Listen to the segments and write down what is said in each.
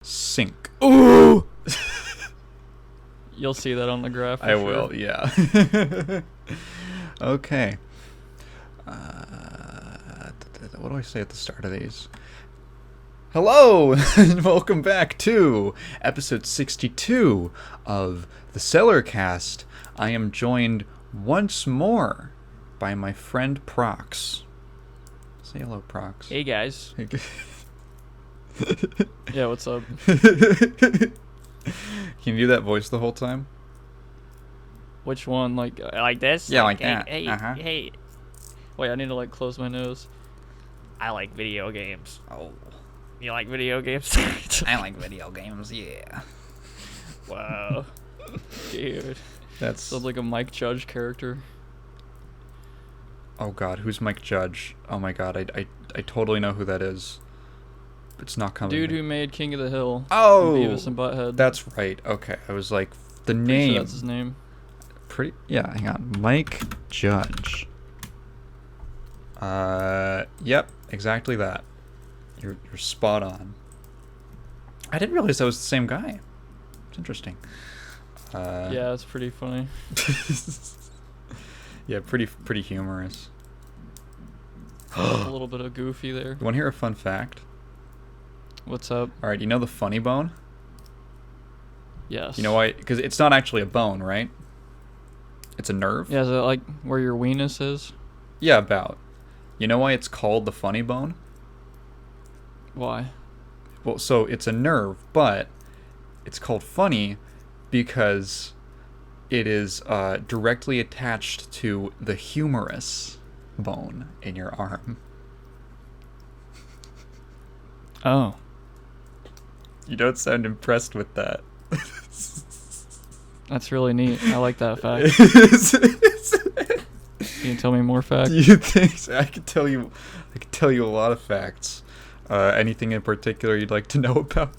Sync. Ooh! You'll see that on the graph. I will, yeah. Okay. What do I say at the start of these? Hello, and welcome back to episode 62 of the Cellarcast. I am joined once more by my friend Prox. Say hello, Prox. Hey guys. Yeah, what's up? Can you do that voice the whole time? Which one? Like this? Yeah, like hey, that. Hey, Uh-huh. hey. Wait, I need to like close my nose. I like video games. Oh, You like video games? I like video games, yeah. Wow. Dude. That's... Sounds like a Mike Judge character. Oh god, who's Mike Judge? Oh my god, I totally know who that is. It's not coming. Dude who made King of the Hill. Oh! Beavis and Butthead. That's right, okay. I was like, the Pretty name... sure that's his name. Yeah, hang on. Mike Judge. Yep, exactly that. You're spot on. I didn't realize that was the same guy. It's interesting. Yeah, it's pretty funny. Yeah, pretty humorous. A little bit of goofy there. You want to hear a fun fact? What's up? Alright, you know the funny bone? Yes. You know why? Because it's not actually a bone, right? It's a nerve? Yeah, is it like where your weenus is? Yeah, about. You know why it's called the funny bone? Why? Well, so it's a nerve, but it's called funny because it is directly attached to the humerus bone in your arm. Oh. You don't sound impressed with that. That's really neat. I like that fact. Can you tell me more facts? Do you think so? I could tell you a lot of facts. Anything in particular you'd like to know about?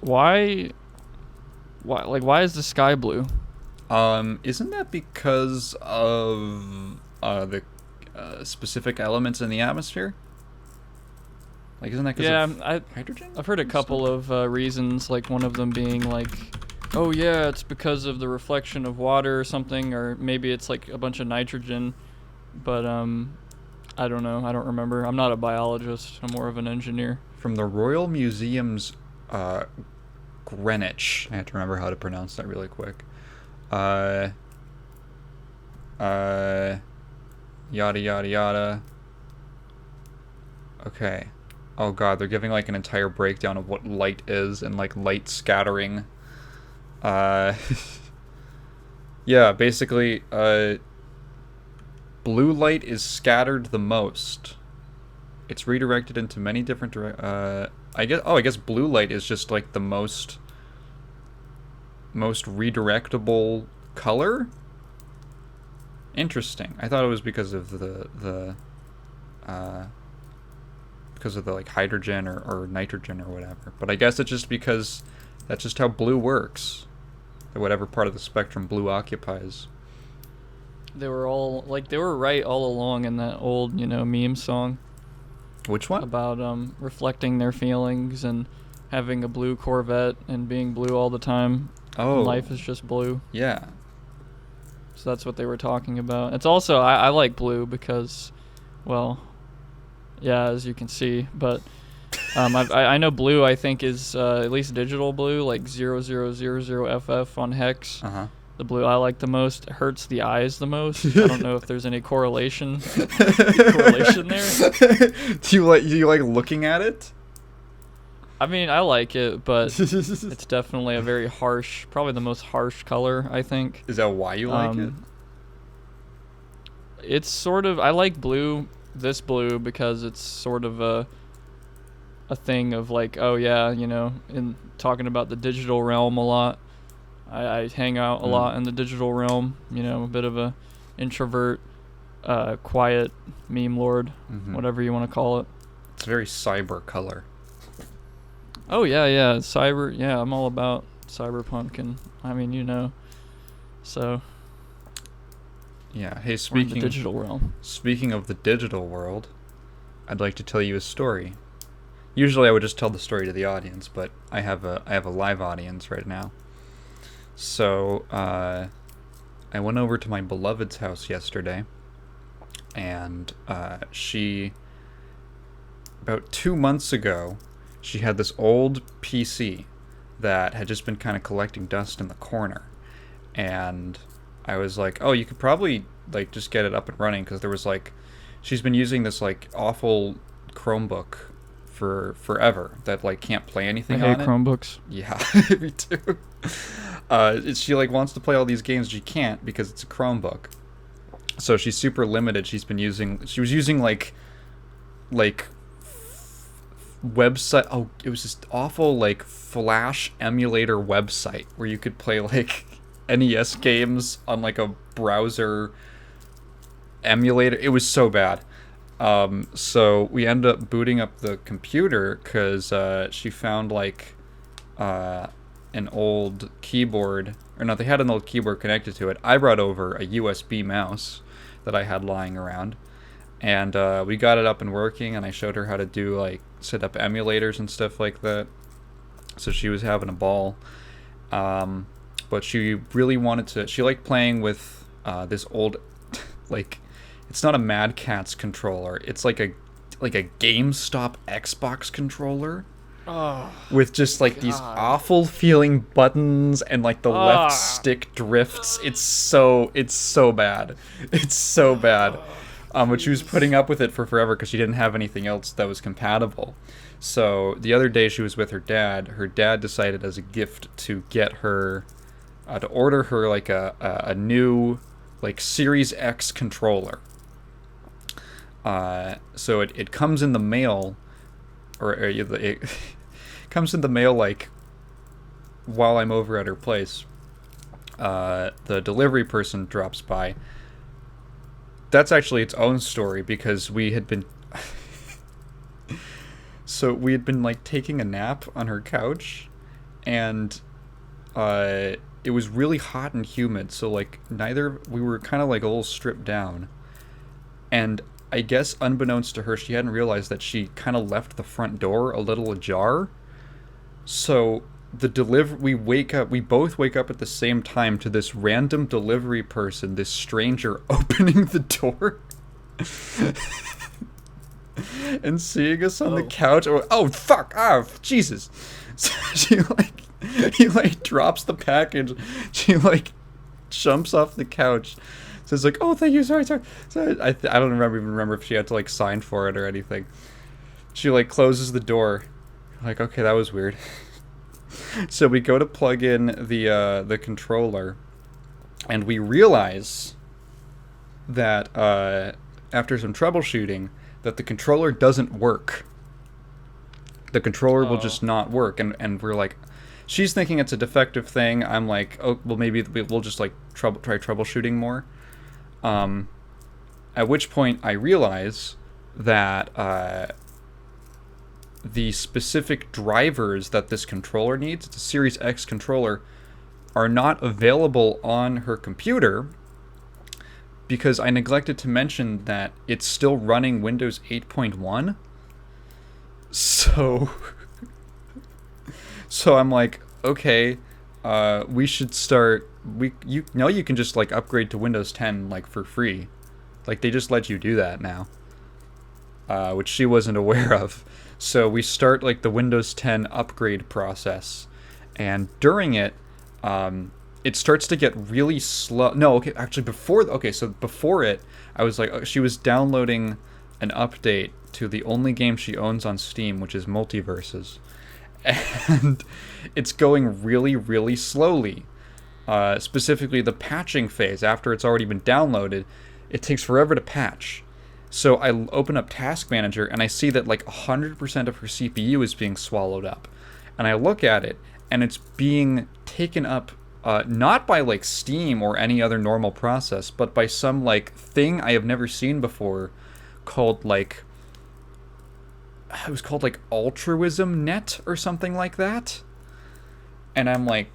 Why is the sky blue? Isn't that because of the specific elements in the atmosphere? Like, isn't that because of hydrogen? I've heard a couple of reasons, like one of them being like, oh yeah, it's because of the reflection of water or something, or maybe it's like a bunch of nitrogen, but I don't know, I don't remember. I'm not a biologist, I'm more of an engineer. From the Royal Museum's Greenwich, I have to remember how to pronounce that really quick. Yada yada yada. Okay. Oh god, they're giving like an entire breakdown of what light is and like light scattering. Yeah, basically, blue light is scattered the most. It's redirected into many different I guess blue light is just like the most redirectable color. Interesting. I thought it was because of the like hydrogen or nitrogen or whatever. But I guess it's just because that's just how blue works. Whatever part of the spectrum blue occupies. They were right all along in that old, meme song. Which one? About reflecting their feelings and having a blue Corvette and being blue all the time. Oh. And life is just blue. Yeah. So that's what they were talking about. It's also, I like blue because, well, yeah, as you can see, but I know blue, I think, is at least digital blue, like 0000FF on hex. Uh-huh. The blue I like the most. It hurts the eyes the most. I don't know if there's any correlation there. Do you like looking at it? I mean, I like it, but it's definitely a very harsh, probably the most harsh color, I think. Is that why you like it? It's sort of, I like this blue, because it's sort of a thing of like, oh yeah, in talking about the digital realm a lot. I hang out a lot in the digital realm, a bit of a introvert, quiet meme lord, whatever you want to call it. It's very cyber color. Oh yeah, cyber. Yeah, I'm all about cyberpunk, and I mean, so. Yeah. Hey, The digital realm. Speaking of the digital world, I'd like to tell you a story. Usually I would just tell the story to the audience, but I have a live audience right now. So I went over to my beloved's house yesterday, and she, about 2 months ago, she had this old PC that had just been kind of collecting dust in the corner, and I was like, oh, you could probably like just get it up and running, because there was like, she's been using this like awful Chromebook for forever that like can't play anything I on hate it. Chromebooks. Yeah, me too. She like wants to play all these games, she can't because it's a Chromebook. So she's super limited. She was using like website. Oh, it was this awful like Flash emulator website where you could play like NES games on like a browser emulator. It was so bad. So we ended up booting up the computer because she found like an old keyboard, or no, they had an old keyboard connected to it. I brought over a USB mouse that I had lying around, and we got it up and working, and I showed her how to do like set up emulators and stuff like that. So she was having a ball. But she really wanted to, she liked playing with this old like, it's not a Mad Catz controller, it's like a GameStop Xbox controller. Oh, with just like God. These awful feeling buttons, and like the left stick drifts. It's so bad. It's so bad. But she was putting up with it for forever because she didn't have anything else that was compatible. So the other day she was with her dad. Her dad decided as a gift to get her, to order her like a new like Series X controller. So it comes in the mail, or it comes in the mail like while I'm over at her place. The delivery person drops by. That's actually its own story, because we had been so we had been like taking a nap on her couch, and it was really hot and humid, so like we were kind of like a little stripped down, and I guess unbeknownst to her, she hadn't realized that she kind of left the front door a little ajar. So we both wake up at the same time to this random delivery person, this stranger, opening the door and seeing us on the couch. Oh fuck! Oh Jesus! So he drops the package. She like jumps off the couch. So it's like, oh, thank you, sorry. So I don't remember if she had to like sign for it or anything. She like closes the door. Like, okay, that was weird. So we go to plug in the controller, and we realize that after some troubleshooting, that the controller doesn't work. The controller will just not work, and we're like, she's thinking it's a defective thing. I'm like, oh, well, maybe we'll just like try troubleshooting more. At which point I realize that the specific drivers that this controller needs, it's a Series X controller, are not available on her computer, because I neglected to mention that it's still running Windows 8.1. So I'm like, okay, we should start. You can just like upgrade to Windows 10 like for free, like they just let you do that now, which she wasn't aware of. So we start like the Windows 10 upgrade process, and during it, it starts to get really slow. No, okay, actually before it, I was like, she was downloading an update to the only game she owns on Steam, which is Multiverses, and it's going really, really slowly. Specifically the patching phase, after it's already been downloaded, it takes forever to patch. So I open up Task Manager, and I see that like 100% of her CPU is being swallowed up. And I look at it, and it's being taken up not by like Steam or any other normal process, but by some like thing I have never seen before, called like, it was called like Altruism Net or something like that. And I'm like,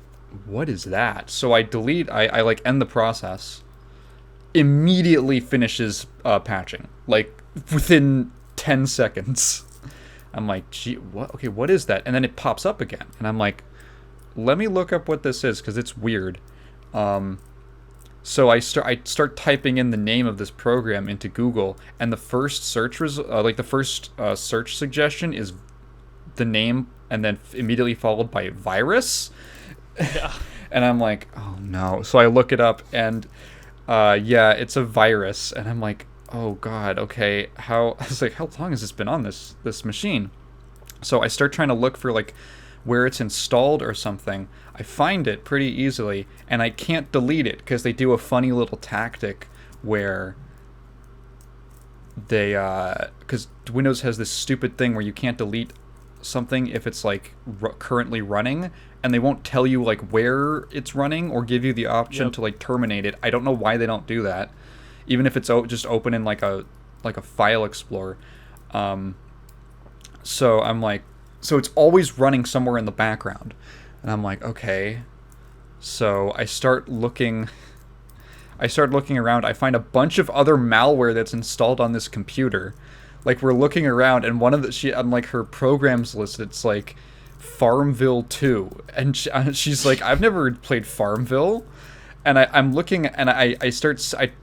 what is that? So I like end the process. Immediately finishes patching, like within 10 seconds. I'm like, gee, what? Okay, what is that? And then it pops up again. And I'm like, let me look up what this is, because it's weird. So I start typing in the name of this program into Google, and the first search search suggestion is the name, and then immediately followed by virus. Yeah. And I'm like, oh no. So I look it up, and yeah, it's a virus. And I'm like, oh god, okay. I was like, how long has this been on this machine? So I start trying to look for like where it's installed or something. I find it pretty easily, and I can't delete it because they do a funny little tactic where they because Windows has this stupid thing where you can't delete something if it's like currently running, and they won't tell you like where it's running or give you the option to like terminate it. I don't know why they don't do that, even if it's just open in like a file explorer. So I'm like, so it's always running somewhere in the background, and I'm like, okay. So I start looking around. I find a bunch of other malware that's installed on this computer. Like, we're looking around, and one of the on like her programs list, it's like Farmville 2, and she's like, I've never played Farmville. And I'm looking, and I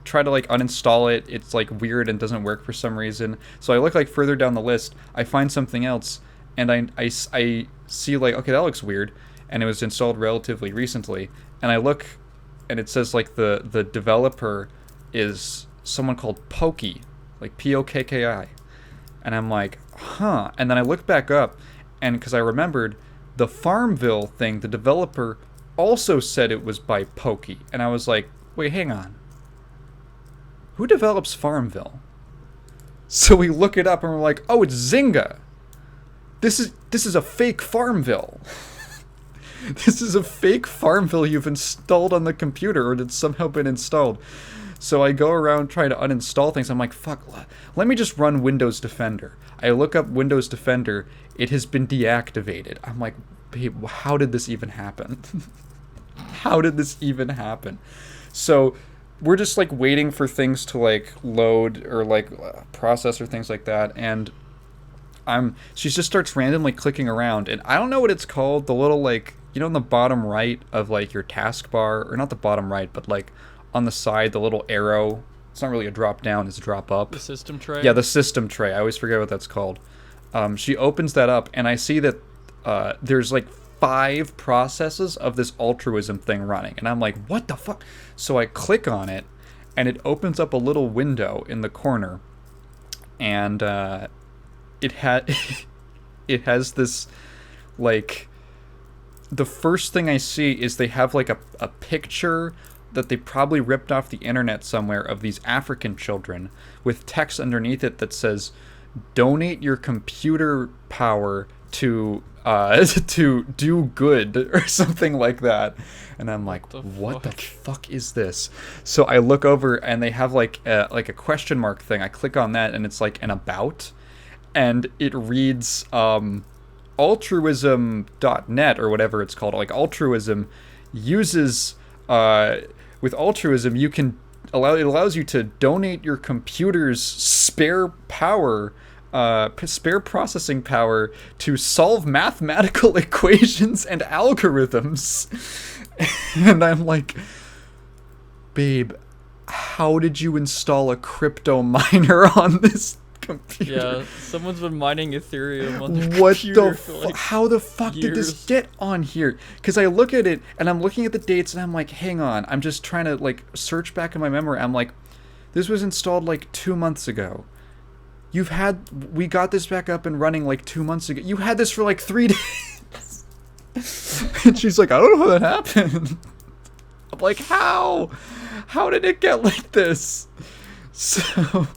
try to like uninstall it. It's like weird and doesn't work for some reason. So I look like further down the list. I find something else, and I see like, okay, that looks weird, and it was installed relatively recently. And I look, and it says like the developer is someone called Pokey, like Pokki. And I'm like, huh. And then I looked back up, and because I remembered the Farmville thing, the developer also said it was by Pokey. And I was like, wait, hang on. Who develops Farmville? So we look it up, and we're like, oh, it's Zynga. This is a fake Farmville. This is a fake Farmville you've installed on the computer, or it's somehow been installed. So I go around trying to uninstall things. I'm like, fuck, let me just run Windows Defender. I look up Windows Defender. It has been deactivated. I'm like, babe, how did this even happen? How did this even happen? So we're just like waiting for things to like load or like process or things like that. And she just starts randomly clicking around. And I don't know what it's called. The little like, you know, in the bottom right of like your taskbar, or not the bottom right, but like on the side, the little arrow. It's not really a drop down, it's a drop up. The system tray? Yeah, the system tray. I always forget what that's called. She opens that up, and I see that there's like 5 processes of this altruism thing running. And I'm like, what the fuck? So I click on it, and it opens up a little window in the corner. And it has this, like, the first thing I see is they have like a picture that they probably ripped off the internet somewhere of these African children with text underneath it that says, donate your computer power to do good, or something like that. And I'm like, what the fuck is this? So I look over, and they have like a question mark thing. I click on that, and it's like an about, and it reads altruism.net or whatever it's called. Like, altruism uses with altruism, it allows you to donate your computer's spare power, spare processing power, to solve mathematical equations and algorithms. And I'm like, babe, how did you install a crypto miner on this computer? Yeah, someone's been mining Ethereum on their what computer the for like how the fuck years. Did this get on here? Because I look at it, and I'm looking at the dates, and I'm like, hang on, I'm just trying to like search back in my memory. I'm like, this was installed like 2 months ago. We got this back up and running like 2 months ago. You had this for like 3 days. And she's like, I don't know how that happened. I'm like, how did it get like this? So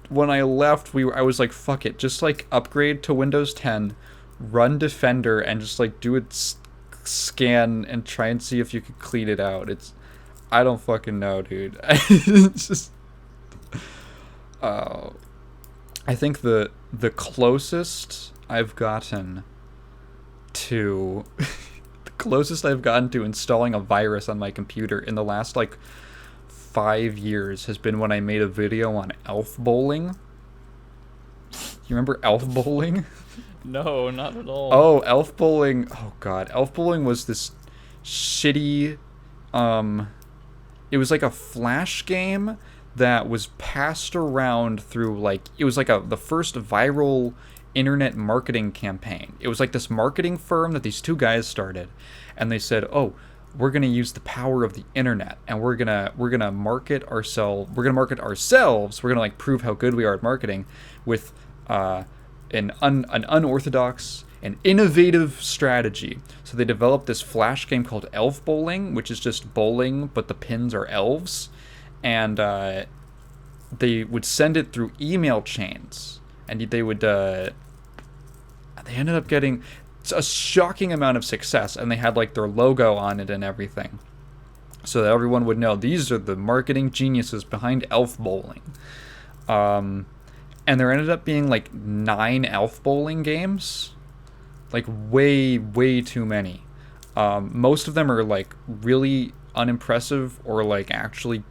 when I left, I was like, fuck it, just like upgrade to Windows 10, run Defender, and just like do a scan and try and see if you could clean it out. I don't fucking know, dude. It's just, I think the closest I've gotten to installing a virus on my computer in the last like 5 years has been when I made a video on elf bowling. You remember Elf Bowling? No, not at all. Oh, Elf Bowling. Oh god, Elf Bowling was this shitty it was like a flash game that was passed around through like it was like the first viral internet marketing campaign. It was like this marketing firm that these two guys started, and they said, "Oh, we're gonna use the power of the internet, and we're gonna market ourselves. We're gonna market ourselves. We're gonna like prove how good we are at marketing with an unorthodox and innovative strategy." So they developed this flash game called Elf Bowling, which is just bowling, but the pins are elves, and they would send it through email chains, and they would they ended up getting a shocking amount of success, and they had like their logo on it and everything, so that everyone would know these are the marketing geniuses behind Elf Bowling. And there ended up being like 9 Elf Bowling games, like way too many. Most of them are like really unimpressive or like actually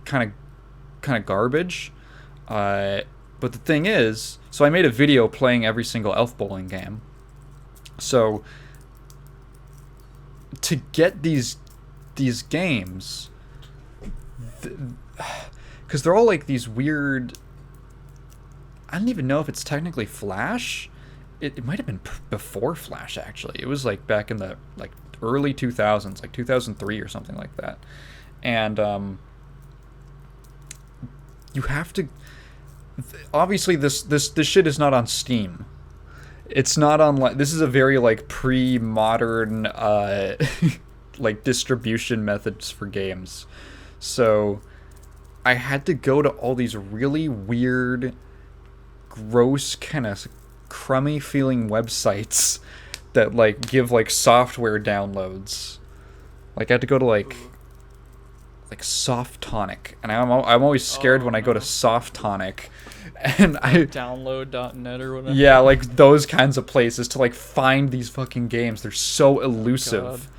kind of garbage. But the thing is, so I made a video playing every single Elf Bowling game. So to get these games, because they're all like these weird. I don't even know if it's technically Flash. It might have been before Flash, actually. It was like back in the like early 2000s, like 2003 or something like that. And you have to. Obviously, this shit is not on Steam. It's not on like. This is a very like pre-modern like distribution methods for games. So I had to go to all these really weird, gross, kind of crummy feeling websites that like give like software downloads. Like I had to go to like Softonic, and I'm always scared when I go to Softonic, and I download.net or whatever. Yeah, like those kinds of places to like find these fucking games. They're so elusive.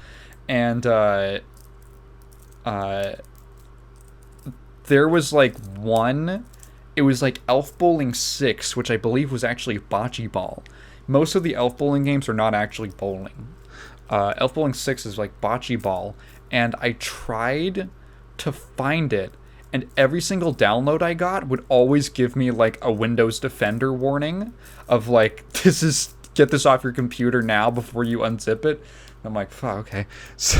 And there was like one. It was like Elf Bowling 6, which I believe was actually Bocce Ball. Most of the Elf Bowling games are not actually bowling. Elf Bowling 6 is like Bocce Ball, and I tried to find it, and every single download I got would always give me like a Windows Defender warning of like, get this off your computer now before you unzip it. And I'm like, fuck, okay. So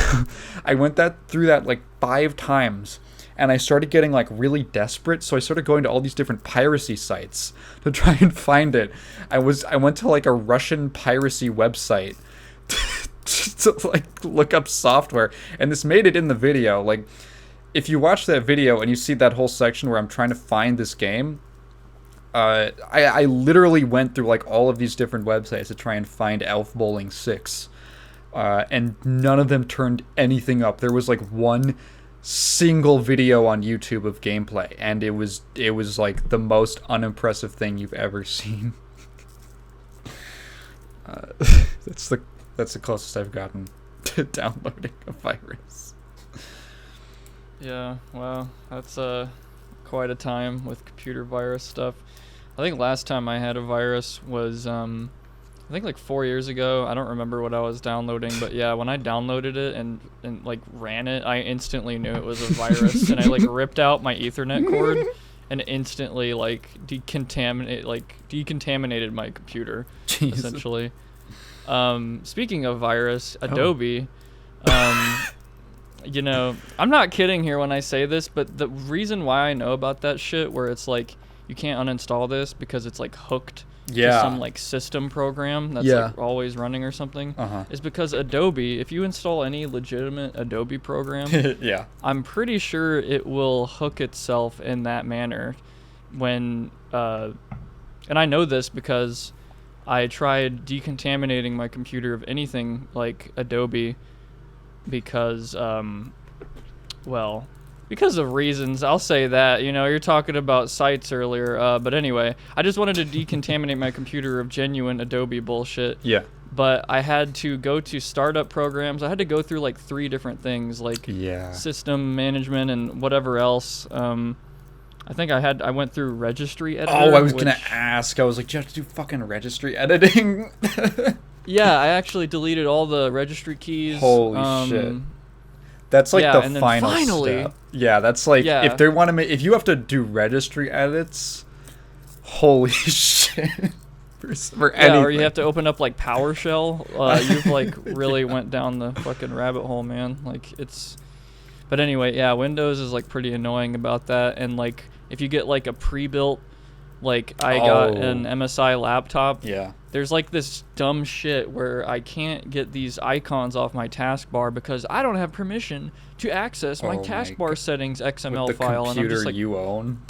I went through that like 5 times. And I started getting like really desperate, so I started going to all these different piracy sites to try and find it. I went to like a Russian piracy website to like look up software, and this made it in the video. Like, if you watch that video and you see that whole section where I'm trying to find this game, I literally went through like all of these different websites to try and find Elf Bowling 6, and none of them turned anything up. There was like one single video on YouTube of gameplay, and it was like the most unimpressive thing you've ever seen. That's the closest I've gotten to downloading a virus. Yeah, wow, that's quite a time with computer virus stuff. I think last time I had a virus was I think like 4 years ago. I don't remember what I was downloading, but yeah, when I downloaded it and like ran it, I instantly knew it was a virus, and I like ripped out my Ethernet cord and instantly like decontaminated my computer. Jeez. Essentially. Speaking of virus, Adobe, you know, I'm not kidding here when I say this, but the reason why I know about that shit, where it's like you can't uninstall this because it's like hooked to some like system program that's like always running or something, is because Adobe, if you install any legitimate Adobe program, I'm pretty sure it will hook itself in that manner when and I know this because I tried decontaminating my computer of anything like Adobe because because of reasons. I'll say that. You know, you're talking about sites earlier, but anyway, I just wanted to decontaminate my computer of genuine Adobe bullshit. Yeah. But I had to go to startup programs. I had to go through like 3 different things, like system management and whatever else. I think I went through registry editor. Oh, I was gonna ask. I was like, do you have to do fucking registry editing? Yeah, I actually deleted all the registry keys. Holy shit. That's like the and then final finally, step. Yeah, that's like if they want to make, if you have to do registry edits, holy shit. For anything. Or you have to open up like PowerShell. You've like really went down the fucking rabbit hole, man. Like it's. But anyway, yeah, Windows is like pretty annoying about that, and like if you get like a pre-built, like I got an MSI laptop. Yeah. There's like this dumb shit where I can't get these icons off my taskbar because I don't have permission to access my taskbar settings XML with the file. And I'm just like, you own.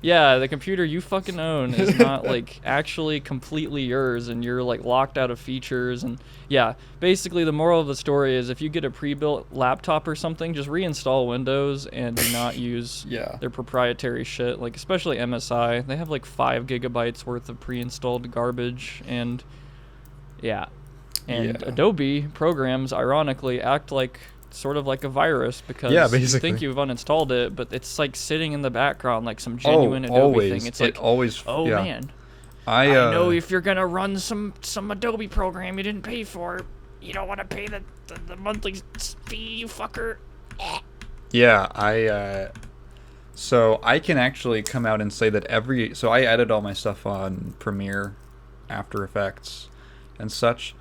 yeah, the computer you fucking own is not like actually completely yours, and you're like locked out of features. And yeah, basically the moral of the story is if you get a pre-built laptop or something, just reinstall Windows and do not use their proprietary shit. Like especially MSI, they have like 5 gigabytes worth of pre-installed garbage. And Adobe programs ironically act like sort of like a virus because you think you've uninstalled it, but it's like sitting in the background like some genuine Adobe thing. It's like man, I know if you're gonna run some Adobe program you didn't pay for, you don't want to pay the monthly fee, you fucker. Yeah, so I can actually come out and say that I edit all my stuff on Premiere, After Effects, and such.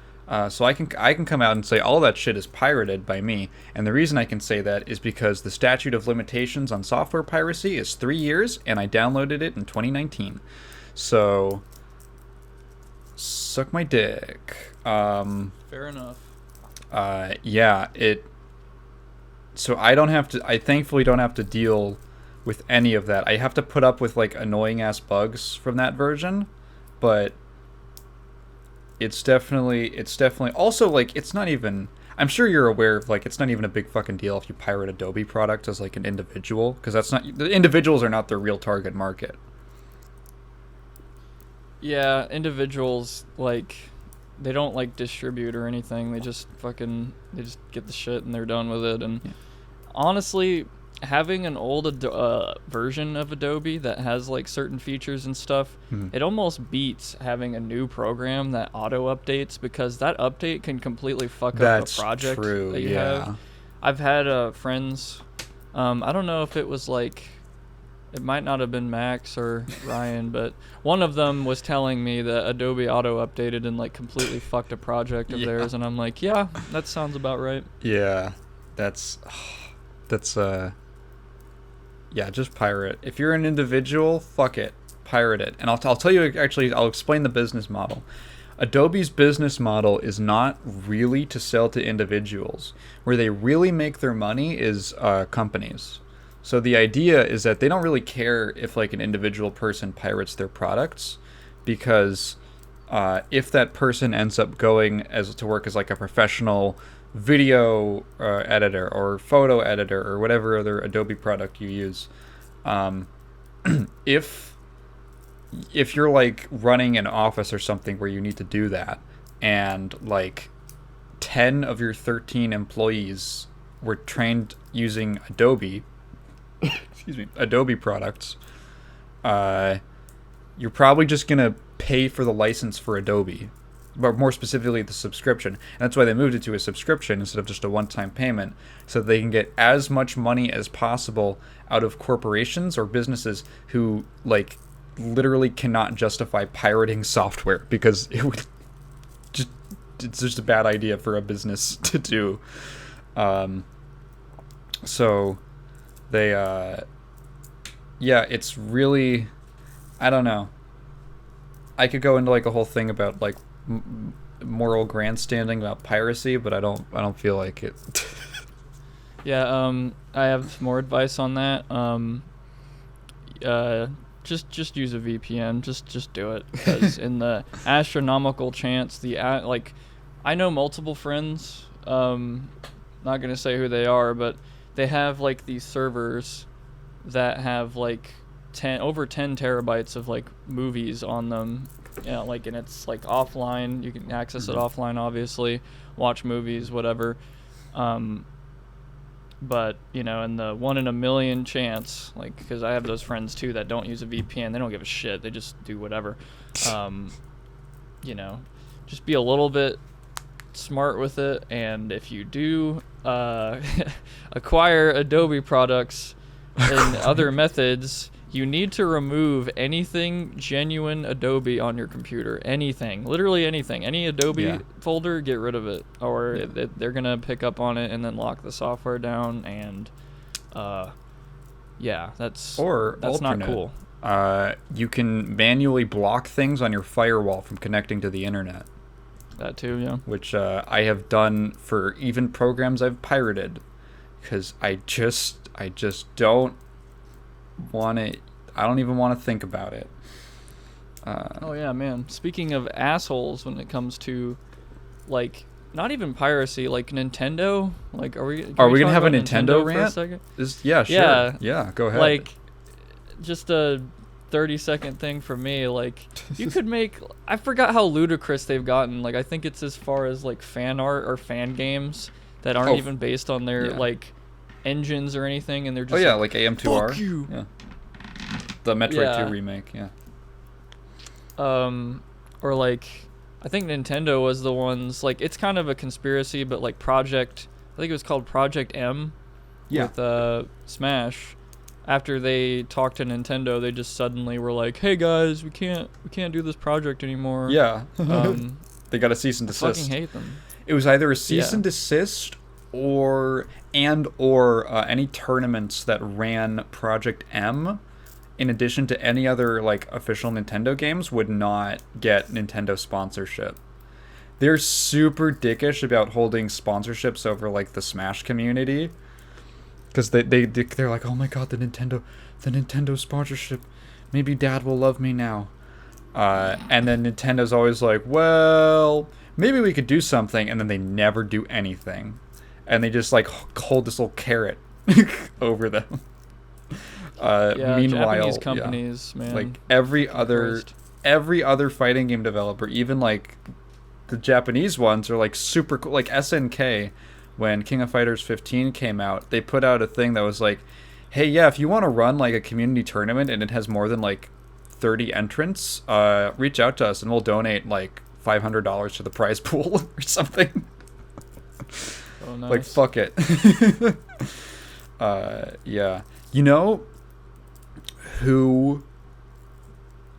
So I can come out and say all that shit is pirated by me, and the reason I can say that is because the statute of limitations on software piracy is 3 years, and I downloaded it in 2019. So, suck my dick. Fair enough. So I thankfully don't have to deal with any of that. I have to put up with like annoying ass bugs from that version, but it's definitely also like it's not even, I'm sure you're aware of like it's not even a big fucking deal if you pirate Adobe product as like an individual, because the individuals are not their real target market. Yeah, individuals like they don't like distribute or anything. They just get the shit and they're done with it. And honestly, having an old version of Adobe that has like certain features and stuff, it almost beats having a new program that auto updates, because that update can completely fuck up a project that you have. I've had friends, I don't know if it was like, it might not have been Max or Ryan, but one of them was telling me that Adobe auto updated and like completely fucked a project of theirs, and I'm like, yeah, that sounds about right. Yeah, just pirate. If you're an individual, fuck it, pirate it. And I'll tell you, actually, I'll explain the business model. Adobe's business model is not really to sell to individuals. Where they really make their money is companies. So the idea is that they don't really care if like an individual person pirates their products, because if that person ends up going to work as like a professional video editor or photo editor or whatever other Adobe product you use, if you're like running an office or something where you need to do that, and like 10 of your 13 employees were trained using Adobe Adobe products, you're probably just gonna pay for the license for Adobe, but more specifically the subscription. And that's why they moved it to a subscription instead of just a one-time payment, so that they can get as much money as possible out of corporations or businesses who like literally cannot justify pirating software, because it's just a bad idea for a business to do. So they it's really, I don't know, I could go into like a whole thing about like moral grandstanding about piracy, but I don't feel like it. I have some more advice on that. Just use a VPN. Just do it, because in the astronomical chance, I know multiple friends, not gonna say who they are, but they have like these servers that have like over 10 terabytes of like movies on them, like, and it's like offline. You can access it offline, obviously, watch movies, whatever. But in the 1 in a million chance, like, because I have those friends too that don't use a VPN, they don't give a shit, they just do whatever. um, just be a little bit smart with it, and if you do acquire Adobe products and other methods, you need to remove anything genuine Adobe on your computer. Anything, literally anything, any Adobe folder, get rid of it, or they're gonna pick up on it and then lock the software down. And that's not cool. You can manually block things on your firewall from connecting to the internet. That too, yeah. Which I have done for even programs I've pirated, because I just don't want it. I don't even want to think about it. Oh yeah, man. Speaking of assholes, when it comes to, like, not even piracy, like Nintendo, like, are we gonna have a Nintendo rant for a second? Yeah, sure. Yeah, go ahead. Like, just a 30-second thing for me. Like, you could make, I forgot how ludicrous they've gotten. Like, I think it's as far as like fan art or fan games that aren't even based on their like engines or anything, and they're just like AM2R. Fuck you. Yeah. The Metroid 2 remake, yeah. Or like, I think Nintendo was the ones, like, it's kind of a conspiracy, but like I think it was called Project M with Smash. After they talked to Nintendo, they just suddenly were like, "Hey guys, we can't do this project anymore." Yeah. They got a cease and desist. I fucking hate them. It was either a cease and desist or any tournaments that ran Project M, in addition to any other like official Nintendo games, would not get Nintendo sponsorship. They're super dickish about holding sponsorships over like the Smash community, because they're like, oh my god, the Nintendo sponsorship, maybe Dad will love me now. And then Nintendo's always like, well, maybe we could do something, and then they never do anything, and they just like hold this little carrot over them. Meanwhile, Japanese companies, man, like every other fighting game developer, even like the Japanese ones, are like super cool. Like SNK, when King of Fighters 15 came out, they put out a thing that was like, hey, yeah, if you want to run like a community tournament and it has more than like 30 entrants, reach out to us and we'll donate like $500 to the prize pool or something. Oh, nice. Like, fuck it. Yeah. You know who...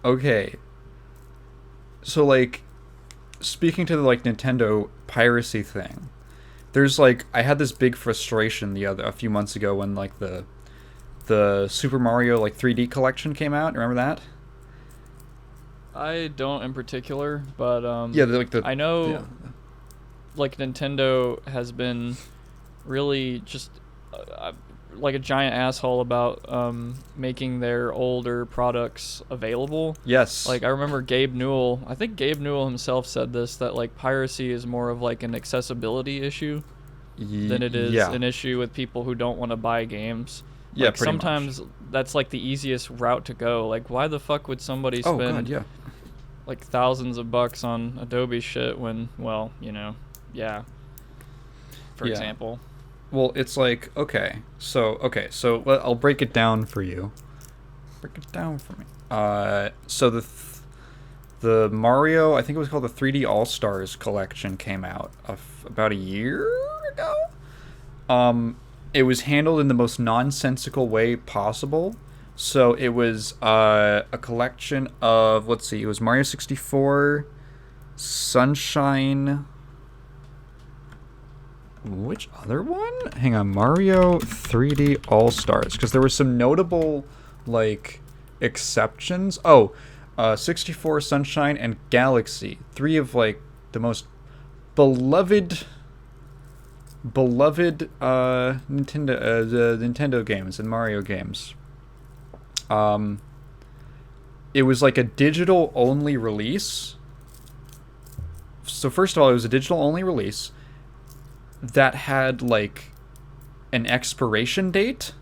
Okay. So, like, speaking to the, like, Nintendo piracy thing, there's, like, I had this big frustration a few months ago when, like, the Super Mario, like, 3D collection came out. Remember that? I don't in particular, but, I know... Yeah. Like, Nintendo has been really just like a giant asshole about making their older products available. Yes. Like, I remember I think Gabe Newell himself said this, that like piracy is more of like an accessibility issue than it is an issue with people who don't want to buy games. Yeah, like, pretty sometimes much. That's like the easiest route to go. Like, why the fuck would somebody spend like thousands of bucks on Adobe shit when, well, for example. Well, it's like, so I'll break it down for you. Break it down for me. So the Mario, I think it was called the 3D All-Stars collection, came out about a year ago. It was handled in the most nonsensical way possible. So it was a collection of, let's see, it was Mario 64, Sunshine... Which other one? Hang on, Mario 3D All-Stars, because there were some notable, like, exceptions. 64, Sunshine, and Galaxy. 3 of, like, the most beloved Nintendo games and Mario games. It was like a digital-only release. So first of all, it was a digital-only release that had, like, an expiration date.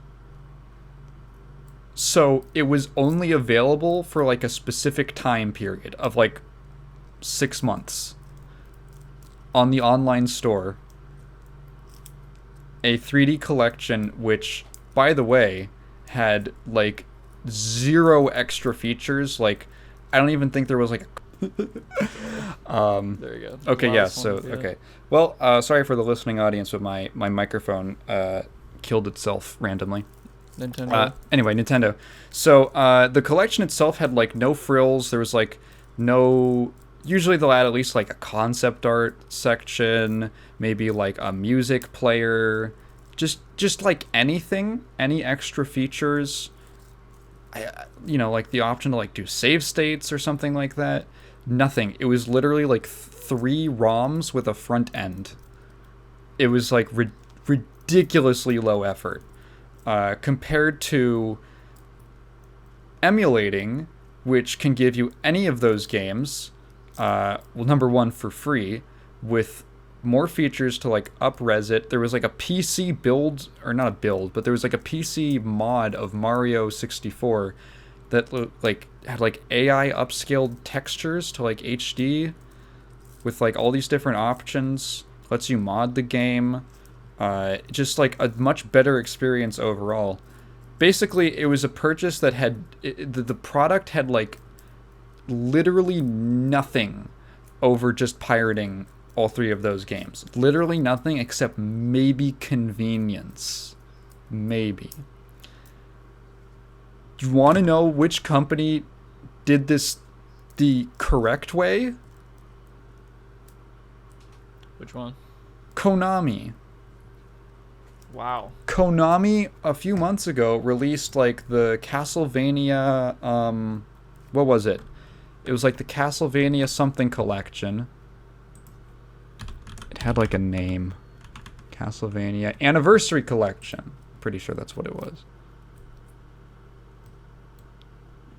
So it was only available for, like, a specific time period of, like, 6 months on the online store. a 3D collection, which, by the way, had like zero extra features. Like, I don't even think there was like. There you go. Okay, yeah. Loudest one So would be it. okay. Well, sorry for the listening audience, but my microphone killed itself randomly. Nintendo. Anyway, Nintendo. So the collection itself had like no frills. There was like no. Usually they'll add at least like a concept art section, maybe like a music player, just like anything, any extra features. Like the option to like do save states or something like that. Nothing. It was literally like three ROMs with a front end. It was like ridiculously low effort compared to emulating, which can give you any of those games. Well, number one, for free, with more features to like up-res it. There was like a PC build, or not a build, but there was like a PC mod of Mario 64 that like had like AI upscaled textures to like HD with like all these different options. Lets you mod the game. Just like a much better experience overall. Basically, it was a purchase that had the product had like literally nothing over just pirating all three of those games. Literally nothing except maybe convenience. Maybe. Do you want to know which company did this the correct way? Which one? Konami. Wow. Konami a few months ago released like the Castlevania what was it? It was like the Castlevania something collection. It had like a name. Castlevania Anniversary Collection. Pretty sure that's what it was.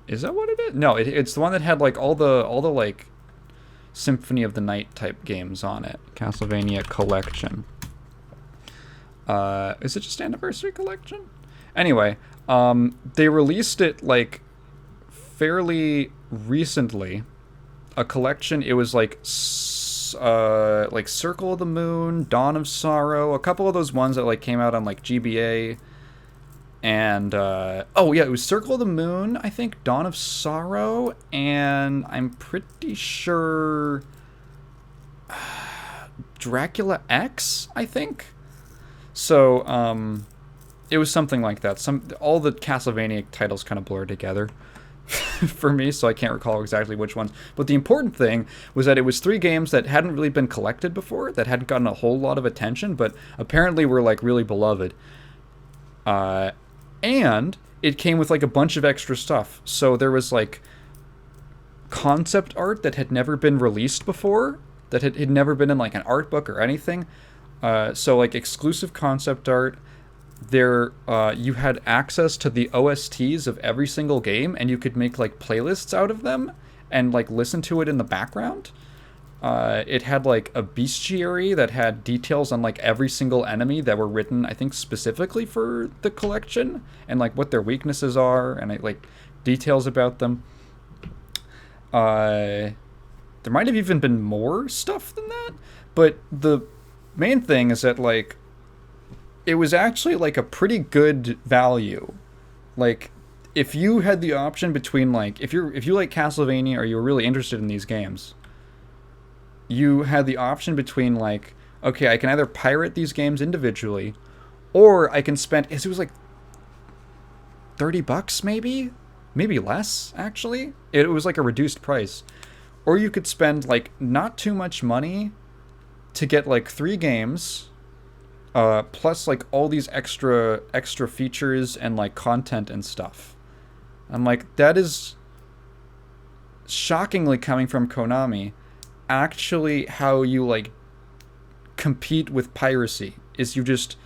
Is that what it is? No, it's the one that had like all the like Symphony of the Night type games on it. Castlevania Collection. Is it just Anniversary Collection? Anyway, they released it like fairly recently. A collection. It was like Circle of the Moon, Dawn of Sorrow, a couple of those ones that like came out on like GBA. And oh yeah, it was Circle of the Moon, I think, Dawn of Sorrow, and I'm pretty sure Dracula X, I think. So it was something like that. All the Castlevania titles kind of blur together for me, so I can't recall exactly which ones. But the important thing was that it was three games that hadn't really been collected before, that hadn't gotten a whole lot of attention, but apparently were like really beloved. And it came with like a bunch of extra stuff. So there was like concept art that had never been released before, that had never been in like an art book or anything. So like exclusive concept art. There, you had access to the OSTs of every single game, and you could make like playlists out of them and like listen to it in the background. It had like a bestiary that had details on like every single enemy that were written, I think, specifically for the collection, and like what their weaknesses are, and like details about them. There might have even been more stuff than that, but the main thing is that like it was actually like a pretty good value. Like if you had the option between like if you like Castlevania or you were really interested in these games, you had the option between like, okay, I can either pirate these games individually, or I can spend, it was like $30 maybe less actually. It was like a reduced price. Or you could spend like not too much money to get like 3 games, plus like all these extra features and like content and stuff. I'm like, that is shockingly, coming from Konami, actually how you like compete with piracy. Is you just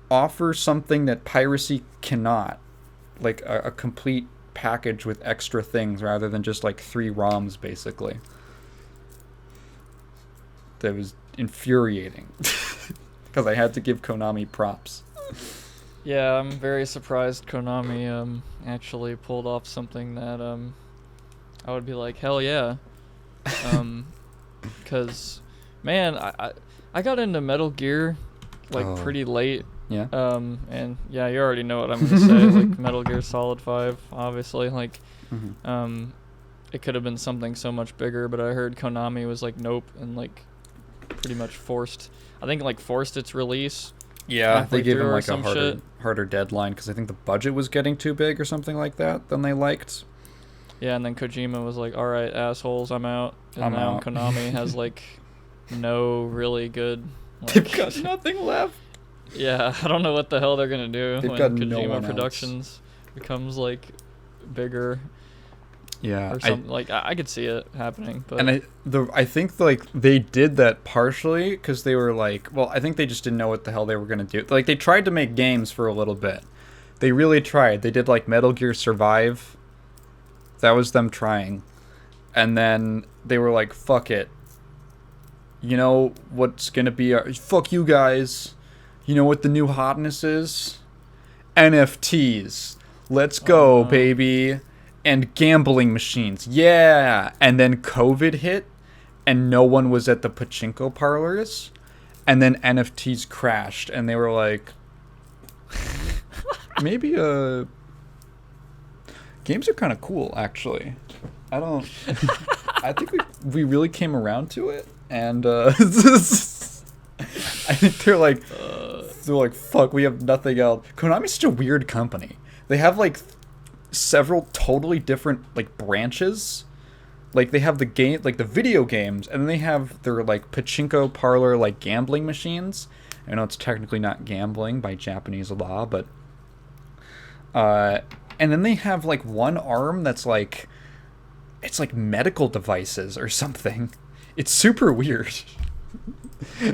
offer something that piracy cannot, like a complete package with extra things rather than just like 3 ROMs basically. That was infuriating because I had to give Konami props. Yeah, I'm very surprised Konami actually pulled off something that I would be like, hell yeah. Because man, I got into Metal Gear like pretty late. Yeah. And yeah, you already know what I'm gonna say. Like Metal Gear Solid 5, obviously. Like, it could have been something so much bigger, but I heard Konami was like, nope, and like, pretty much forced its release. Yeah, they gave him like a harder deadline because I think the budget was getting too big or something like that than they liked. Yeah, and then Kojima was like, all right, assholes, I'm out. And now Konami has like no really good. Like, they've got nothing left. Yeah, I don't know what the hell they're gonna do They've when got Kojima no one Productions becomes like bigger. Yeah, or something. Like I could see it happening, but and I think like they did that partially because they were like, well, I think they just didn't know what the hell they were gonna do. Like they tried to make games for a little bit. They really tried. They did like Metal Gear Survive. That was them trying, and then they were like, fuck it. You know what's gonna be fuck you guys. You know what the new hotness is? NFTs. Let's go, baby. And gambling machines. Yeah. And then COVID hit and no one was at the pachinko parlors. And then NFTs crashed and they were like, maybe games are kind of cool, actually. I think we really came around to it. And I think they're like, fuck, we have nothing else. Konami's such a weird company. They have like several totally different like branches. Like they have the game, like the video games, and then they have their like pachinko parlor like gambling machines. I know it's technically not gambling by Japanese law, but and then they have like one arm that's like, it's like medical devices or something. It's super weird.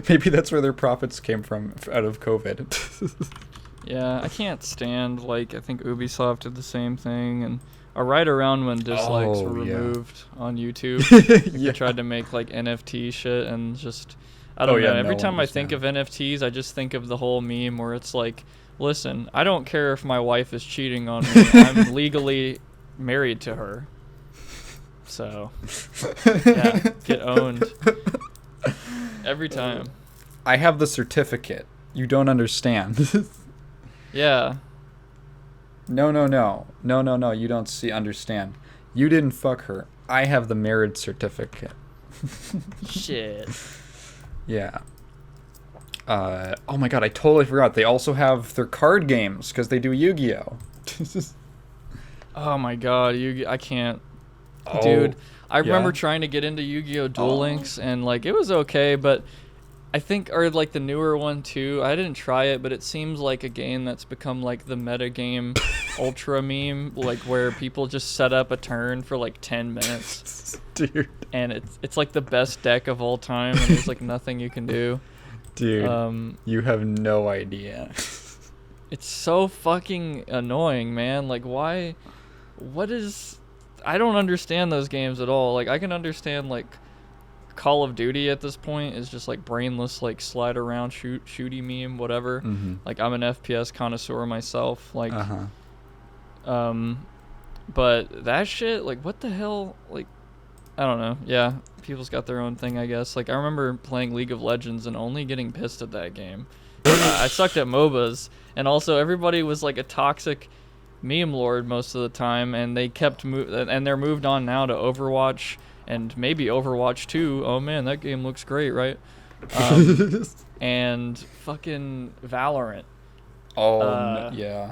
Maybe that's where their profits came from out of COVID. Yeah, I can't stand, like, I think Ubisoft did the same thing, and right around when dislikes were removed on YouTube, they tried to make, like, NFT shit, and just, I don't know, every time I think of NFTs, I just think of the whole meme where it's like, listen, I don't care if my wife is cheating on me, I'm legally married to her. So, yeah, get owned. Every time. I have the certificate. You don't understand. Yeah. No, you don't understand. You didn't fuck her. I have the marriage certificate. Shit. Yeah. Oh my god, I totally forgot. They also have their card games, because they do Yu-Gi-Oh! Oh my god, I can't. Dude, I remember trying to get into Yu-Gi-Oh! Duel Links, and, like, it was okay, but I think, or, like, the newer one, too, I didn't try it, but it seems like a game that's become, like, the meta game ultra meme, like, where people just set up a turn for, like, 10 minutes. Dude. And it's like, the best deck of all time, and there's, like, nothing you can do. Dude, you have no idea. It's so fucking annoying, man. Like, why? I don't understand those games at all. Like, I can understand, like, Call of Duty at this point is just, like, brainless, like, slide around, shooty meme, whatever. Mm-hmm. Like, I'm an FPS connoisseur myself. Like, but that shit, like, what the hell? Like, I don't know. Yeah, people's got their own thing, I guess. Like, I remember playing League of Legends and only getting pissed at that game. I sucked at MOBAs, and also everybody was, like, a toxic meme lord most of the time, and they kept and they're moved on now to Overwatch and maybe Overwatch 2. Oh man, that game looks great, right? And fucking Valorant. Yeah.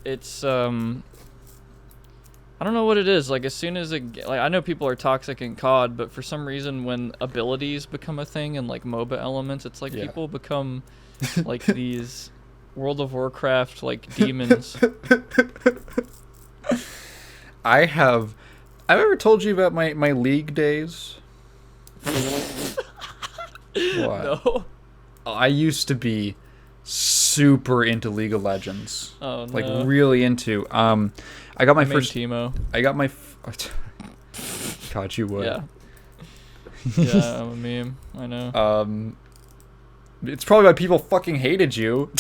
It's I don't know what it is. Like, as soon as I know people are toxic in COD, but for some reason when abilities become a thing and, like, MOBA elements, it's like people become like these World of Warcraft, like, demons. I've ever told you about my League days? What? No. I used to be super into League of Legends. Oh no. Like, really into. I got my first Teemo. I got my God, you would. Yeah. Yeah, I'm a meme. I know. It's probably why people fucking hated you.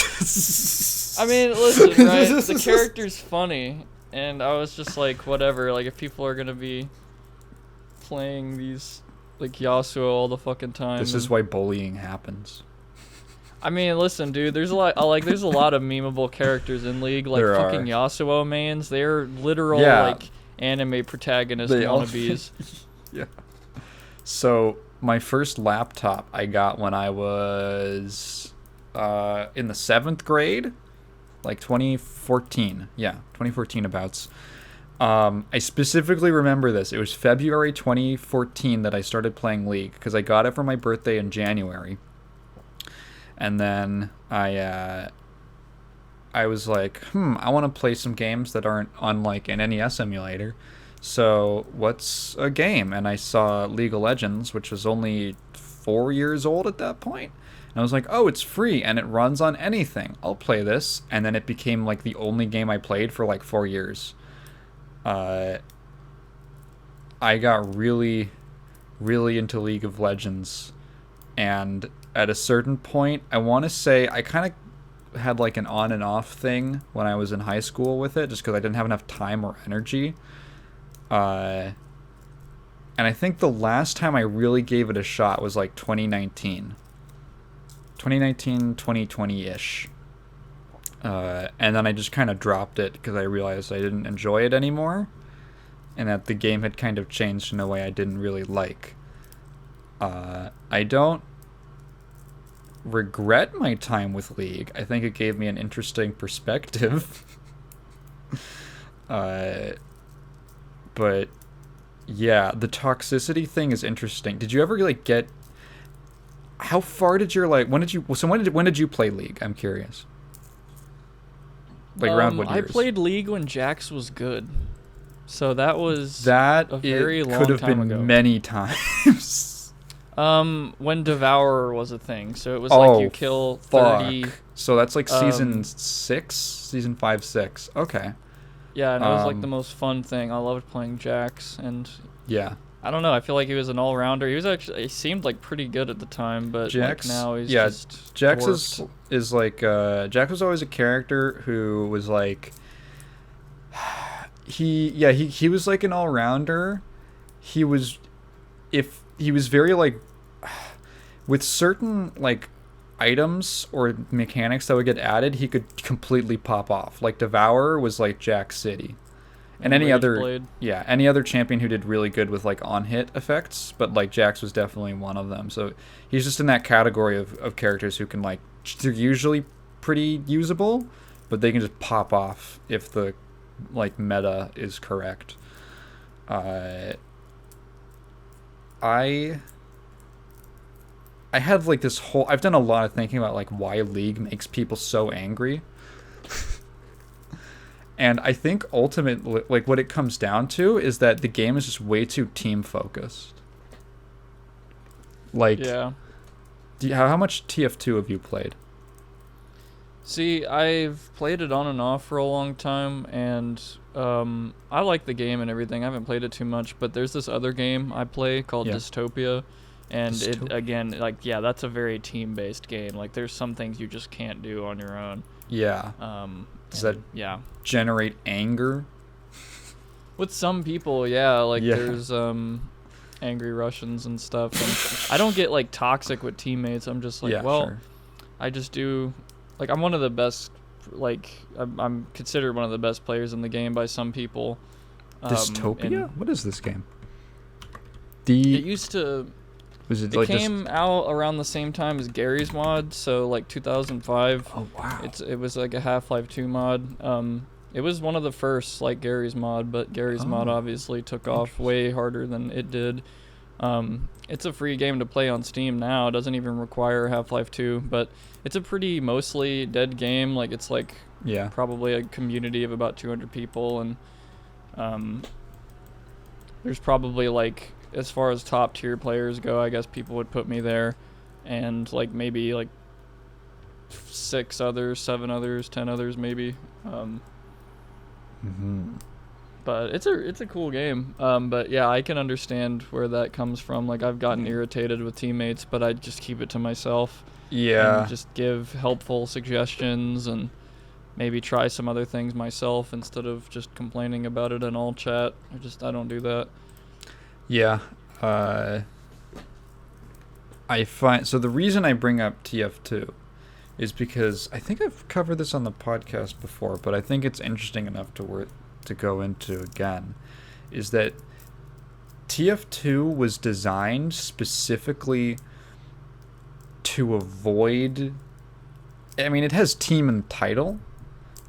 I mean, listen, right? The character's funny, and I was just like, whatever. Like, if people are gonna be playing these, like, Yasuo all the fucking time. This is why bullying happens. I mean, listen, dude. There's a lot. There's a lot of memeable characters in League, like There fucking are. Yasuo mains. They're literal Yeah. like anime protagonist They all. wannabes. Yeah. So my first laptop I got when I was in the 7th grade, like 2014. Yeah, 2014 abouts. I specifically remember this. It was February 2014 that I started playing League because I got it for my birthday in January, and then I was like, I want to play some games that aren't on like an NES emulator. So what's a game? And I saw League of Legends, which was only 4 years old at that point. And I was like, oh, it's free and it runs on anything. I'll play this. And then it became like the only game I played for like 4 years. I got really, really into League of Legends. And at a certain point, I want to say I kind of had like an on and off thing when I was in high school with it, just because I didn't have enough time or energy. And I think the last time I really gave it a shot was like 2019. 2020-ish. And then I just kind of dropped it because I realized I didn't enjoy it anymore. And that the game had kind of changed in a way I didn't really like. I don't regret my time with League. I think it gave me an interesting perspective. But yeah, the toxicity thing is interesting. Did you ever like get? How far did your like? When did you play League? I'm curious. Like around what years? I played League when Jax was good, so that was that a very long could have time been ago. many times. When Devourer was a thing, so it was Oh, like you kill 30. Fuck. So that's like season 6, season 5, 6. Okay. Yeah, and it was like the most fun thing. I loved playing Jax, and Yeah. I don't know. I feel like he was an all-rounder. He seemed like pretty good at the time, but Jax, like now he's yeah, just Jax dwarfed. is like Jax was always a character who was like he was like an all-rounder. He was very like with certain like items or mechanics that would get added, he could completely pop off. Like Devourer was like Jax City. And any Rage other Blade. any other champion who did really good with like on hit effects, but like Jax was definitely one of them. So he's just in that category of characters who can like they're usually pretty usable, but they can just pop off if the like meta is correct. I have like this whole I've done a lot of thinking about like why League makes people so angry. And I think ultimately, like, what it comes down to is that the game is just way too team focused. Like, Yeah. how much TF2 have you played? See, I've played it on and off for a long time, and I like the game and everything. I haven't played it too much, but there's this other game I play called Dystopia, and it again, like, yeah, that's a very team-based game. Like, there's some things you just can't do on your own. Yeah. Does that generate anger? With some people, yeah. Like, there's angry Russians and stuff, and I don't get like toxic with teammates. I'm just like, I just do. Like, I'm one of the best. Like, I'm considered one of the best players in the game by some people. Dystopia? What is this game? It used to. It like came out around the same time as Gary's mod, so like 2005. Oh wow! It was like a Half-Life 2 mod. It was one of the first like Gary's mod, but Gary's mod obviously took off way harder than it did. It's a free game to play on Steam now. It doesn't even require Half-Life 2, but it's a pretty mostly dead game. Like, it's like probably a community of about 200 people, and there's probably like, as far as top tier players go, I guess people would put me there, and like maybe like 6 others, 7 others, 10 others maybe. But it's a cool game. But yeah, I can understand where that comes from. Like, I've gotten irritated with teammates, but I just keep it to myself. Yeah. And just give helpful suggestions and maybe try some other things myself instead of just complaining about it in all chat. I don't do that. Yeah. I find so the reason I bring up TF2 is because I think I've covered this on the podcast before, but I think it's interesting enough to go into again, is that TF2 was designed specifically to avoid... I mean, it has team in the title,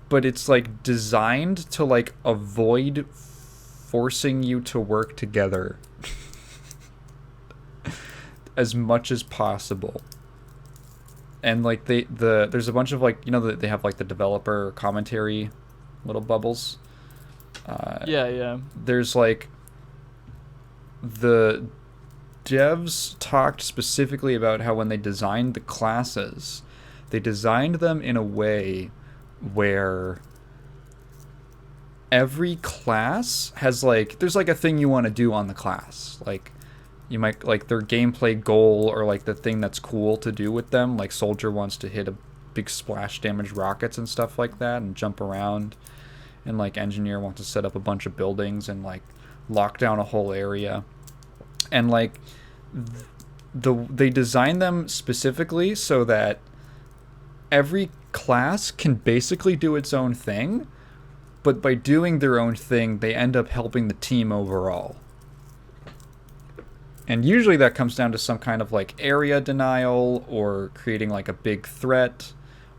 but it's like designed to like avoid forcing you to work together as much as possible. And like there's a bunch of like, you know, they have like the developer commentary little bubbles. Yeah. There's like the devs talked specifically about how when they designed the classes, they designed them in a way where every class has like, there's like a thing you want to do on the class. Like you might like their gameplay goal, or like the thing that's cool to do with them. Like Soldier wants to hit a big splash damage rockets and stuff like that and jump around. And like Engineer wants to set up a bunch of buildings and like lock down a whole area. And like they design them specifically so that every class can basically do its own thing, but by doing their own thing, they end up helping the team overall. And usually that comes down to some kind of like area denial, or creating like a big threat,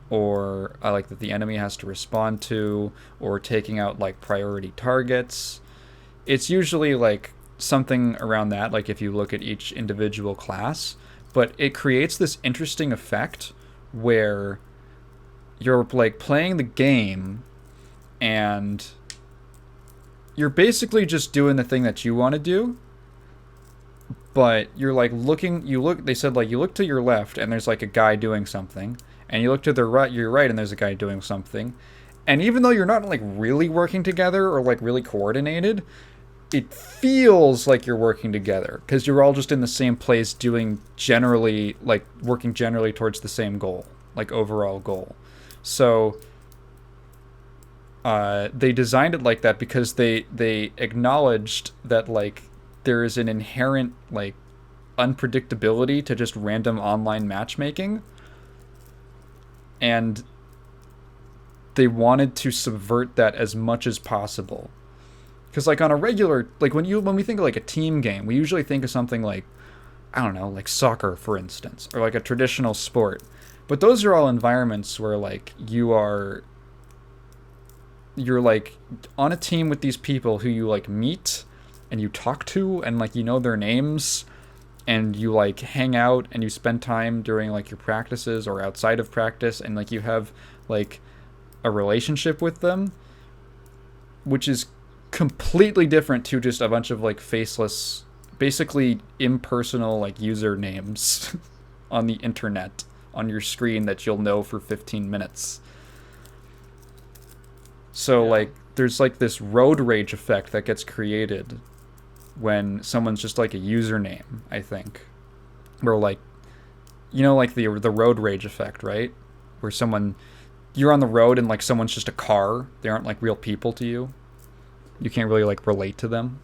or like that the enemy has to respond to, or taking out like priority targets. It's usually like something around that, like if you look at each individual class, but it creates this interesting effect where you're like playing the game and you're basically just doing the thing that you want to do, but you're like they said like you look to your left and there's like a guy doing something, and you look to your right and there's a guy doing something, and even though you're not like really working together or like really coordinated, it feels like you're working together because you're all just in the same place doing generally like working generally towards the same goal, like overall goal. So they designed it like that because they acknowledged that like there is an inherent like unpredictability to just random online matchmaking, and they wanted to subvert that as much as possible. Because like on a regular, like when we think of like a team game, we usually think of something like, I don't know, like soccer, for instance, or like a traditional sport. But those are all environments where like you're like on a team with these people who you like meet and you talk to, and like you know their names, and you like hang out and you spend time during like your practices or outside of practice, and like you have like a relationship with them, which is completely different to just a bunch of like faceless, basically impersonal like usernames on the internet on your screen that you'll know for 15 minutes. So like there's like this road rage effect that gets created when someone's just like a username, I think. Or like, you know, like the road rage effect, right? Where you're on the road and like someone's just a car. They aren't like real people to you. You can't really like relate to them.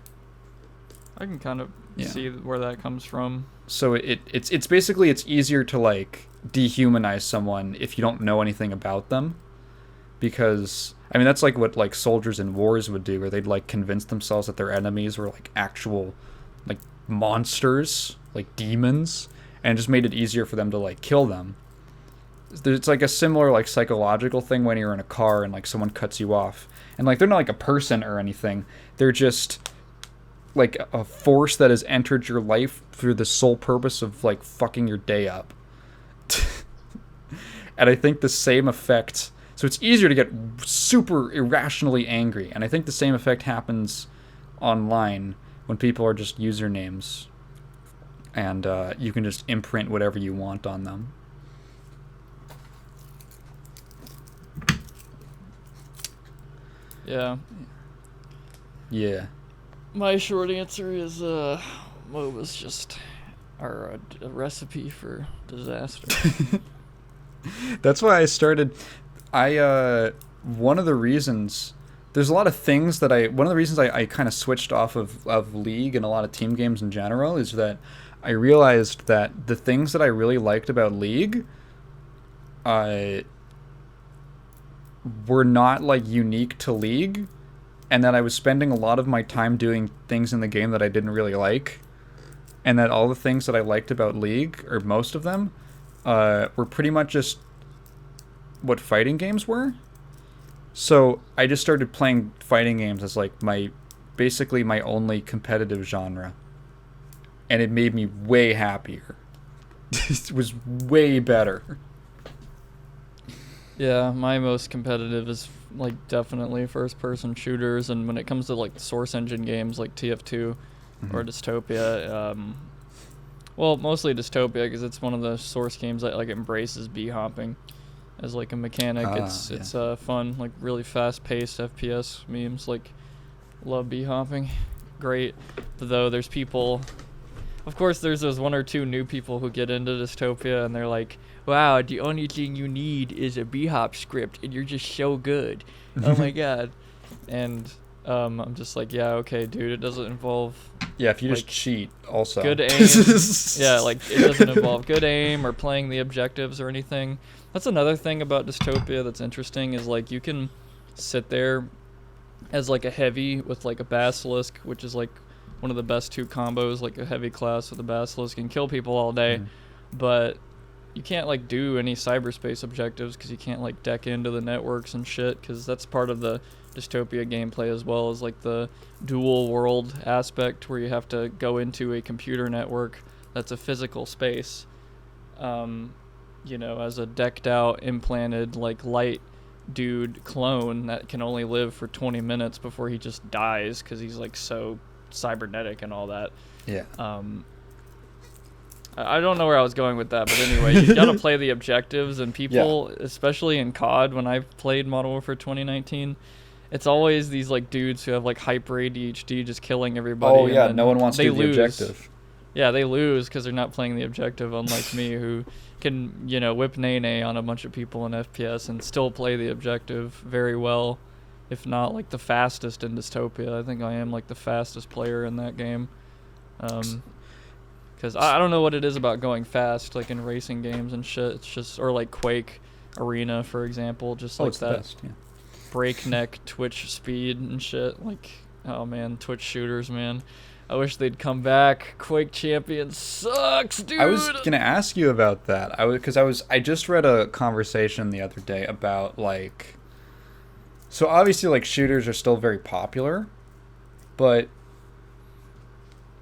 I can kind of see where that comes from. So it's basically, it's easier to like dehumanize someone if you don't know anything about them, because I mean that's like what like soldiers in wars would do, where they'd like convince themselves that their enemies were like actual like monsters, like demons, and it just made it easier for them to like kill them. It's like a similar like psychological thing when you're in a car and like someone cuts you off, and like they're not like a person or anything, they're just like a force that has entered your life through the sole purpose of like fucking your day up. And I think the same effect, so it's easier to get super irrationally angry, and I think the same effect happens online when people are just usernames, and you can just imprint whatever you want on them. Yeah. My short answer is MOBA's just are a recipe for disaster. That's why I started. One of the reasons, there's a lot of things that one of the reasons I kind of switched off of League and a lot of team games in general is that I realized that the things that I really liked about League uh, were not like unique to League, and that I was spending a lot of my time doing things in the game that I didn't really like, and that all the things that I liked about League, or most of them, were pretty much just what fighting games were. So I just started playing fighting games as like basically my only competitive genre, and it made me way happier. It was way better. Yeah, my most competitive is like definitely first-person shooters, and when it comes to like source engine games like TF2 or Dystopia, well, mostly Dystopia because it's one of the source games that like embraces b-hopping as like a mechanic. It's fun, like really fast-paced FPS memes. Like, love b-hopping, great. Though there's people, of course, there's those one or two new people who get into Dystopia and they're like, wow, the only thing you need is a b-hop script and you're just so good. Oh my god. And I'm just like, yeah, okay, dude, it doesn't involve if you like, just cheat also. Good aim. Yeah, like it doesn't involve good aim or playing the objectives or anything. That's another thing about Dystopia that's interesting is like you can sit there as like a heavy with like a basilisk, which is like one of the best two combos, like a heavy class with a basilisk, and kill people all day, but you can't like do any cyberspace objectives because you can't like deck into the networks and shit, because that's part of the Dystopia gameplay as well as like the dual world aspect where you have to go into a computer network that's a physical space, as a decked out implanted like light dude clone that can only live for 20 minutes before he just dies because he's like so cybernetic and all that. I don't know where I was going with that, but anyway, you gotta play the objectives, and people, especially in COD, when I played Modern Warfare 2019, it's always these like dudes who have like hyper ADHD just killing everybody. Oh yeah, no one wants to do the objective. Yeah, they lose because they're not playing the objective, unlike me, who can, whip nay on a bunch of people in FPS and still play the objective very well, if not like the fastest in Dystopia. I think I am like the fastest player in that game. Because I don't know what it is about going fast, like in racing games and shit. It's just, or like Quake Arena, for example, just like that best, yeah. Breakneck Twitch speed and shit. Like, oh man, Twitch shooters, man. I wish they'd come back. Quake Champion sucks, dude. I was gonna ask you about that. I just read a conversation the other day about like, so obviously like shooters are still very popular, but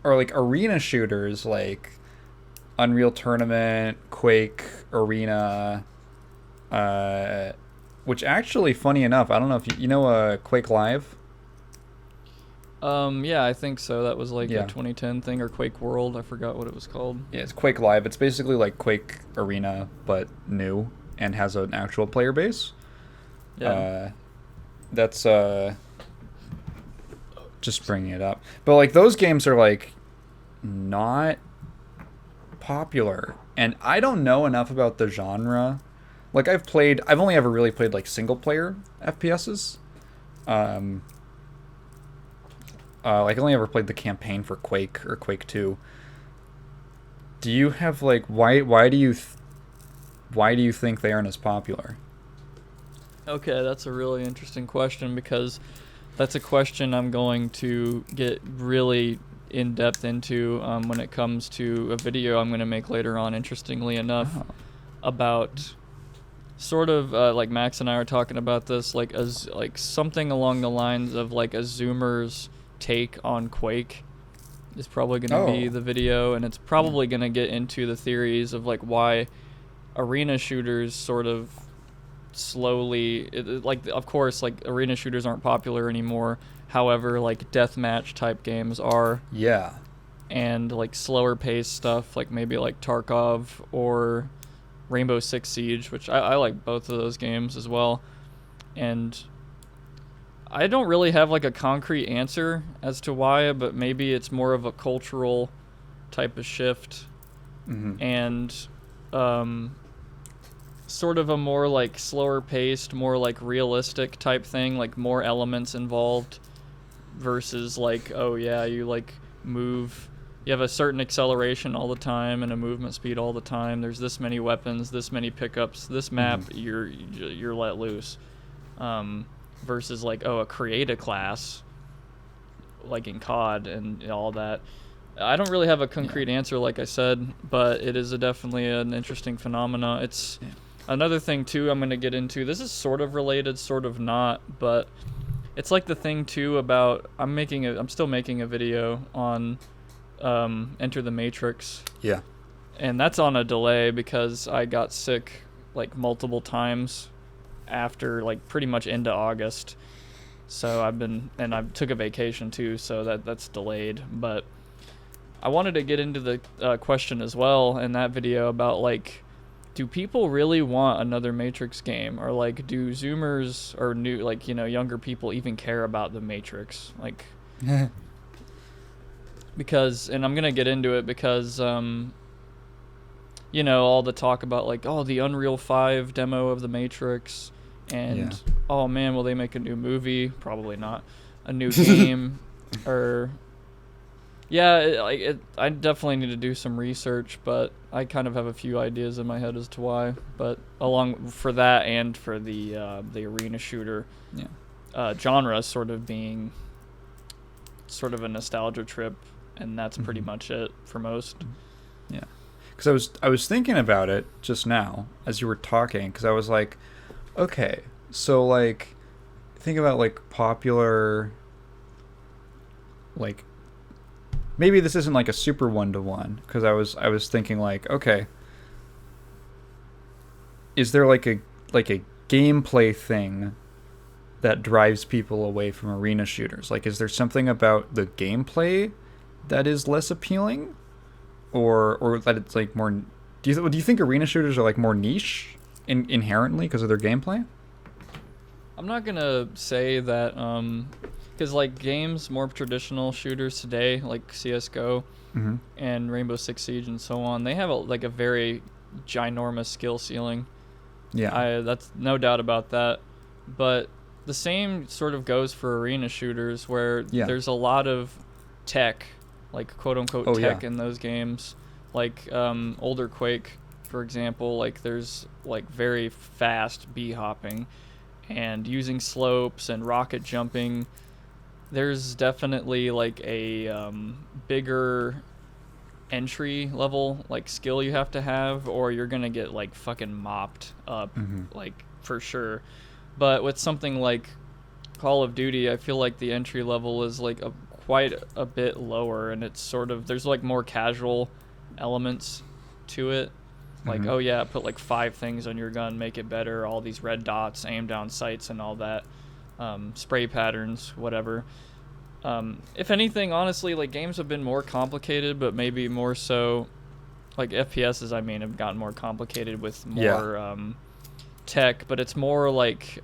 or like arena shooters like Unreal Tournament, Quake Arena, which actually, funny enough, I don't know if you know Quake Live. Yeah, I think so. That was like a 2010 thing, or Quake World. I forgot what it was called. Yeah, it's Quake Live. It's basically like Quake Arena, but new, and has an actual player base. Yeah. That's just bringing it up. But like those games are like not popular, and I don't know enough about the genre. Like I've only ever really played like single player FPSs. Like I only ever played the campaign for Quake or Quake 2. Do you have like why do you think they aren't as popular? Okay, that's a really interesting question, because that's a question I'm going to get really in depth into when it comes to a video I'm going to make later on, interestingly enough, about sort of like Max and I are talking about this, like as like something along the lines of like a Zoomer's take on Quake is probably going to be the video, and it's probably going to get into the theories of like why arena shooters sort of slowly like, of course, like arena shooters aren't popular anymore, however like deathmatch type games are, and like slower paced stuff like maybe like Tarkov or Rainbow Six Siege, which I like both of those games as well, and I don't really have like a concrete answer as to why, but maybe it's more of a cultural type of shift, and sort of a more like slower paced, more like realistic type thing, like more elements involved versus like, oh yeah, you like move you have a certain acceleration all the time and a movement speed all the time. There's this many weapons, this many pickups. This map, you're let loose. Versus like, a create a class, like in COD and all that. I don't really have a concrete answer, like I said, but it is definitely an interesting phenomena. It's another thing too I'm going to get into. This is sort of related, sort of not, but it's like the thing too about I'm still making a video on Enter the Matrix. Yeah. And that's on a delay because I got sick like multiple times after like pretty much into August. So I took a vacation too, so that's delayed. But I wanted to get into the question as well in that video about like, do people really want another Matrix game, or like do Zoomers or new like younger people even care about the Matrix? Like, because, and I'm gonna get into it because all the talk about like, the Unreal 5 demo of the Matrix, and oh man, will they make a new movie? Probably not. A new game, or I definitely need to do some research, but I kind of have a few ideas in my head as to why. But along for that and for the arena shooter genre sort of being sort of a nostalgia trip, and that's pretty much it for most. Yeah, because I was thinking about it just now as you were talking, because I was like, okay, so like think about like popular, like maybe this isn't like a super one-to-one, because I was thinking like, okay, is there like a gameplay thing that drives people away from arena shooters? Like, is there something about the gameplay that is less appealing, or that it's like more? Do you think arena shooters are like more niche inherently because of their gameplay? I'm not gonna say that, because like games, more traditional shooters today, like CS:GO and Rainbow Six Siege and so on, they have a very ginormous skill ceiling. Yeah, that's no doubt about that. But the same sort of goes for arena shooters, where there's a lot of tech, like quote unquote tech in those games, like older Quake, for example. Like there's like very fast B hopping and using slopes and rocket jumping. There's definitely like a bigger entry level like skill you have to have, or you're gonna get like fucking mopped up, like for sure. But with something like Call of Duty, I feel like the entry level is like quite a bit lower, and it's sort of, there's like more casual elements to it. Like, put like 5 things on your gun, make it better, all these red dots, aim down sights and all that, spray patterns, whatever. If anything, honestly, like games have been more complicated, but maybe more so, like FPSs, have gotten more complicated with more tech, but it's more like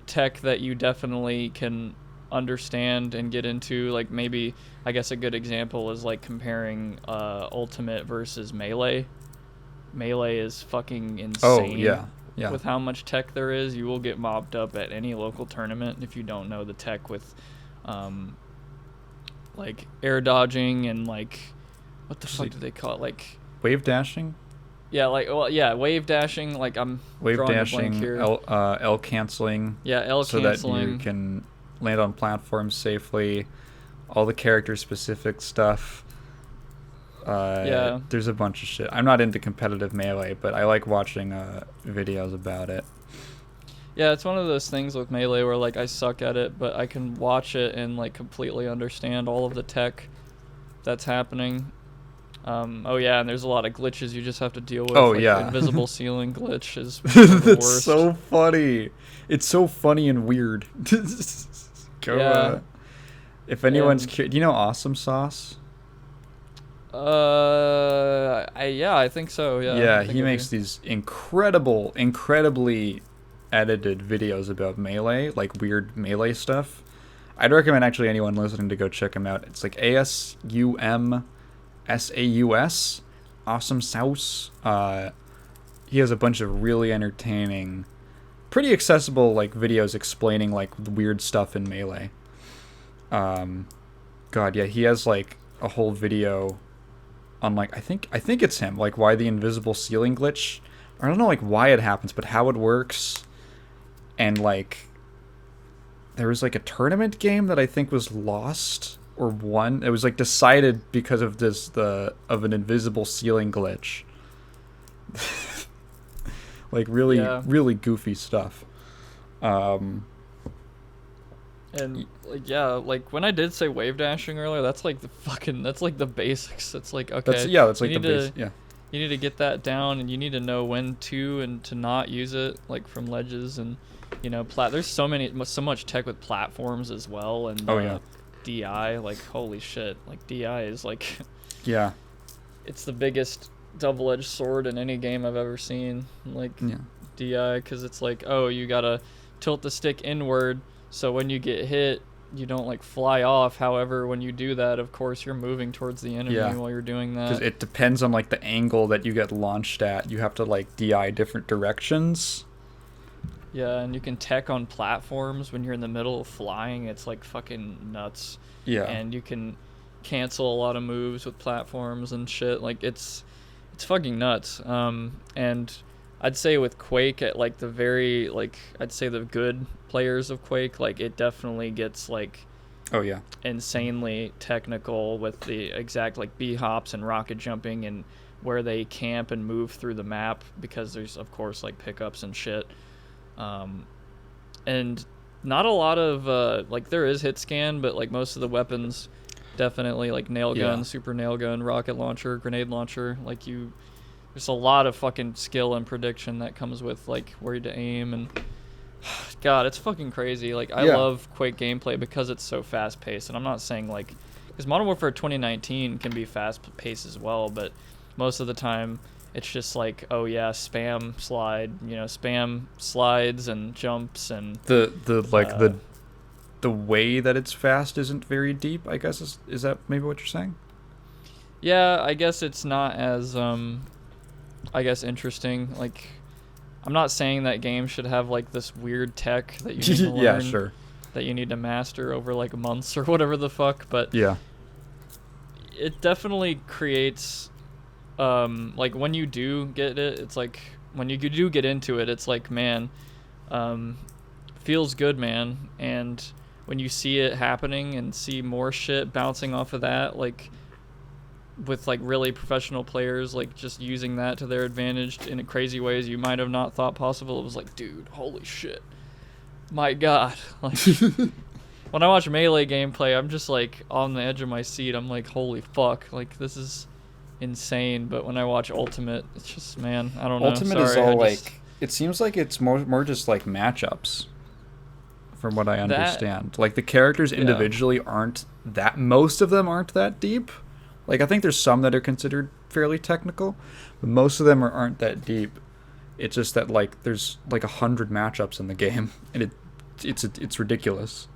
tech that you definitely can understand and get into. Like maybe, I guess a good example is like comparing Ultimate versus Melee. Melee is fucking insane. With how much tech there is. You will get mobbed up at any local tournament if you don't know the tech with like air dodging and like, what the fuck do they call it, like wave dashing? Wave dashing, like I'm wave drawing dashing, a blank here. L canceling. L so canceling. that you can land on platforms safely. All the character specific stuff. There's a bunch of shit. I'm not into competitive Melee, but I like watching videos about it. Yeah, it's one of those things with Melee where like I suck at it, but I can watch it and like completely understand all of the tech that's happening. And there's a lot of glitches you just have to deal with. Invisible ceiling glitch is the That's worst. so funny. It's so funny and weird. If anyone's curious, do you know Awesome Sauce? I think so. Yeah, he makes these incredibly edited videos about Melee, like weird Melee stuff. I'd recommend actually anyone listening to go check him out. It's like ASUMSAUS, Awesome Sauce. He has a bunch of really entertaining, pretty accessible like videos explaining like the weird stuff in Melee. He has like a whole video on like I think it's him, like why the invisible ceiling glitch. I don't know like why it happens, but how it works. And like there was like a tournament game that I think was lost or won. It was like decided because of of an invisible ceiling glitch. Like really Yeah. really goofy stuff. And like yeah, like when I did say wave dashing earlier, that's like the basics. It's like okay, That's like you the need base. to Yeah. you need to get that down, and you need to know when to and to not use it, like from ledges and there's so much tech with platforms as well, and Oh yeah. DI, like holy shit, like DI is like Yeah. it's the biggest double-edged sword in any game I've ever seen. Like Yeah. DI, because it's like, oh, you gotta tilt the stick inward, so when you get hit, you don't like fly off. However, when you do that, of course, you're moving towards the enemy Yeah. while you're doing that. Because it depends on like the angle that you get launched at. You have to like DI different directions. Yeah, and you can tech on platforms when you're in the middle of flying. It's like fucking nuts. Yeah. And you can cancel a lot of moves with platforms and shit. Like it's fucking nuts. And I'd say with Quake at like I'd say the good players of Quake, like it definitely gets like Oh yeah. insanely technical with the exact like B hops and rocket jumping and where they camp and move through the map, because there's of course like pickups and shit. And not a lot of like there is hit scan, but like most of the weapons definitely like nail gun, super nail gun, rocket launcher, grenade launcher, like there's a lot of fucking skill and prediction that comes with like where to aim, and God, it's fucking crazy. Like I love Quake gameplay because it's so fast paced, and I'm not saying like because Modern Warfare 2019 can be fast paced as well, but most of the time it's just like, oh yeah, spam slides and jumps, and The way that it's fast isn't very deep, I guess. Is that maybe what you're saying? yeah, I guess it's not as I guess interesting. Like I'm not saying that games should have like this weird tech that you need to learn, Yeah, sure. that you need to master over like months or whatever the fuck, but Yeah. it definitely creates like when you do get it, it's like when you do get into it, it's like, man, feels good, man. And when you see it happening and see more shit bouncing off of that, like with like really professional players like just using that to their advantage in crazy ways you might have not thought possible, it was like, dude, holy shit, my god. Like when I watch Melee gameplay, I'm just like on the edge of my seat. I'm like, holy fuck, like this is insane. But when I watch Ultimate, it's just, man, I don't know. Ultimate is all like, it seems like it's more just like matchups, from what I understand. Like the characters individually aren't that, most of them aren't that deep. Like I think there's some that are considered fairly technical, but most of them aren't that deep. It's just that like there's like 100 matchups in the game, and it's ridiculous.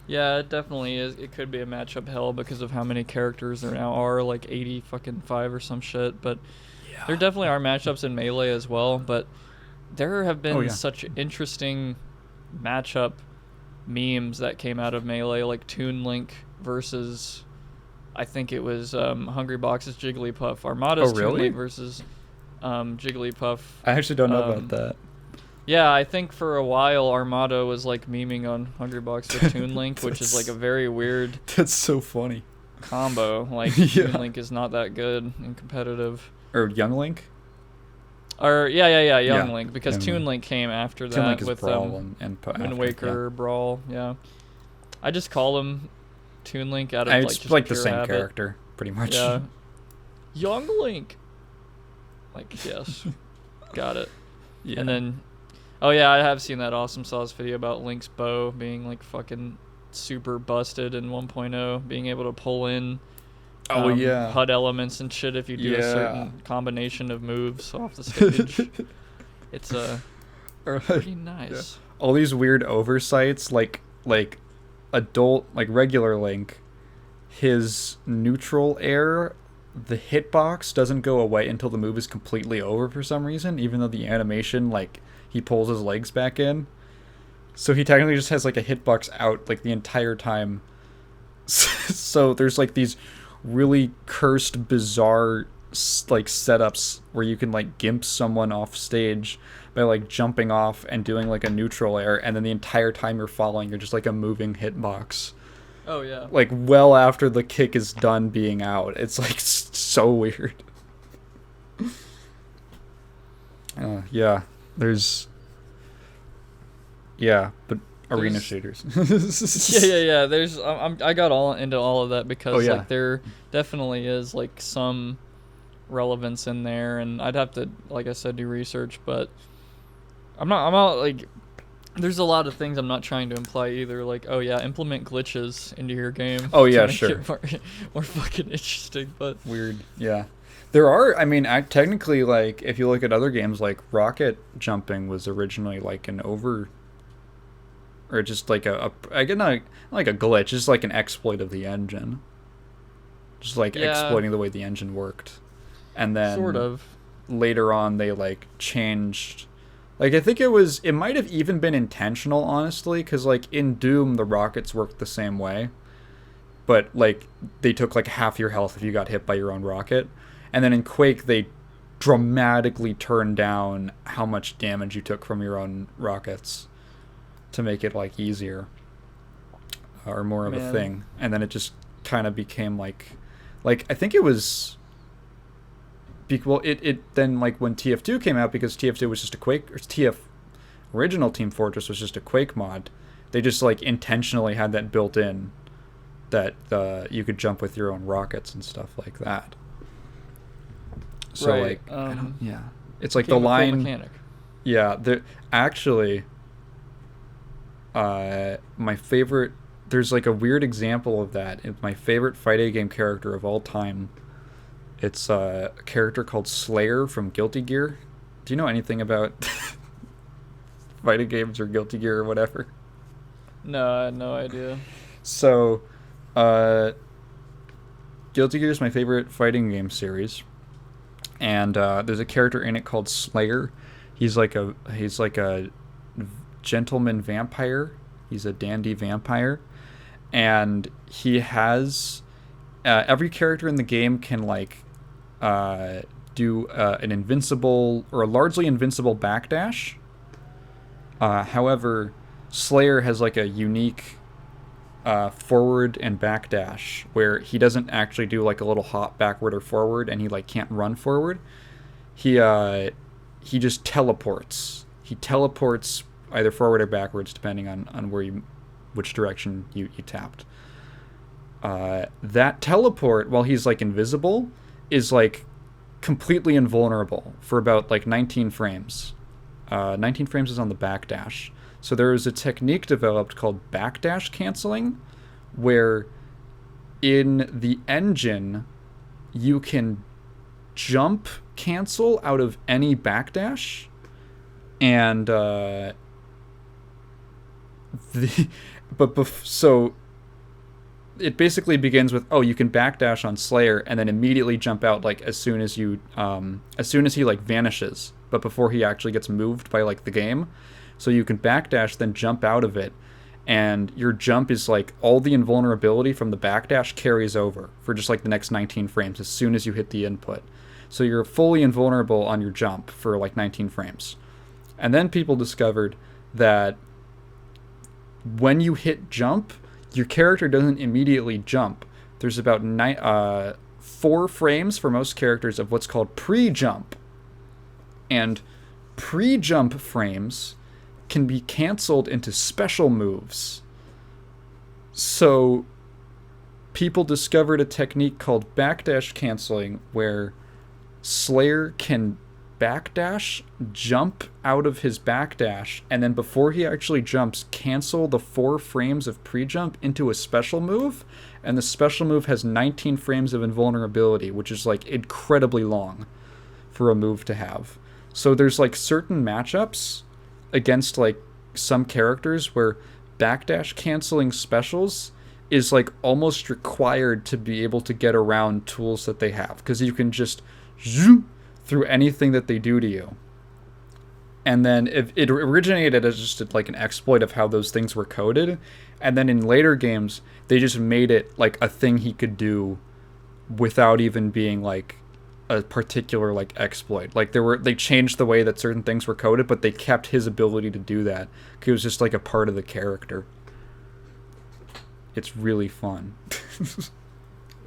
Yeah, it definitely is. It could be a matchup hell because of how many characters there now are, like 80 fucking 5 or some shit. But there definitely are matchups in Melee as well. But there have been such interesting matchup memes that came out of Melee, like Toon Link versus, I think it was Hungry Box's Jigglypuff. Armada's Toon Link versus Jigglypuff. I actually don't know about that. Yeah, I think for a while Armada was like memeing on Hungry Box with Toon Link, which is like a very weird That's so funny combo. Like Toon Link is not that good and competitive. Or Young Link? Or Young Link, because Toon Link came after that. Toon Link is with Brawl and Wind Waker, Brawl, yeah. I just call him Toon Link out of it's just like the same habit. character, pretty much. Yeah. Young Link. Like, yes. Got it. Yeah. And then, oh yeah, I have seen that Awesome Sauce video about Link's bow being like fucking super busted in 1.0, being able to pull in HUD elements and shit if you do a certain combination of moves off the stage. It's pretty nice. Yeah. All these weird oversights, like adult, like regular Link, his neutral air, the hitbox doesn't go away until the move is completely over for some reason, even though the animation, like, he pulls his legs back in. So he technically just has like a hitbox out like the entire time. So there's like these really cursed, bizarre like setups where you can like gimp someone off stage by like jumping off and doing like a neutral air, and then the entire time you're falling, you're just like a moving hitbox. Oh yeah. Like well after the kick is done being out, it's like so weird. Yeah, there's but arena shaders. Yeah. There's I got all into all of that because like there definitely is like some relevance in there, and I'd have to, like I said, do research, but I'm not like, there's a lot of things I'm not trying to imply either, like, oh yeah, implement glitches into your game. Oh yeah, to make sure. it more fucking interesting, but weird. Yeah. There are, I mean, technically, like, if you look at other games, like, rocket jumping was originally, like, or just, like, I get not like a glitch, just, like, an exploit of the engine. Just, like, exploiting the way the engine worked. And then... Sort of. Later on, they, like, changed... Like, I think it might have even been intentional, honestly, because, like, in Doom, the rockets worked the same way. But, like, they took, like, half your health if you got hit by your own rocket. And then in Quake, they dramatically turned down how much damage you took from your own rockets to make it, like, easier. Or more of a thing. And then it just kind of became, like, I think it was... Well, it then, like, when TF2 came out, because TF2 was just a Quake... Or original Team Fortress was just a Quake mod, they just, like, intentionally had that built in, that you could jump with your own rockets and stuff like that. So right. like, it's like the line. Mechanic. Yeah, actually, my favorite. There's like a weird example of that. It's my favorite fighting game character of all time. It's a character called Slayer from Guilty Gear. Do you know anything about fighting games or Guilty Gear or whatever? No, I had no idea. So, Guilty Gear is my favorite fighting game series. And there's a character in it called Slayer. He's like a gentleman vampire. He's a dandy vampire, and he has every character in the game can like do an invincible or a largely invincible backdash. However, Slayer has like a unique forward and backdash where he doesn't actually do like a little hop backward or forward, and he like can't run forward. He just teleports. He teleports either forward or backwards depending on which direction you tapped. That teleport, while he's like invisible, is like completely invulnerable for about like 19 frames. 19 frames is on the backdash. So there is a technique developed called backdash canceling, where in the engine you can jump cancel out of any backdash, and so it basically begins with, oh, you can backdash on Slayer and then immediately jump out like as soon as he like vanishes, but before he actually gets moved by like the game. So you can backdash, then jump out of it, and your jump is like all the invulnerability from the backdash carries over for just like the next 19 frames as soon as you hit the input. So you're fully invulnerable on your jump for like 19 frames. And then people discovered that when you hit jump, your character doesn't immediately jump. There's about 4 frames for most characters of what's called pre-jump. And pre-jump frames can be canceled into special moves. So people discovered a technique called backdash canceling, where Slayer can backdash, jump out of his backdash, and then before he actually jumps, cancel the 4 frames of pre-jump into a special move, and the special move has 19 frames of invulnerability, which is like incredibly long for a move to have. So there's like certain matchups against like some characters where backdash canceling specials is like almost required to be able to get around tools that they have, because you can just zoom through anything that they do to you. And then it originated as just like an exploit of how those things were coded, and then in later games they just made it like a thing he could do without even being like a particular like exploit. Like they changed the way that certain things were coded, but they kept his ability to do that. 'Cause it was just like a part of the character. It's really fun.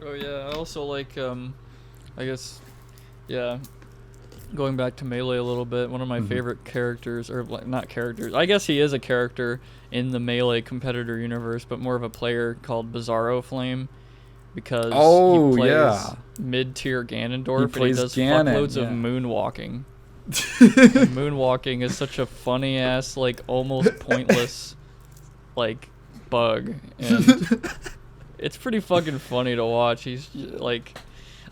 Oh yeah, I also like I guess yeah, going back to Melee a little bit, one of my favorite characters, or like not characters, I guess he is a character in the Melee competitor universe, but more of a player called Bizarro Flame, because he plays mid-tier Ganondorf, and he does fuckloads of moonwalking. And moonwalking is such a funny ass, like almost pointless, like bug, and it's pretty fucking funny to watch. He's like,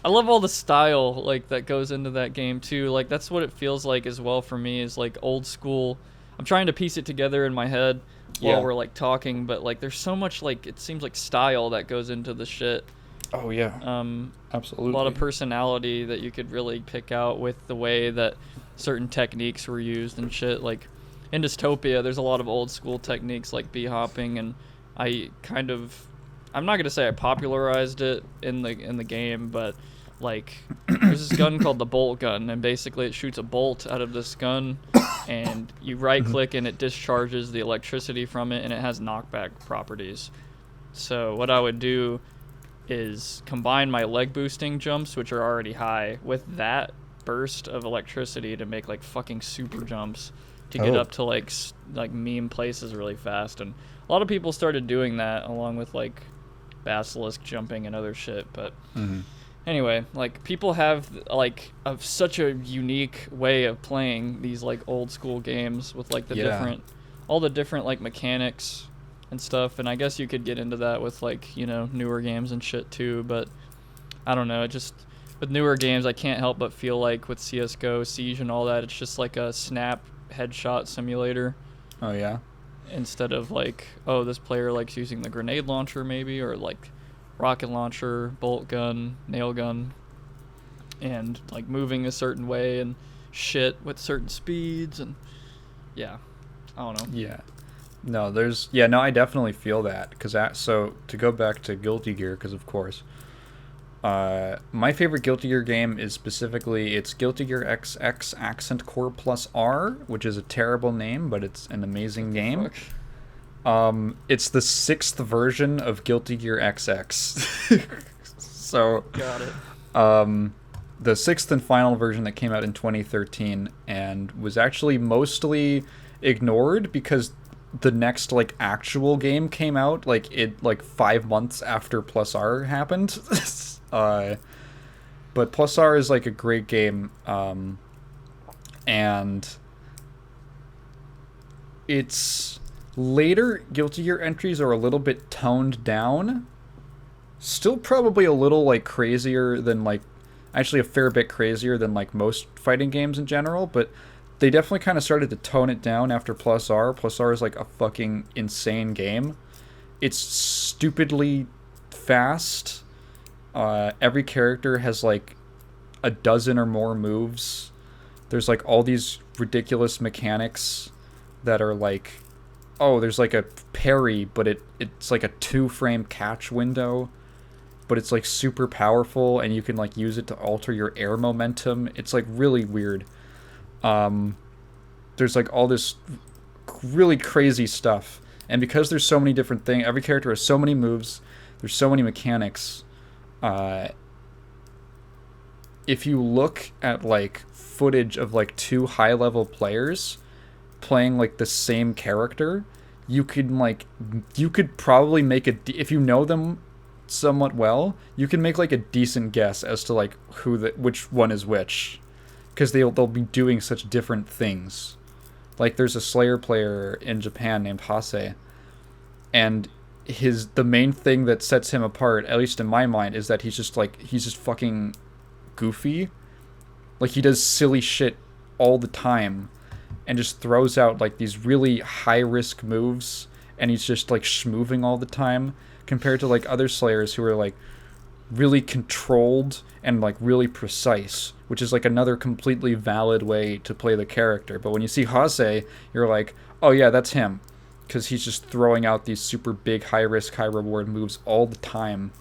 I love all the style like that goes into that game too. Like that's what it feels like as well for me, is like old school. I'm trying to piece it together in my head while we're like talking, but like there's so much like it seems like style that goes into the shit. Oh yeah. Absolutely. A lot of personality that you could really pick out with the way that certain techniques were used and shit. Like in Dystopia, there's a lot of old school techniques like bee-hopping, and I'm not gonna say I popularized it in the game, but like there's this gun called the bolt gun, and basically it shoots a bolt out of this gun, and you right click and it discharges the electricity from it, and it has knockback properties. So what I would do is combine my leg boosting jumps, which are already high, with that burst of electricity to make like fucking super jumps to get up to like meme places really fast. And a lot of people started doing that along with like basilisk jumping and other shit. But anyway, like people have like such a unique way of playing these like old school games with like all the different like mechanics and stuff. And I guess you could get into that with like, you know, newer games and shit too, but I don't know, it just with newer games I can't help but feel like with CS:GO, Siege and all that, it's just like a snap headshot simulator. Oh yeah. Instead of like, oh, this player likes using the grenade launcher maybe, or like rocket launcher, bolt gun, nail gun, and like moving a certain way and shit with certain speeds, and I don't know. Yeah. No, I definitely feel that, because so to go back to Guilty Gear, because of course, my favorite Guilty Gear game is specifically, it's Guilty Gear XX Accent Core Plus R, which is a terrible name, but it's an amazing game. It's the 6th version of Guilty Gear XX. So, got it. The 6th and final version that came out in 2013 and was actually mostly ignored because the next like actual game came out like 5 months after Plus R happened. But Plus R is like a great game, and its later Guilty Gear entries are a little bit toned down. Still probably a little like crazier than like, actually a fair bit crazier than like most fighting games in general, but they definitely kind of started to tone it down after Plus R. Plus R is like a fucking insane game. It's stupidly fast. Every character has like a dozen or more moves. There's like all these ridiculous mechanics that are like, oh, there's like a parry, but it's like a 2-frame catch window, but it's like super powerful, and you can like use it to alter your air momentum. It's like really weird. There's like all this really crazy stuff, and because there's so many different things, every character has so many moves, there's so many mechanics. If you look at like footage of like 2 high-level players playing like the same character, you could probably make if you know them somewhat well, you can make like a decent guess as to like which one is which, because they'll be doing such different things. Like there's a Slayer player in Japan named Hase, and the main thing that sets him apart, at least in my mind, is that he's just fucking goofy. Like he does silly shit all the time and just throws out like these really high risk moves, and he's just like schmooving all the time, compared to like other Slayers who are like really controlled and like really precise, which is like another completely valid way to play the character. But when you see Hase, you're like, oh yeah, that's him, because he's just throwing out these super big high risk high reward moves all the time.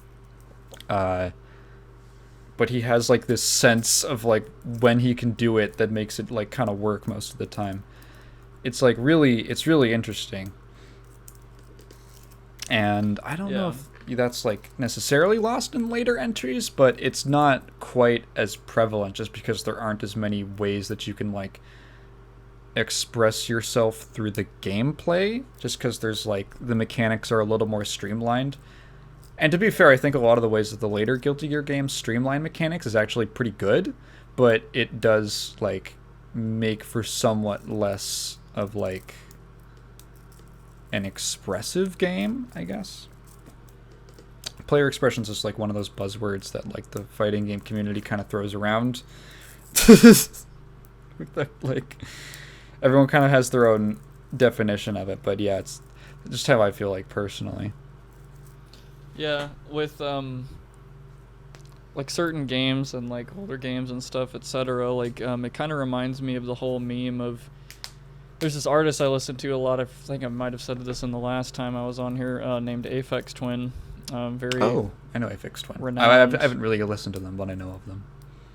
but he has like this sense of like when he can do it that makes it like kind of work most of the time. It's really interesting. And I don't know Yeah. if that's like necessarily lost in later entries, but it's not quite as prevalent just because there aren't as many ways that you can like express yourself through the gameplay, just because there's like the mechanics are a little more streamlined. And to be fair, I think a lot of the ways that the later Guilty Gear games streamline mechanics is actually pretty good, but it does like make for somewhat less of like an expressive game, I guess. Player expressions is like one of those buzzwords that like the fighting game community kind of throws around. Like everyone kind of has their own definition of it, but yeah, it's just how I feel like personally. Yeah, with like certain games and like older games and stuff, etc. Like it kind of reminds me of the whole meme of. There's this artist I listen to a lot. I think I might have said this in the last time I was on here. Named Aphex Twin. Very. Oh, I know Aphex Twin. Renowned. I haven't really listened to them, but I know of them.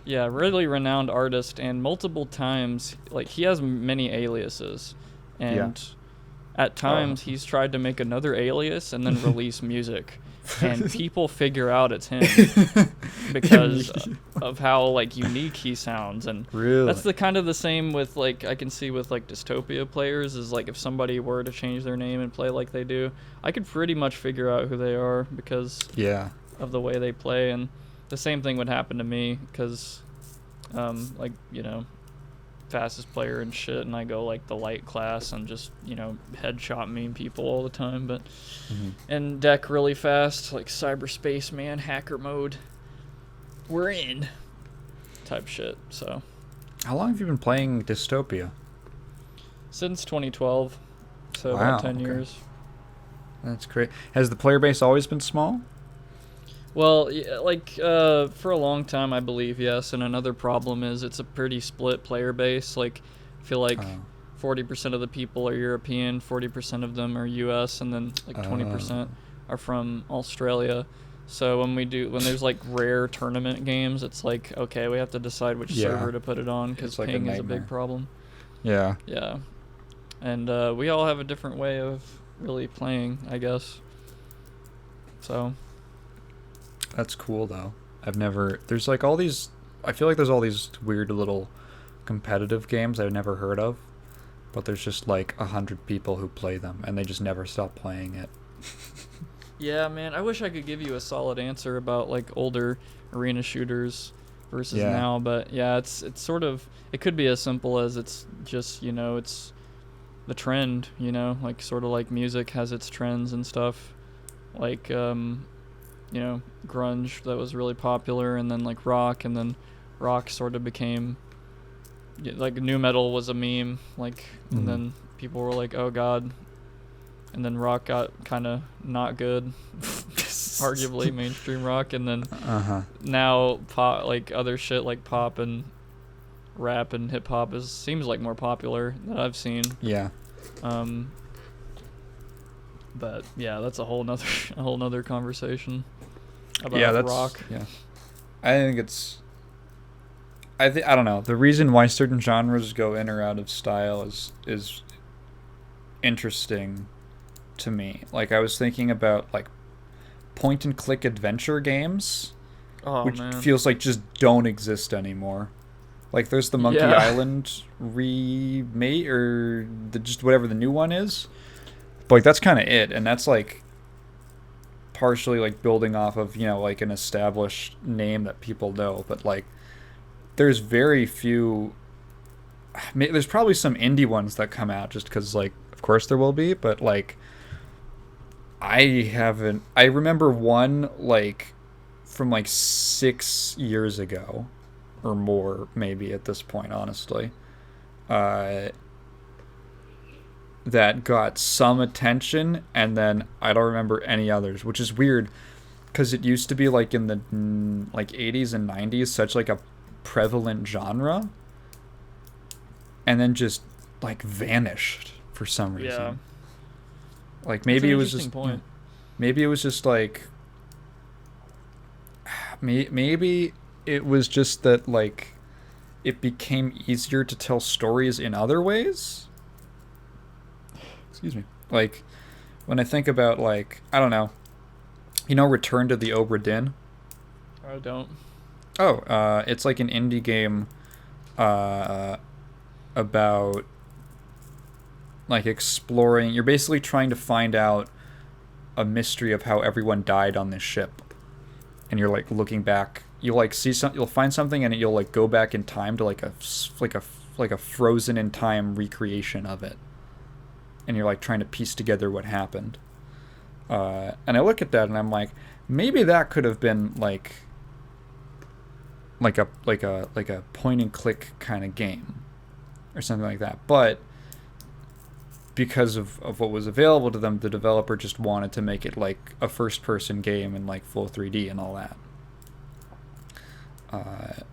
Yeah, really renowned artist, and multiple times, like he has many aliases, and at times he's tried to make another alias and then release music, and people figure out it's him because of how like unique he sounds, and Really? that's the kind of the same with like I can see with like Dystopia players is like if somebody were to change their name and play like they do, I could pretty much figure out who they are because Yeah. of the way they play, and the same thing would happen to me because like you know fastest player and shit, and I go like the light class and just you know headshot mean people all the time, but and deck really fast like cyberspace man hacker mode we're in type shit. So How long have you been playing Dystopia? since 2012, so Wow, about 10 okay. years. That's great. Has the player base always been small? Well, like for a long time, I believe yes. And another problem is it's a pretty split player base. Like, I feel like 40% of the people are European, 40% of them are U.S., and then like 20% are from Australia. So when there's like rare tournament games, it's like okay, we have to decide which server to put it on because It's like a ping is a nightmare. big problem. Yeah. Yeah, and we all have a different way of really playing, I guess. So. That's cool though. There's like all these, I feel like there's all these weird little competitive games I've never heard of, but there's just like 100 people who play them and they just never stop playing it. Yeah, man, I wish I could give you a solid answer about like older arena shooters versus now, but yeah, it's sort of, it could be as simple as it's just, you know, it's the trend, you know, like sort of like music has its trends and stuff. Like you know, grunge that was really popular, and then like rock, and then rock sort of became like new metal was a meme, like, and then people were like, oh god, and then rock got kind of not good, arguably mainstream rock, and then now pop, like other shit like pop and rap and hip hop seems like more popular that I've seen. Yeah. But yeah, that's a whole nother conversation about rock. Yeah. I think it's I don't know. The reason why certain genres go in or out of style is interesting to me. Like I was thinking about like point and click adventure games, which feels like just don't exist anymore. Like there's the Monkey Island remake or just whatever the new one is. But like that's kind of it, and that's like partially like building off of, you know, like an established name that people know, but like there's very few. There's probably some indie ones that come out just because, like, of course there will be, but like I remember one like from like 6 years ago or more, maybe at this point, honestly. That got some attention, and then I don't remember any others, which is weird because it used to be like in the like 80s and 90s such like a prevalent genre, and then just like vanished for some reason. Yeah. Like maybe it was just point. Maybe it was just like maybe it was just that, like, it became easier to tell stories in other ways. Excuse me. Like, when I think about, like, I don't know, Return to the Obra Dinn? I don't. Oh, it's like an indie game about, like, exploring. You're basically trying to find out a mystery of how everyone died on this ship. And you're, like, looking back. You'll, like, you'll find something, and you'll, like, go back in time to, like, a frozen in time recreation of it. And you're, like, trying to piece together what happened. And I look at that, and I'm like, maybe that could have been, like a point and click kind of game or something like that. But because of what was available to them, the developer just wanted to make it like a first person game in like full 3D and all that. I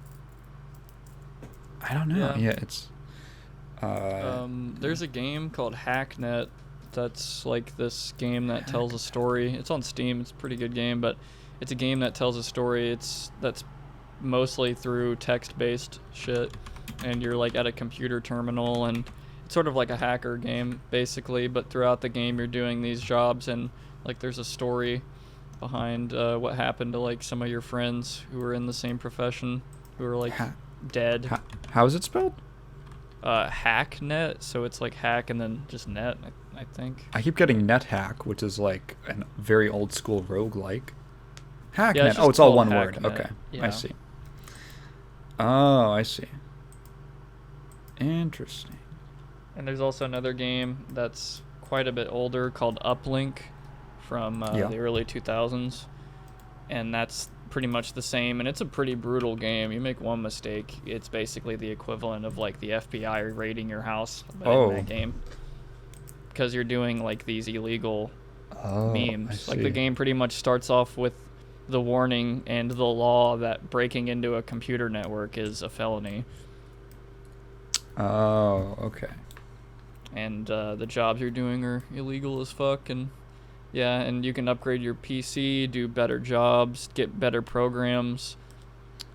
don't know. Yeah, it's there's a game called Hacknet that's like this game that tells a story. It's on Steam. It's a pretty good game, but it's a game that tells a story. That's mostly through text-based shit, and you're like at a computer terminal, and it's sort of like a hacker game basically, but throughout the game you're doing these jobs, and like there's a story behind what happened to like some of your friends who were in the same profession who were like dead. How is it spelled? Hacknet, so it's like hack and then just net, I think. I keep getting NetHack, which is like a very old school roguelike. Hacknet. Yeah, It's all one Hacknet. word. Okay, Yeah. I see. Oh, I see. Interesting. And there's also another game that's quite a bit older called Uplink from the early 2000s. And that's pretty much the same. And it's a pretty brutal game. You make one mistake, it's basically the equivalent of like the FBI raiding your house in that game. Because you're doing like these illegal memes. Like the game pretty much starts off with the warning and the law that breaking into a computer network is a felony. Oh, okay. And the jobs you're doing are illegal as fuck, and yeah, and you can upgrade your PC, do better jobs, get better programs.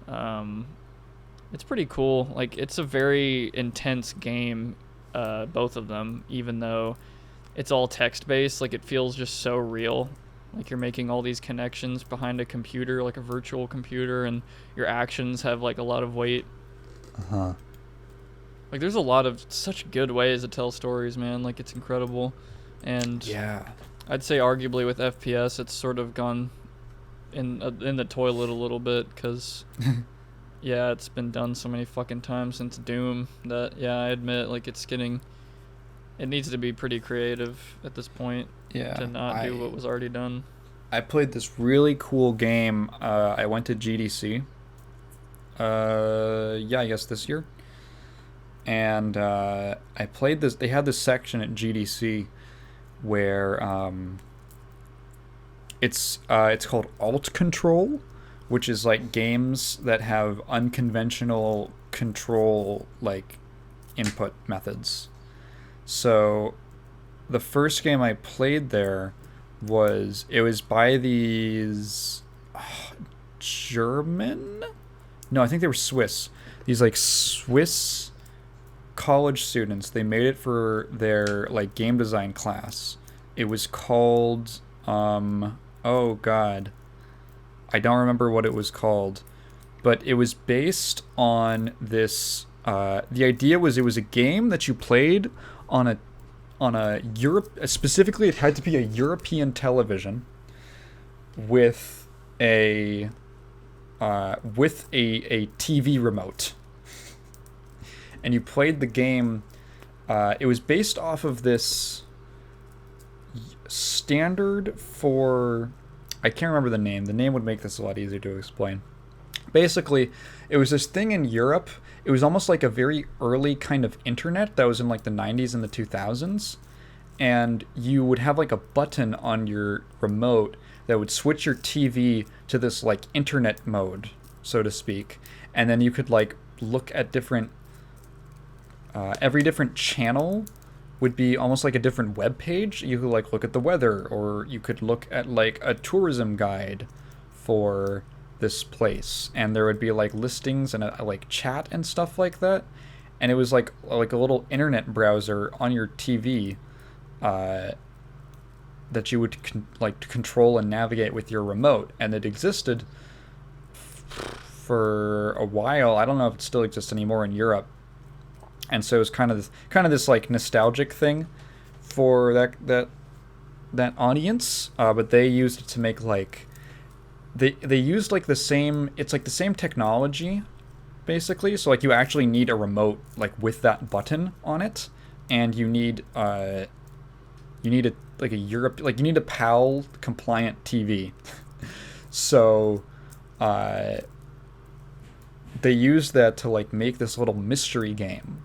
It's pretty cool. Like, it's a very intense game, both of them, even though it's all text-based. Like, it feels just so real. Like, you're making all these connections behind a computer, like a virtual computer, and your actions have, like, a lot of weight. Uh-huh. Like, there's a lot of such good ways to tell stories, man. Like, it's incredible. And yeah, I'd say arguably with FPS, it's sort of gone in the toilet a little bit, because, yeah, it's been done so many fucking times since Doom that, yeah, I admit, like, it needs to be pretty creative at this point. Yeah, to not do what was already done. I played this really cool game. I went to GDC. I guess this year. And I played this. They had this section at GDC where it's called Alt Control, which is like games that have unconventional control like input methods. So the first game I played there was by these German? No, I think they were Swiss. These like Swiss college students. They made it for their like game design class. It was called oh god. I don't remember what it was called, but it was based on this the idea was it was a game that you played on a Europe, specifically it had to be a European television with a TV remote. And you played the game. It was based off of this standard for, I can't remember the name. The name would make this a lot easier to explain. Basically, it was this thing in Europe. It was almost like a very early kind of internet that was in like the 90s and the 2000s. And you would have like a button on your remote that would switch your TV to this like internet mode, so to speak. And then you could like look at different, every different channel would be almost like a different web page. You could like look at the weather, or you could look at like a tourism guide for this place, and there would be like listings and a like chat and stuff like that, and it was like a little internet browser on your TV, uh, that you would like control and navigate with your remote, and it existed for a while. I don't know if it still exists anymore in Europe, and so it was kind of this like nostalgic thing for that audience. But they used it to make like they used like the same. It's like the same technology, basically. So like you actually need a remote like with that button on it, and you need a like a Europe like you need a PAL compliant TV. So they use that to like make this little mystery game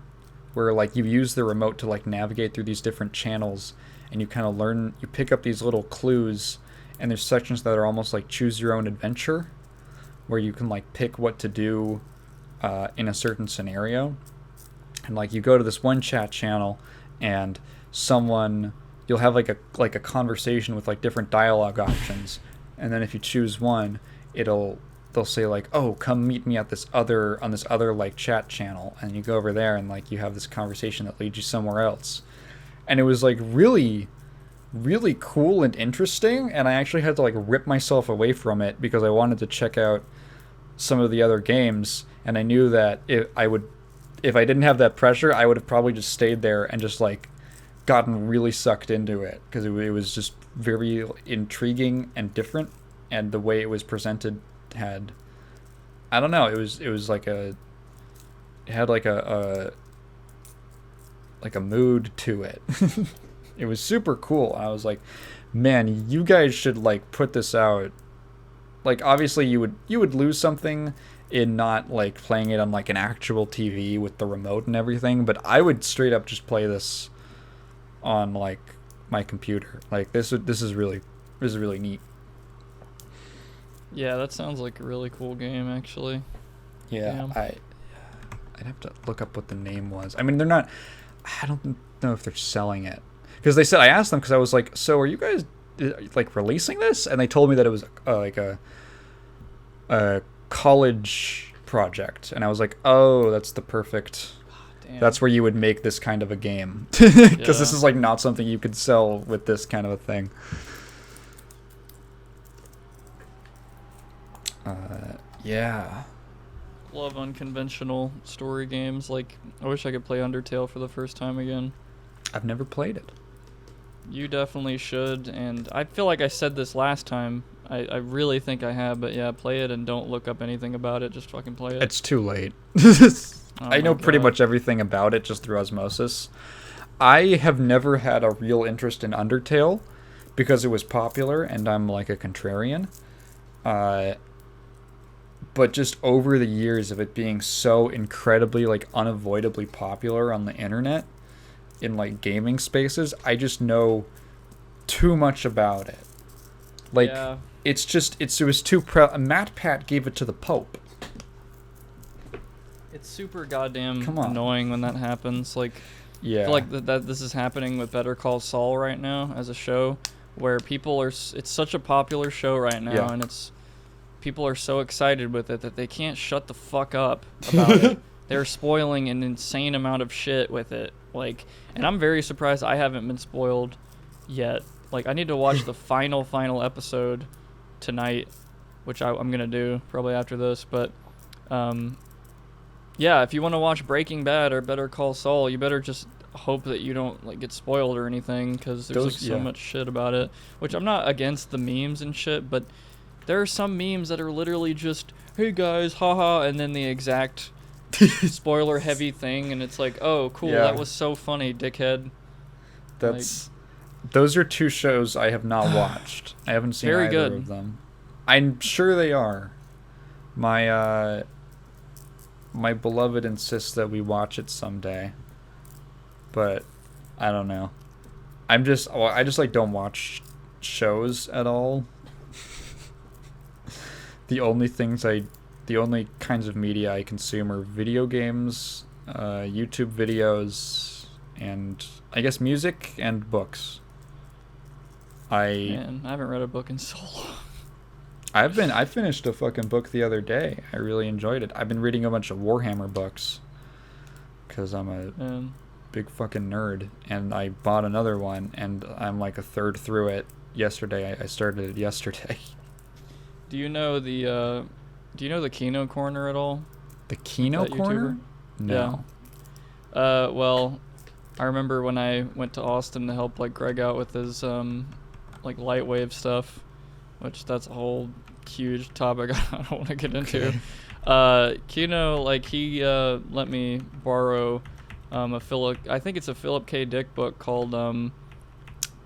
where like you use the remote to like navigate through these different channels, and you kind of you pick up these little clues, and there's sections that are almost like choose your own adventure where you can like pick what to do in a certain scenario. And like you go to this one chat channel, and you'll have like a conversation with like different dialogue options, and then if you choose one, they'll say like, oh, come meet me at this other like chat channel, and you go over there and like you have this conversation that leads you somewhere else. And it was like really really cool and interesting, and I actually had to like rip myself away from it because I wanted to check out some of the other games, and I knew that if I didn't have that pressure, I would have probably just stayed there and just like gotten really sucked into it, because it was just very intriguing and different, and the way it was presented had, I don't know, it was like it had like a mood to it. It was super cool. I was like, man, you guys should like put this out. Like obviously you would lose something in not like playing it on like an actual TV with the remote and everything, but I would straight up just play this on like my computer. Like this is really neat. Yeah, that sounds like a really cool game, actually. Yeah, Damn. I'd have to look up what the name was. I mean, I don't know if they're selling it, because I asked them, because I was like, so are you guys like releasing this? And they told me that it was like a college project, and I was like, oh, that's the perfect. Damn. That's where you would make this kind of a game, because this is like not something you could sell with this kind of a thing. Yeah. Love unconventional story games. Like, I wish I could play Undertale for the first time again. I've never played it. You definitely should, and I feel like I said this last time. I really think I have, but yeah, play it and don't look up anything about it. Just fucking play it. It's too late. Oh I know my pretty God. much everything about it just through osmosis. I have never had a real interest in Undertale because it was popular, and I'm like a contrarian. But just over the years of it being so incredibly like unavoidably popular on the internet in like gaming spaces, I just know too much about it. Like Yeah. it was too Matt Pat gave it to the Pope. It's super goddamn Come on. annoying when that happens. Like, Yeah. I feel like that this is happening with Better Call Saul right now as a show, where people are. It's such a popular show right now, Yeah. and people are so excited with it that they can't shut the fuck up about it. They're spoiling an insane amount of shit with it. Like, and I'm very surprised I haven't been spoiled yet. Like, I need to watch the final episode tonight, which I'm gonna do probably after this. But, yeah, if you want to watch Breaking Bad or Better Call Saul, you better just hope that you don't like get spoiled or anything, because there's like so much shit about it. Which I'm not against the memes and shit, but there are some memes that are literally just, hey guys, haha, and then the exact spoiler heavy thing, and it's like, oh, cool, Yeah. that was so funny, dickhead. Those are two shows I have not watched. I haven't seen Very either good. of them. I'm sure they are. My beloved insists that we watch it someday, but I don't know. I just like don't watch shows at all. The only kinds of media I consume are video games, YouTube videos, and I guess music and books. Man, I haven't read a book in so long. I finished a fucking book the other day. I really enjoyed it. I've been reading a bunch of Warhammer books because I'm a And big fucking nerd, and I bought another one, and I'm like a third through it yesterday. I started it yesterday. do you know the Kino Corner at all? The Kino That Corner? YouTuber? No. Well, I remember when I went to Austin to help like Greg out with his like Lightwave stuff, which that's a whole huge topic I don't want to get into. Okay. Kino, like he let me borrow I think it's a Philip K. Dick book called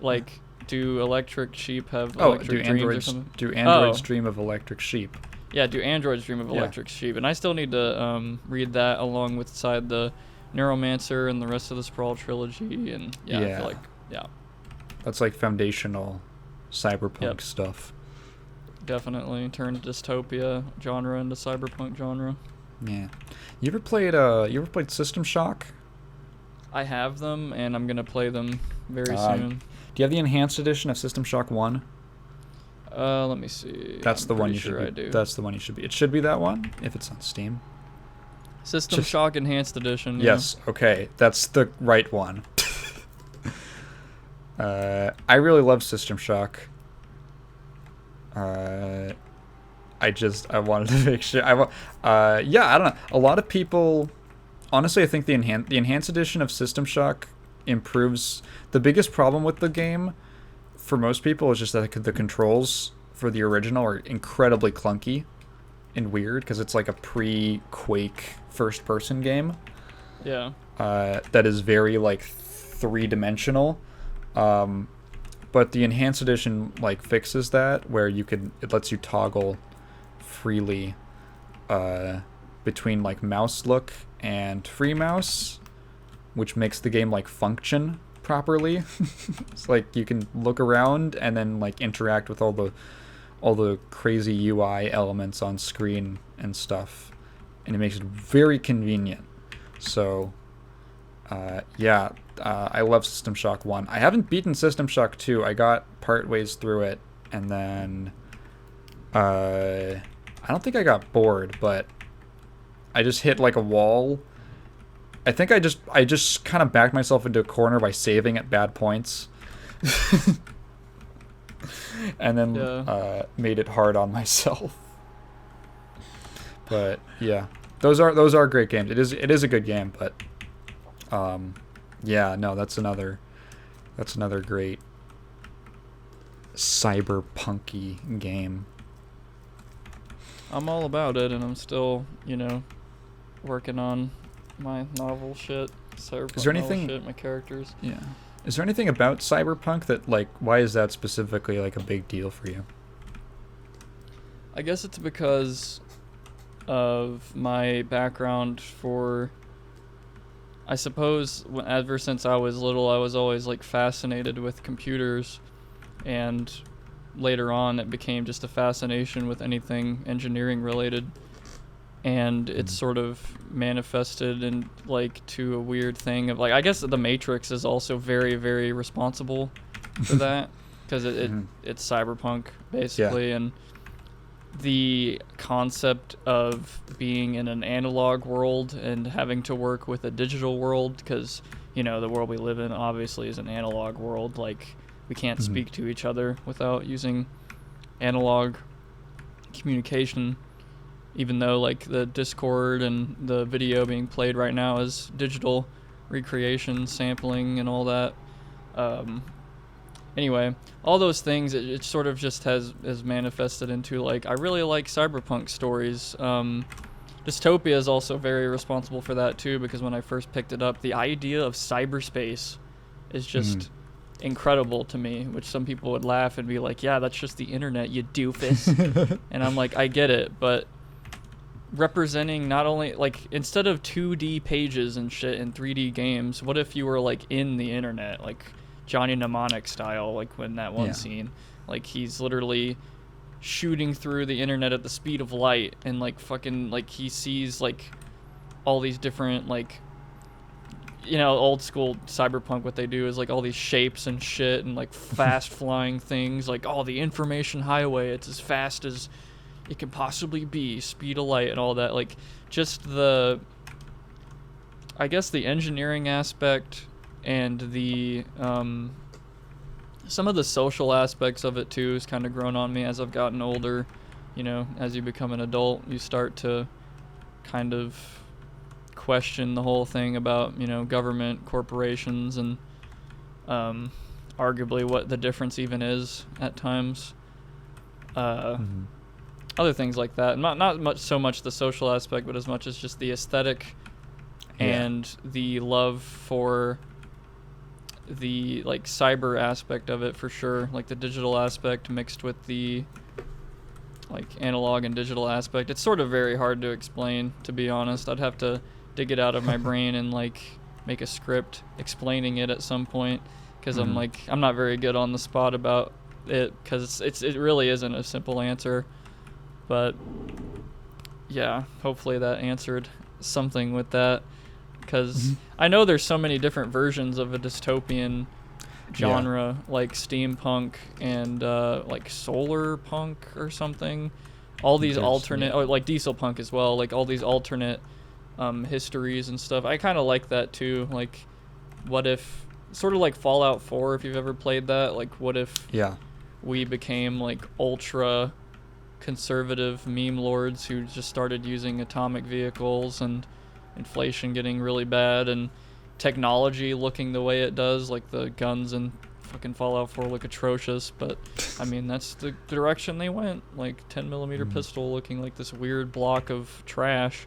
like Do Electric Sheep Have Electric Dreams or something? Do androids dream of electric sheep? Yeah, Do Androids Dream of Electric Sheep? And I still need to read that along with the Neuromancer and the rest of the Sprawl trilogy, and I feel like That's like foundational cyberpunk Yep. stuff. Definitely turned dystopia genre into cyberpunk genre. Yeah. You ever played System Shock? I have them, and I'm gonna play them very soon. Do you have the enhanced edition of System Shock 1? Let me see. That's I'm the one pretty you should sure be. I do. That's the one you should be. It should be that one if it's on Steam. System Shock Enhanced Edition. Yeah. Yes. Okay. That's the right one. I really love System Shock. I wanted to make sure. I don't know. A lot of people, honestly, I think the enhanced edition of System Shock improves. The biggest problem with the game, for most people, is just that the controls for the original are incredibly clunky and weird because it's like a pre-Quake first-person game. Yeah. That is very like three-dimensional. But the enhanced edition like fixes that, where it lets you toggle freely between like mouse look and free mouse, which makes the game like function properly. It's like you can look around and then like interact with all the crazy UI elements on screen and stuff, and it makes it very convenient. So I love System Shock 1. I haven't beaten System Shock 2. I got part ways through it, and then I don't think I got bored, but I just hit like a wall. I think I just kind of backed myself into a corner by saving at bad points. And then made it hard on myself. But yeah, those are great games. It is a good game, but that's another great cyberpunky game. I'm all about it, and I'm still, working on my novel shit. Is there anything? Novel shit, my characters. Yeah. Is there anything about cyberpunk that like? Why is that specifically like a big deal for you? I guess it's because of my background for. I suppose ever since I was little, I was always like fascinated with computers, and later on it became just a fascination with anything engineering related, and it's sort of manifested in like to a weird thing of like, I guess the Matrix is also very, very responsible for that, because it's cyberpunk basically. And the concept of being in an analog world and having to work with a digital world, because the world we live in obviously is an analog world. Like, we can't speak to each other without using analog communication, even though like the Discord and the video being played right now is digital recreation, sampling, and all that. Anyway, all those things, it sort of just has manifested into like, I really like cyberpunk stories. Dystopia is also very responsible for that too, because when I first picked it up, the idea of cyberspace is just incredible to me, which some people would laugh and be like, yeah, that's just the internet, you doofus. And I'm like, I get it, but representing not only like, instead of 2D pages and shit in 3D games, what if you were like in the internet, like Johnny Mnemonic style, like when that one scene, like he's literally shooting through the internet at the speed of light, and like fucking like he sees like all these different like old school cyberpunk, what they do is like all these shapes and shit and like fast flying things, like the information highway, it's as fast as it can possibly be, speed of light and all that. Like just I guess the engineering aspect and the some of the social aspects of it too has kind of grown on me as I've gotten older. As you become an adult, you start to kind of question the whole thing about government, corporations, and arguably what the difference even is at times. Other things like that. Not much so much the social aspect, but as much as just the aesthetic and the love for the like cyber aspect of it, for sure. Like the digital aspect mixed with the like analog and digital aspect. It's sort of very hard to explain, to be honest. I'd have to dig it out of my brain and like make a script explaining it at some point, because I'm not very good on the spot about it, because it really isn't a simple answer. But yeah, hopefully that answered something with that, because I know there's so many different versions of a dystopian genre, like steampunk and like solar punk or something. All these alternate, like diesel punk as well, like all these alternate histories and stuff. I kind of like that too. Like, what if, sort of like Fallout 4, if you've ever played that, like what if we became like ultra conservative meme lords who just started using atomic vehicles, and inflation getting really bad, and technology looking the way it does, like the guns in fucking Fallout 4 look atrocious, but I mean that's the direction they went, like 10mm pistol looking like this weird block of trash.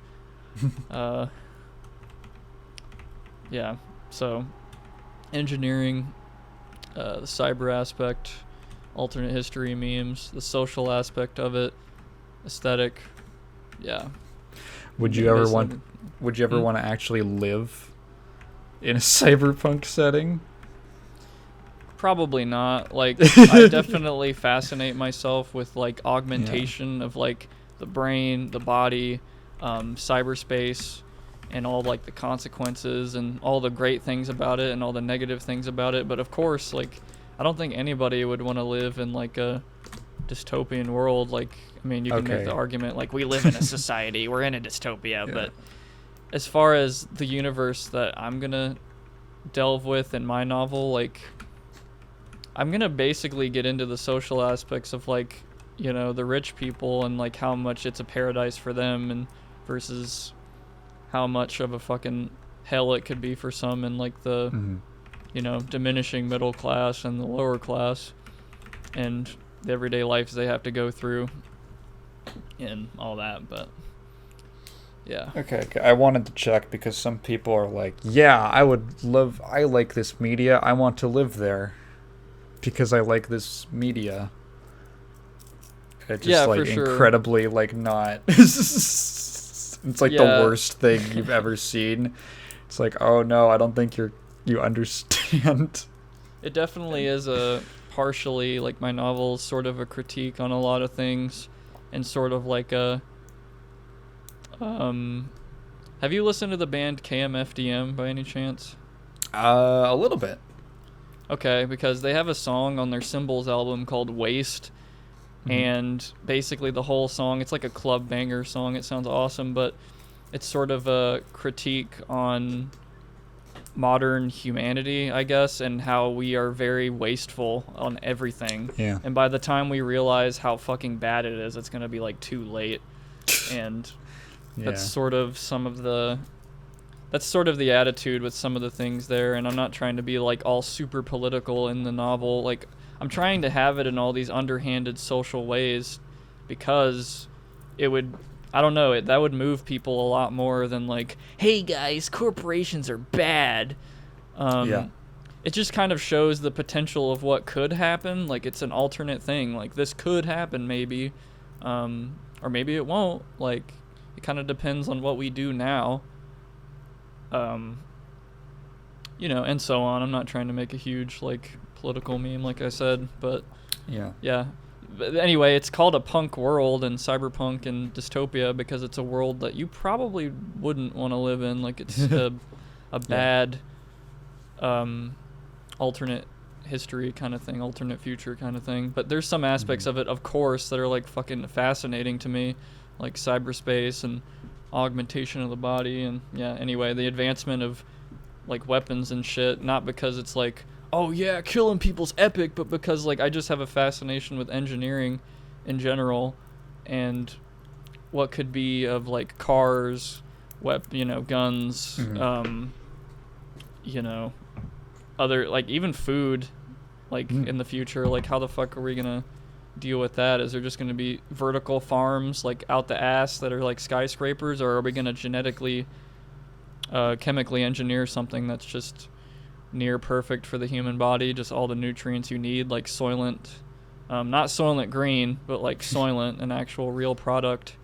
Yeah, so engineering, the cyber aspect, alternate history memes, the social aspect of it, aesthetic. Yeah. Would you ever want to actually live in a cyberpunk setting? Probably not. Like, I definitely fascinate myself with like augmentation of like the brain, the body, cyberspace, and all like the consequences and all the great things about it and all the negative things about it. But of course, like, I don't think anybody would want to live in like a dystopian world. Like, I mean, you can make the argument like we live in a society, we're in a dystopia, but as far as the universe that I'm gonna delve with in my novel, like, I'm gonna basically get into the social aspects of like, the rich people and like how much it's a paradise for them, and versus how much of a fucking hell it could be for some, and like the diminishing middle class and the lower class, and the everyday lives they have to go through and all that. But yeah. Okay, I wanted to check because some people are like, I like this media, I want to live there because I like this media. It's just like incredibly like not it's like the worst thing you've ever seen. It's like, oh no, I don't think you understand. It definitely is a partially, like, my novel's sort of a critique on a lot of things, and sort of like a have you listened to the band KMFDM by any chance? A little bit. Okay, because they have a song on their Symbols album called Waste, and basically the whole song, it's like a club banger song, it sounds awesome, but it's sort of a critique on modern humanity, I guess, and how we are very wasteful on everything. Yeah. And by the time we realize how fucking bad it is, it's going to be like too late. And that's sort of the attitude with some of the things there. And I'm not trying to be like all super political in the novel. Like, I'm trying to have it in all these underhanded social ways, because it would, I don't know, that would move people a lot more than like, hey guys, corporations are bad. It just kind of shows the potential of what could happen. Like, it's an alternate thing. Like, this could happen maybe, or maybe it won't. Like, it kind of depends on what we do now. And so on. I'm not trying to make a huge like political meme, like I said, but yeah. But anyway, it's called a punk world and cyberpunk and dystopia because it's a world that you probably wouldn't want to live in. Like, it's a a bad alternate history kind of thing, alternate future kind of thing. But there's some aspects of it, of course, that are like fucking fascinating to me, like cyberspace and augmentation of the body. And yeah, anyway, the advancement of like weapons and shit, not because it's like, oh yeah, killing people's epic, but because like I just have a fascination with engineering in general and what could be of like cars, guns, other, like, even food, like in the future. Like, how the fuck are we gonna deal with that? Is there just gonna be vertical farms like out the ass that are like skyscrapers, or are we gonna genetically chemically engineer something that's just near perfect for the human body, just all the nutrients you need, like Soylent, not Soylent Green, but like Soylent, an actual real product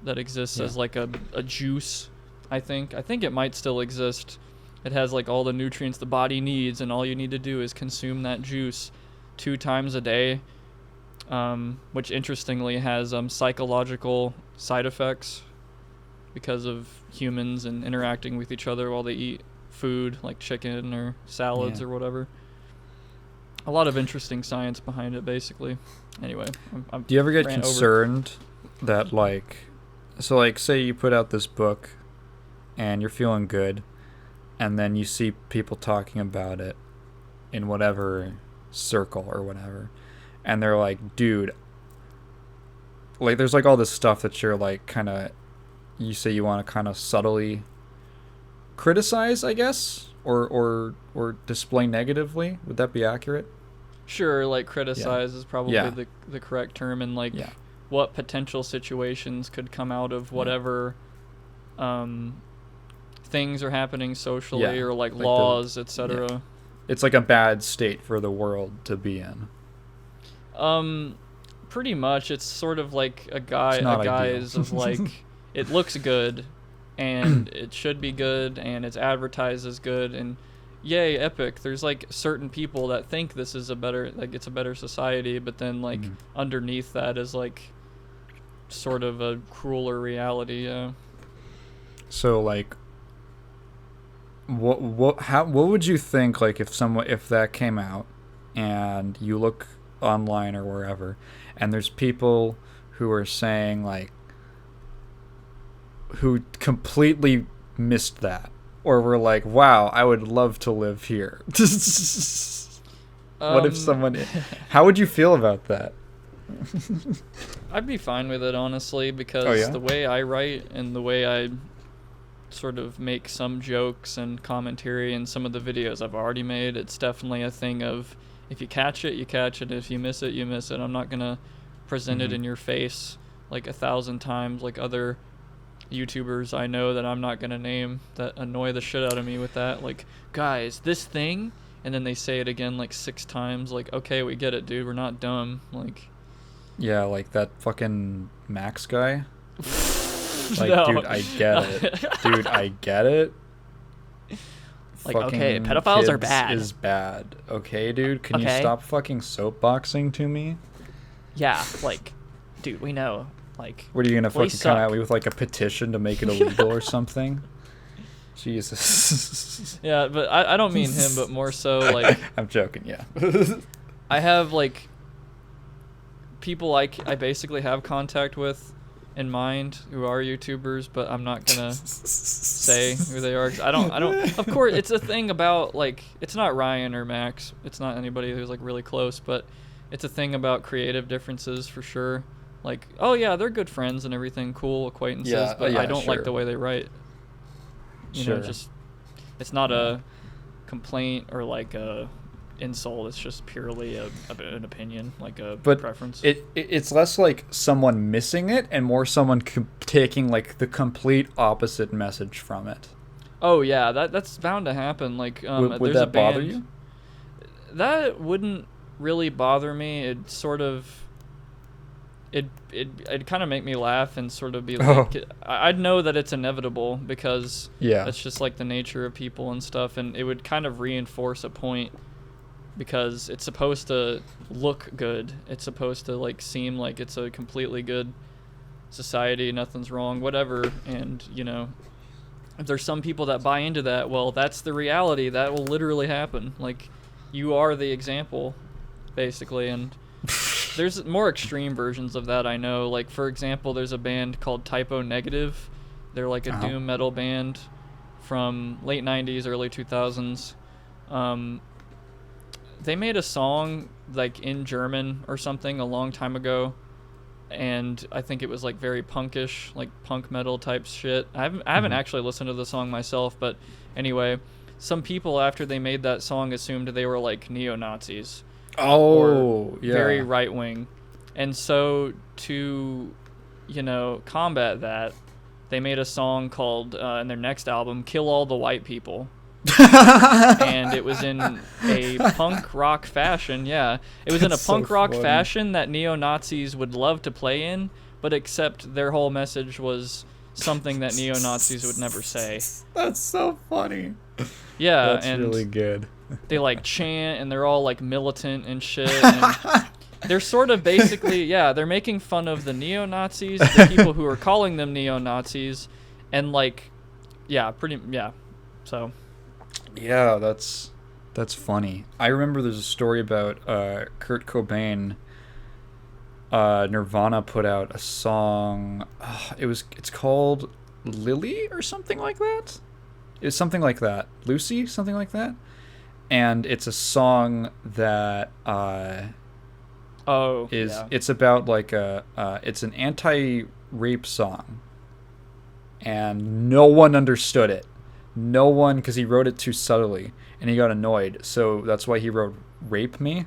that exists as like a juice. I think it might still exist. It has like all the nutrients the body needs, and all you need to do is consume that juice 2 times a day, which interestingly has psychological side effects because of humans and interacting with each other while they eat food like chicken or salads or whatever. A lot of interesting science behind it, basically. Anyway, do you ever get concerned that like, so like say you put out this book and you're feeling good, and then you see people talking about it in whatever circle or whatever, and they're like, dude, like there's like all this stuff that you're like kind of, you say you want to kind of subtly criticize, I guess, or display negatively. Would that be accurate? Sure, like criticize is probably the correct term, and like what potential situations could come out of whatever things are happening socially or like laws, etc. It's like a bad state for the world to be in. Pretty much. It's sort of like a guise of like it looks good and it should be good and it's advertised as good and yay, epic. There's like certain people that think this is it's a better society, but then like underneath that is like sort of a crueler reality. So like what would you think, like if that came out and you look online or wherever and there's people who are saying like, who completely missed that, or were like, wow, I would love to live here. What if someone, how would you feel about that? I'd be fine with it, honestly, because the way I write and the way I sort of make some jokes and commentary in some of the videos I've already made, it's definitely a thing of, if you catch it, you catch it. If you miss it, you miss it. I'm not going to present it in your face like 1,000 times like other YouTubers I know that I'm not going to name that annoy the shit out of me with that. Like, guys, this thing, and then they say it again like 6 times. Like, okay, we get it, dude. We're not dumb. Like, yeah, like that fucking Max guy. Like, no. Dude, I get it. Dude, I get it. Like, fucking okay, pedophiles are bad. Is bad. Okay, dude, can you stop fucking soapboxing to me? Yeah, like, dude, we know. Like, what are you gonna fucking come at me with, like a petition to make it illegal or something? Jesus. Yeah, but I don't mean him, but more so like. I'm joking. Yeah. I have like people I basically have contact with in mind who are YouTubers, but I'm not gonna say who they are. 'Cause I don't. Of course, it's a thing about like, it's not Ryan or Max. It's not anybody who's like really close, but it's a thing about creative differences for sure. Like, oh yeah, they're good friends and everything, cool acquaintances, but I don't like the way they write. You know, just, it's not a complaint or like a insult. It's just purely an opinion, like a preference. It's less like someone missing it and more someone taking like the complete opposite message from it. Oh yeah, that's bound to happen. Like, would that bother you? That wouldn't really bother me. It sort of. It'd kind of make me laugh and sort of be like, I'd know that it's inevitable because that's just like the nature of people and stuff, and it would kind of reinforce a point because it's supposed to look good. It's supposed to like seem like it's a completely good society, nothing's wrong, whatever, and you know, if there's some people that buy into that, well, that's the reality. That will literally happen. Like, you are the example, basically. And there's more extreme versions of that, I know. Like, for example, there's a band called Typo Negative. They're like a doom metal band from late 90s, early 2000s. They made a song, like, in German or something a long time ago. And I think it was like very punkish, like punk metal type shit. I haven't actually listened to the song myself, but anyway, some people after they made that song assumed they were like neo-Nazis. Oh, yeah. Very right wing. And so to, combat that, they made a song called in their next album, "Kill All the White People." And it was in a punk rock fashion. Yeah, it was in a punk rock fashion that neo-Nazis would love to play in, but except their whole message was something that neo-Nazis would never say. That's so funny. Yeah, that's and really good. They like chant, and they're all like militant and shit. And they're sort of basically, they're making fun of the neo-Nazis, the people who are calling them neo-Nazis, and like, so. Yeah, that's funny. I remember there's a story about Kurt Cobain. Nirvana put out a song. It's called Lily or something like that. It was something like that. Lucy, something like that. And it's a song that it's about like it's an anti-rape song, and no one understood it. No one, because he wrote it too subtly, and he got annoyed. So that's why he wrote "Rape Me,"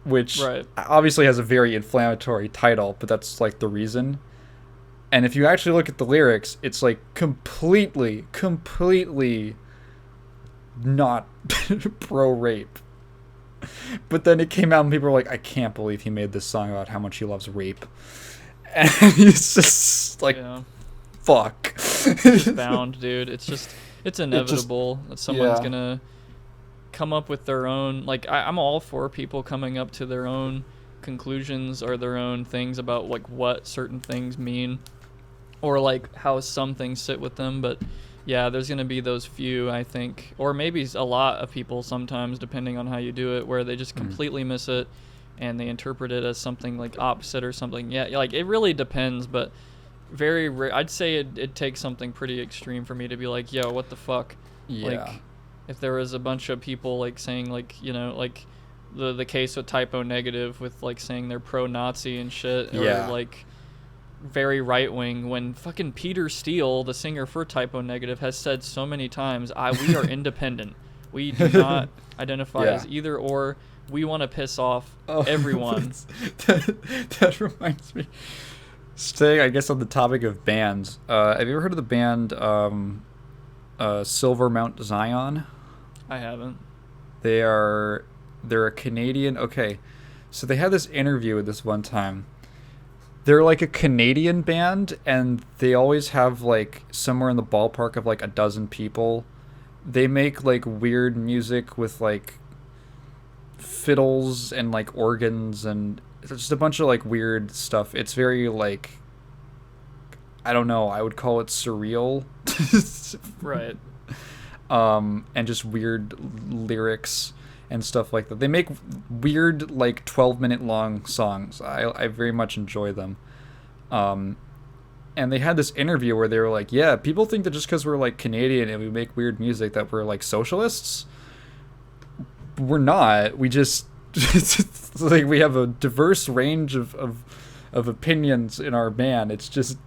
which obviously has a very inflammatory title, but that's like the reason. And if you actually look at the lyrics, it's like completely not pro-rape. But then it came out and people were like, I can't believe he made this song about how much he loves rape. And he's just like, fuck. It's bound, dude. It's inevitable that someone's gonna come up with their own, like, I'm all for people coming up to their own conclusions or their own things about like what certain things mean or like how some things sit with them, but yeah, there's gonna be those few, I think, or maybe a lot of people sometimes, depending on how you do it, where they just completely miss it and they interpret it as something like opposite or something. Yeah, like it really depends, but very rare. I'd say it takes something pretty extreme for me to be like, yo, what the fuck? Yeah. Like, if there was a bunch of people like saying like, like the case with Typo Negative with like saying they're pro-Nazi and shit, or like very right-wing, when fucking Peter Steele, the singer for Typo Negative, has said so many times, we are independent. We do not identify as either or. We want to piss off everyone. That reminds me. Staying, I guess, on the topic of bands, have you ever heard of the band Silver Mount Zion? I haven't. They're a Canadian. Okay, so they had this interview with this one time. They're like a Canadian band, and they always have like somewhere in the ballpark of like a dozen people. They make like weird music with like fiddles and like organs, and it's just a bunch of like weird stuff. It's very like, I don't know, I would call it surreal. Right. And just weird lyrics and stuff like that. They make weird like 12-minute long songs. I very much enjoy them. And they had this interview where they were like, yeah, people think that just because we're like Canadian and we make weird music that we're like socialists. We're not. We just like we have a diverse range of opinions in our band. It's just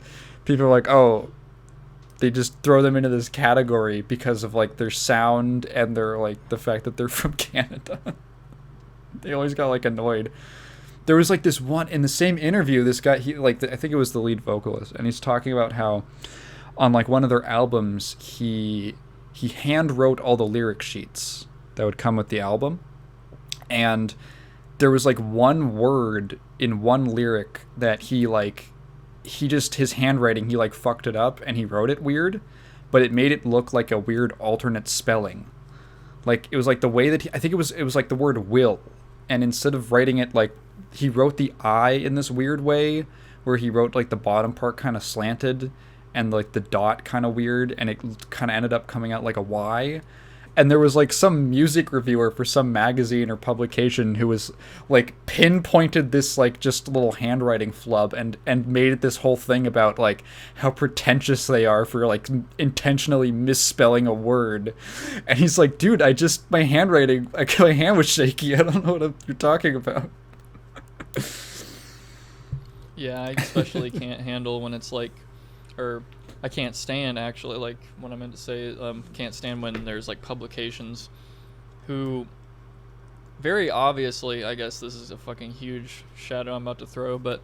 people are like, oh, they just throw them into this category because of like their sound and their like the fact that they're from Canada. They always got like annoyed. There was like this one in the same interview, this guy, he like I think it was the lead vocalist, and he's talking about how on like one of their albums he hand wrote all the lyric sheets that would come with the album, and there was like one word in one lyric that his handwriting, he like fucked it up and he wrote it weird, but it made it look like a weird alternate spelling. Like it was like the way that I think it was like the word will, and instead of writing it like, he wrote the I in this weird way where he wrote like the bottom part kind of slanted, and like the dot kind of weird, and it kind of ended up coming out like a Y. And there was like some music reviewer for some magazine or publication who was like pinpointed this like just little handwriting flub and made it this whole thing about like how pretentious they are for like intentionally misspelling a word. And he's like, dude, my handwriting, my hand was shaky. I don't know what you're talking about. Yeah, I especially can't handle when it's like, or I can't stand actually, like what I meant to say, can't stand when there's like publications who very obviously, I guess this is a fucking huge shadow I'm about to throw, but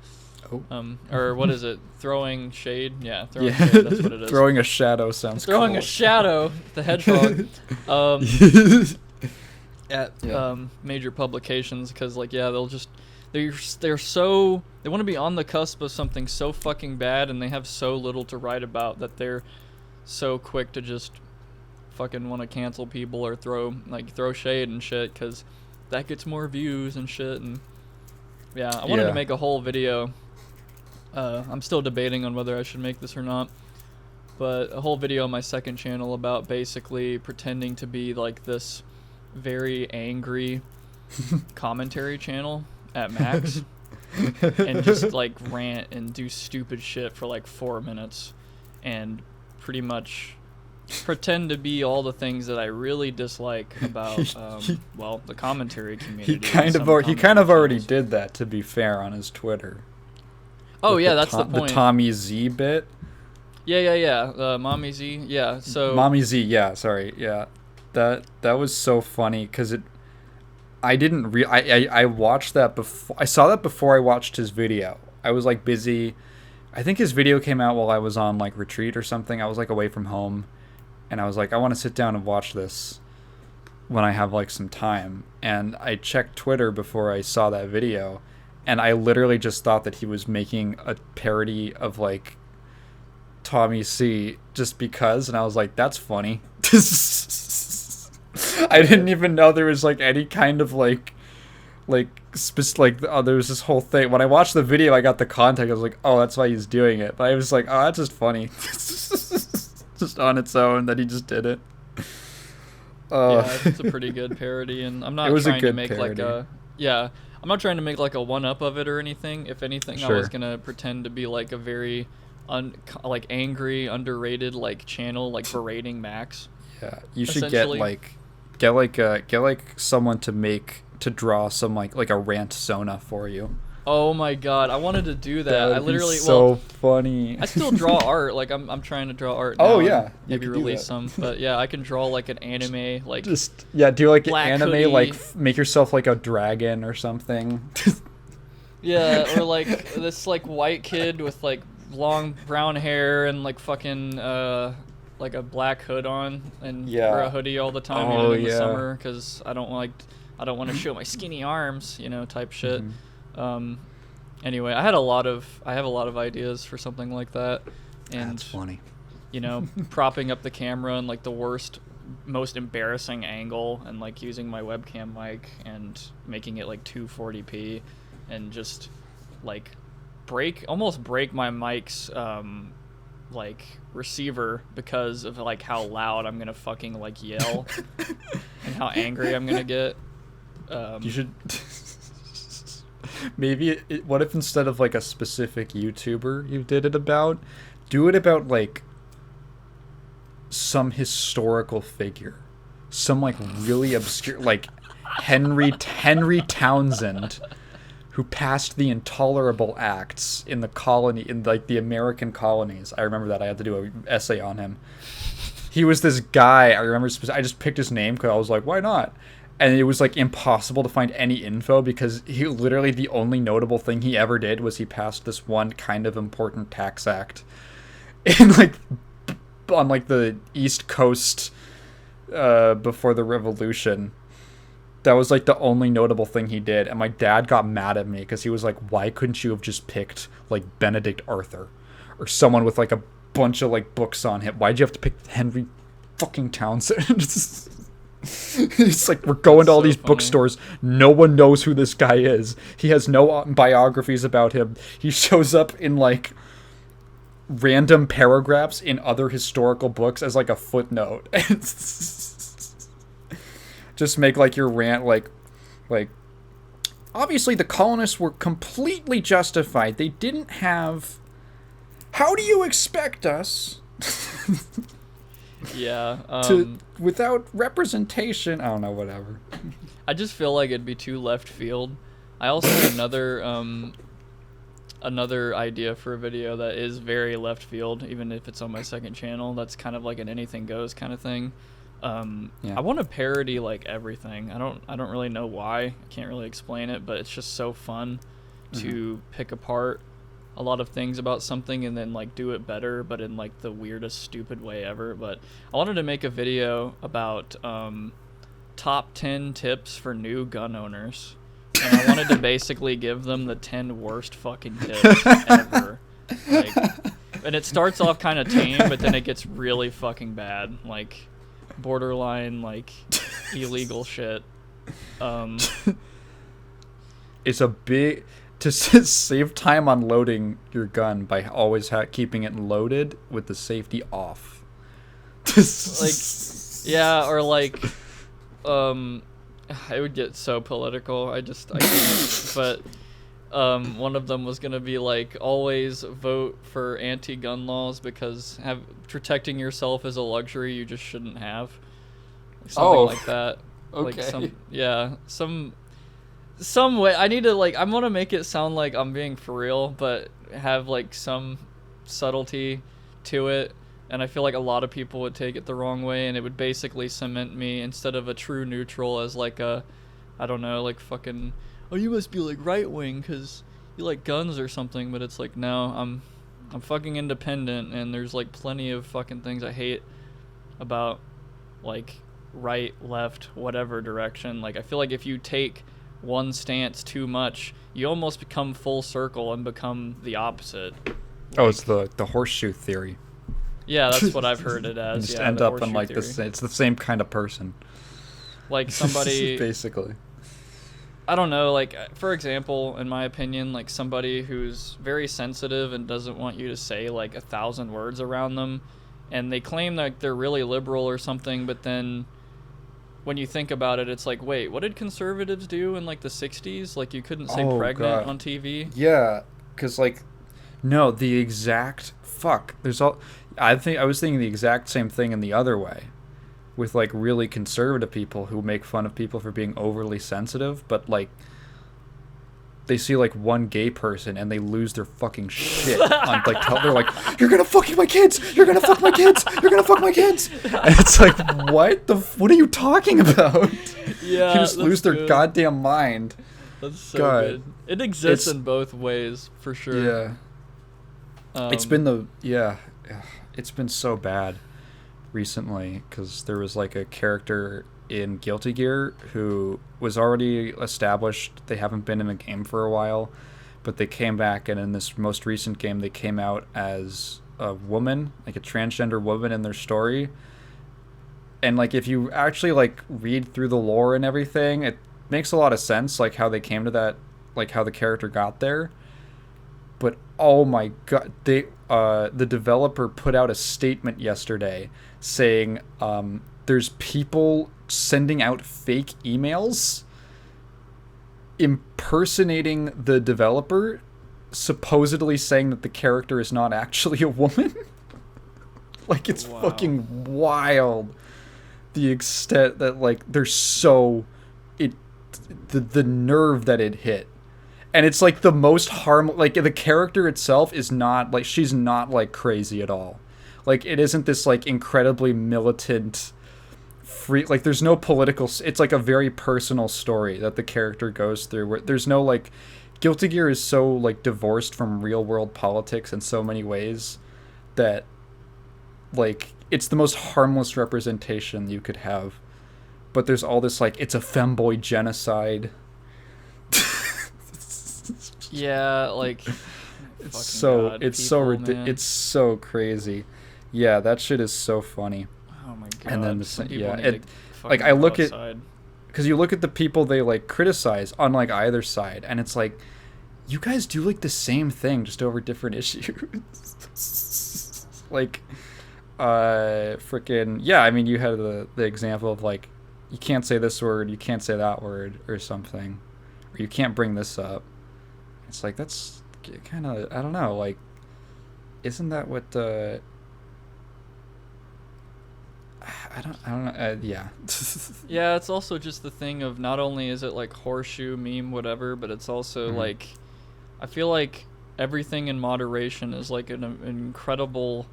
or what is it? Throwing shade? Yeah, throwing shade, that's what it is. Throwing a shadow sounds throwing cool. a shadow, the hedgehog. At major publications, because like they'll just they're so, they want to be on the cusp of something so fucking bad, and they have so little to write about that they're so quick to just fucking want to cancel people or throw shade and shit, because that gets more views and shit. And I wanted to make a whole video. I'm still debating on whether I should make this or not, but a whole video on my second channel about basically pretending to be like this very angry commentary channel at max and just like rant and do stupid shit for like 4 minutes and pretty much pretend to be all the things that I really dislike about the commentary community. He kind of already did that, to be fair, on his Twitter. Oh yeah, that's the point. The Tommy Z bit. Yeah. Mommy Z. Yeah. So Mommy Z. Yeah. Sorry. Yeah. That was so funny because I watched that before. I saw that before I watched his video. I was like busy. I think his video came out while I was on like retreat or something. I was like away from home, and I was like, I want to sit down and watch this when I have like some time. And I checked Twitter before I saw that video, and I literally just thought that he was making a parody of like Tommy C just because, and I was like, that's funny. I didn't even know there was like any kind of there was this whole thing. When I watched the video, I got the context. I was like, oh, that's why he's doing it. But I was like, oh, that's just funny. Just on its own that he just did it. Yeah, it's a pretty good parody, and I'm not trying to make parody. I'm not trying to make like a one-up of it or anything. If anything, sure. I was gonna pretend to be like a very angry, underrated like channel, like berating Max. Yeah, you should get someone to draw some like a rant Sona for you. Oh my god, I wanted to do that. I literally funny. I still draw art. Like I'm trying to draw art now. Oh yeah, maybe release some. But yeah, I can draw like an anime, like do like an anime, hoodie. like make yourself like a dragon or something. Yeah, or like this like white kid with like long brown hair and like fucking like a black hood on and wear a hoodie all the time in the summer because I don't want to show my skinny arms, type shit. Mm-hmm. Anyway, I have a lot of ideas for something like that, and that's funny. Propping up the camera in like the worst, most embarrassing angle, and like using my webcam mic and making it like 240p, and just like almost break my mic's like receiver because of like how loud I'm gonna fucking like yell and how angry I'm gonna get. You should maybe what if instead of like a specific YouTuber you did it about, do it about like some historical figure, some like really obscure, like Henry Townsend, who passed the intolerable acts in the colony, in like the American colonies. I remember that. I had to do an essay on him. He was this guy. I remember. I just picked his name because I was like, why not? And it was like impossible to find any info because he literally, the only notable thing he ever did was he passed this one kind of important tax act in like on like the East Coast before the Revolution. That was like the only notable thing he did, and my dad got mad at me because he was like, why couldn't you have just picked like Benedict Arthur or someone with like a bunch of like books on him? Why'd you have to pick Henry fucking Townsend? It's like, we're going to all these bookstores, no one knows who this guy is, he has no biographies about him, he shows up in like random paragraphs in other historical books as like a footnote. Just make like your rant like obviously the colonists were completely justified. They didn't have. How do you expect us Yeah. to without representation? I don't know, whatever. I just feel like it'd be too left field. I also have another idea for a video that is very left field, even if it's on my second channel. That's kind of like an anything goes kind of thing. I want to parody like everything. I don't really know why. I can't really explain it, but it's just so fun to pick apart a lot of things about something and then like do it better, but in like the weirdest stupid way ever. But I wanted to make a video about top 10 tips for new gun owners, and I wanted to basically give them the 10 worst fucking tips ever. Like, and it starts off kind of tame, but then it gets really fucking bad, like borderline like illegal shit. It's a big to save time on loading your gun by always keeping it loaded with the safety off. Like, yeah, or like, it would get so political. I can't. But one of them was gonna be like, always vote for anti-gun laws because protecting yourself is a luxury you just shouldn't have. Like something like that. Okay. Like some way. I need to like. I'm gonna make it sound like I'm being for real, but have like some subtlety to it. And I feel like a lot of people would take it the wrong way, and it would basically cement me instead of a true neutral as like a, I don't know, like fucking, oh, you must be like right wing because you like guns or something. But it's like, no, I'm fucking independent, and there's like plenty of fucking things I hate about like right, left, whatever direction. Like I feel like if you take one stance too much, you almost become full circle and become the opposite. Oh, it's the horseshoe theory. Yeah, that's what I've heard it as. Just yeah, end the up in like horseshoe this. theory. It's the same kind of person. Like somebody, basically. I don't know, like for example, in my opinion, like somebody who's very sensitive and doesn't want you to say like 1,000 words around them, and they claim that they're really liberal or something, but then when you think about it, it's like, wait, what did conservatives do in like the 60s? Like you couldn't say pregnant on TV? Yeah, because like, no, the exact fuck. There's all. I was thinking the exact same thing in the other way, with like really conservative people who make fun of people for being overly sensitive, but like they see like one gay person and they lose their fucking shit on like they're like, you're gonna fuck my kids, you're gonna fuck my kids, you're gonna fuck my kids, and it's like, what are you talking about? Yeah, you just lose their goddamn mind. That's so good. It exists in both ways for sure. Yeah. It's been so bad recently because there was like a character in Guilty Gear who was already established. They haven't been in a game for a while, but they came back, and in this most recent game they came out as a woman, like a transgender woman in their story. And like if you actually like read through the lore and everything, it makes a lot of sense, like how they came to that, like how the character got there. But oh my god, the developer put out a statement yesterday saying there's people sending out fake emails impersonating the developer, supposedly saying that the character is not actually a woman. Like, it's fucking wild. The extent that like they're so the nerve that it hit. And it's like the most like the character itself is not like, she's not like crazy at all. Like it isn't this like incredibly militant free, like there's no political, it's like a very personal story that the character goes through where there's no like, Guilty Gear is so like divorced from real world politics in so many ways that like it's the most harmless representation you could have. But there's all this like, it's a femboy genocide. Yeah, like it's so it's so crazy. Yeah, that shit is so funny. Oh my god. And then like I look at, because you look at the people they like criticize on like either side, and it's like, you guys do like the same thing just over different issues. Like, freaking yeah. I mean, you had the example of like, you can't say this word, you can't say that word, or something, or you can't bring this up. It's like that's kind of, I don't know, like, isn't that what the I don't know. Yeah. Yeah, it's also just the thing of not only is it like horseshoe meme whatever, but it's also Mhm. like I feel like everything in moderation is like an incredible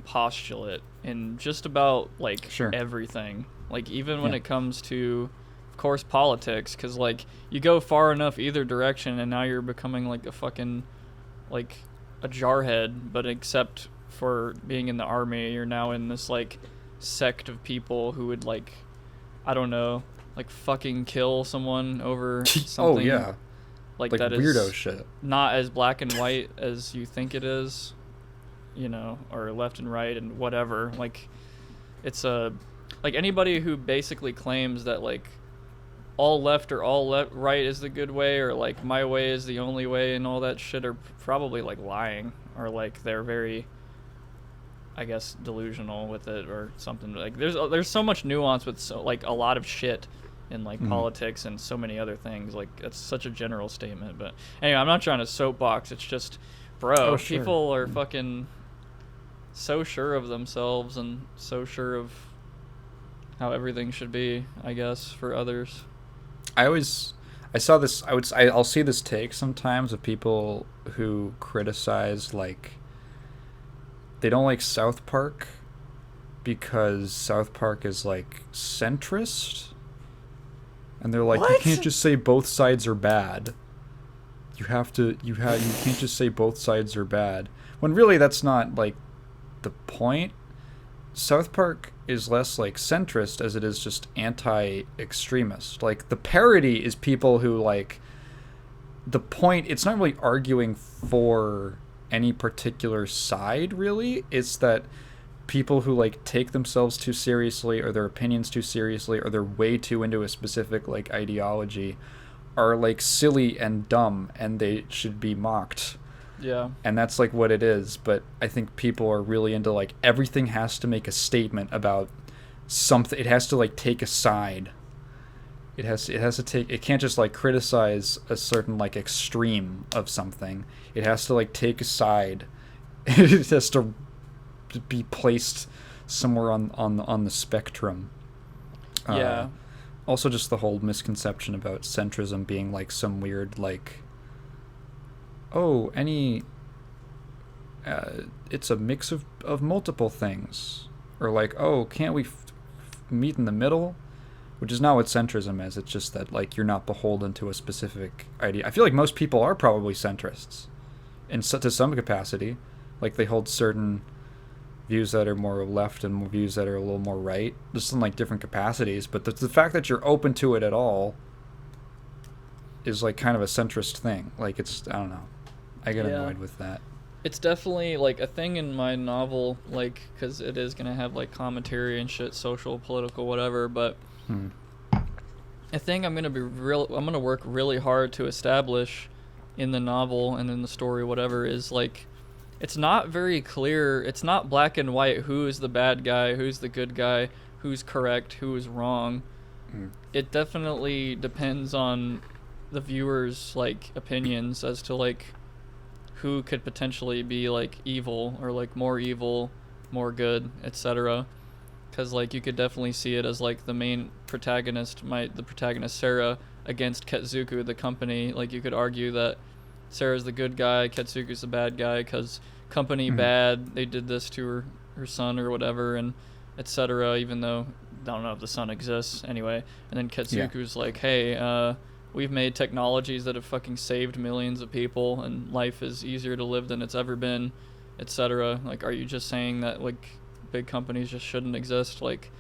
postulate in just about like Sure. everything. Like even when Yeah. it comes to, of course, politics, because like you go far enough either direction, and now you're becoming like a fucking like a jarhead, but except for being in the army, you're now in this like sect of people who would like, I don't know, like fucking kill someone over Oh something yeah. like Like that weirdo is shit. not as black and white as you think it is, you know, or left and right and whatever. Like it's a like anybody who basically claims that like all left or all right is the good way, or like my way is the only way and all that shit are probably like lying, or like they're very, I guess, delusional with it or something. Like there's so much nuance with so like a lot of shit in like Mhm. politics and so many other things. Like it's such a general statement, but anyway, I'm not trying to soapbox. It's just, Oh bro, sure. people are fucking so sure of themselves and so sure of how everything should be, I guess, for others. I always, I saw this. I'll see this take sometimes of people who criticize, like, they don't like South Park because South Park is like centrist, and they're like, you can't What? just say both sides are bad. You can't just say both sides are bad, when really that's not like the point. South Park is less like centrist as it is just anti-extremist. Like, the parody is people who like, the point, it's not really arguing for any particular side really. It's that people who like take themselves too seriously, or their opinions too seriously, or they're way too into a specific like ideology, are like silly and dumb, and they should be mocked. Yeah. And that's like what it is. But I think people are really into like, everything has to make a statement about something. It has to like take a side. It has to take, it can't just like criticize a certain like extreme of something. It has to like take a side. It has to be placed somewhere on the spectrum. Yeah. Also, just the whole misconception about centrism being like some weird like, oh, any it's a mix of multiple things, or like, oh, can't we meet in the middle, which is not what centrism is. It's just that like, you're not beholden to a specific idea. I feel like most people are probably centrists in to some capacity, like they hold certain views that are more left and views that are a little more right, just in like different capacities. But the fact that you're open to it at all is like kind of a centrist thing. Like, it's, I don't know, I get Yeah. annoyed with that. It's definitely like a thing in my novel, like, because it is gonna have like commentary and shit, social, political, whatever. But a thing I'm gonna work really hard to establish in the novel and in the story, whatever, is like, it's not very clear. It's not black and white. Who is the bad guy? Who's the good guy? Who's correct? Who is wrong? It definitely depends on the viewer's like opinions as to like who could potentially be like evil, or like more evil, more good, etc. Because like you could definitely see it as like the main protagonist, the protagonist Sarah, against Ketsuku, the company. Like you could argue that Sarah's the good guy, Ketsuku's the bad guy, because company bad, they did this to her son or whatever, and etc. Even though I don't know if the son exists anyway. And then Ketsuku's like, hey, we've made technologies that have fucking saved millions of people, and life is easier to live than it's ever been, etc. Like, are you just saying that like big companies just shouldn't exist? Like,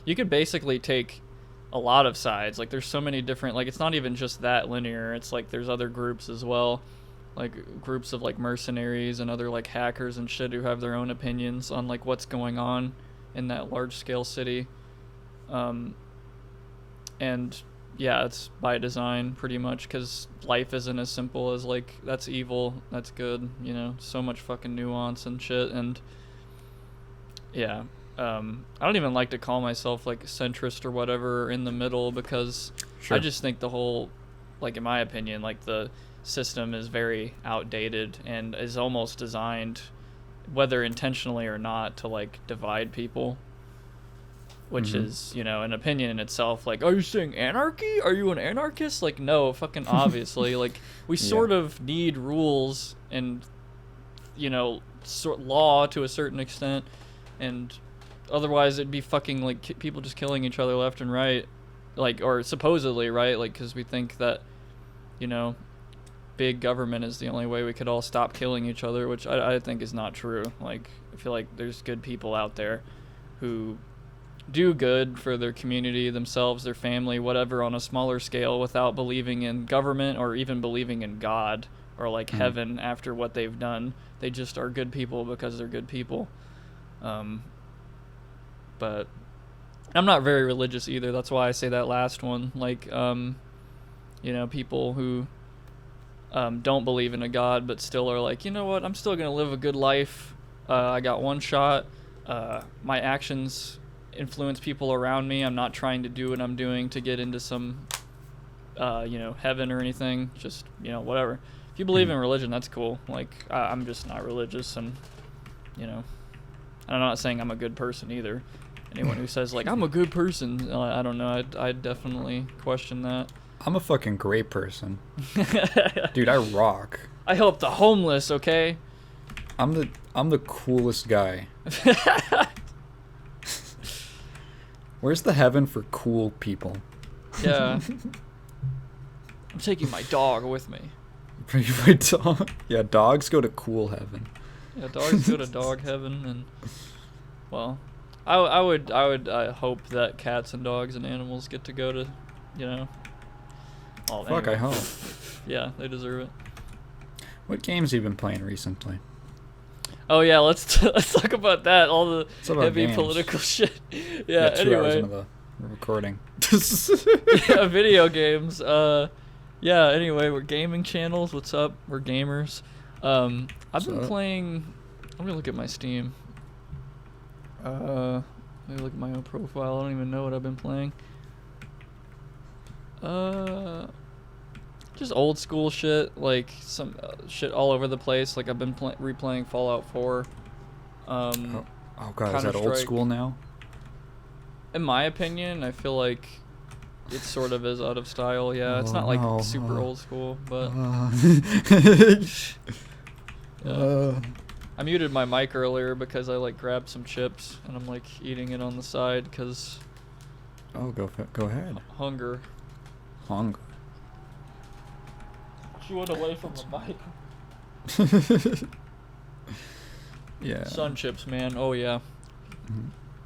you could basically take a lot of sides. Like, there's so many different, like, it's not even just that linear. It's like there's other groups as well, like groups of like mercenaries and other like hackers and shit who have their own opinions on like what's going on in that large scale city. And yeah, it's by design pretty much, because life isn't as simple as like that's evil, that's good, so much fucking nuance and shit. And yeah, I don't even like to call myself like centrist or whatever, in the middle, because Sure. I just think the whole, like, in my opinion, like the system is very outdated and is almost designed, whether intentionally or not, to like divide people, which is, an opinion in itself. Like, are you saying anarchy? Are you an anarchist? Like, no, fucking obviously. Like, we sort of need rules and, law to a certain extent, and otherwise it'd be fucking like people just killing each other left and right, like, or supposedly, right? Like, because we think that, big government is the only way we could all stop killing each other, which I think is not true. Like, I feel like there's good people out there who do good for their community, themselves, their family, whatever, on a smaller scale, without believing in government or even believing in God or like heaven after what they've done. They just are good people because they're good people. But I'm not very religious either. That's why I say that last one. Like, people who don't believe in a God but still are like, you know what, I'm still going to live a good life. I got one shot. My actions influence people around me. I'm not trying to do what I'm doing to get into some, heaven or anything. Just, whatever. If you believe in religion, that's cool. Like, I'm just not religious, and, I'm not saying I'm a good person either. Anyone who says, like, I'm a good person, I don't know. I'd definitely question that. I'm a fucking great person. Dude, I rock. I help the homeless, okay? I'm the coolest guy. Where's the heaven for cool people? Yeah. I'm taking my dog with me. My dog. Yeah, dogs go to cool heaven. Yeah, dogs go to dog heaven, and, well, I would hope that cats and dogs and animals get to go to, oh, Fuck, anyway. I hope. Yeah, they deserve it. What games have you been playing recently? Oh yeah, let's talk about that. All the heavy games. Political shit. Yeah. 2 hours Anyway. into the recording. Yeah, video games. Yeah. Anyway, we're gaming channels. What's up? We're gamers. I've been playing. Let me look at my Steam. Let me look at my own profile. I don't even know what I've been playing. Just old school shit, like some shit all over the place. Like, I've been replaying Fallout 4. Oh god, is that old school now? In my opinion, I feel like it sort of is out of style. Yeah, it's not like super old school, but yeah. I muted my mic earlier because I like grabbed some chips and I'm like eating it on the side because go ahead. Hunger. She went away from the mic. Yeah. Sun chips, man. Oh yeah.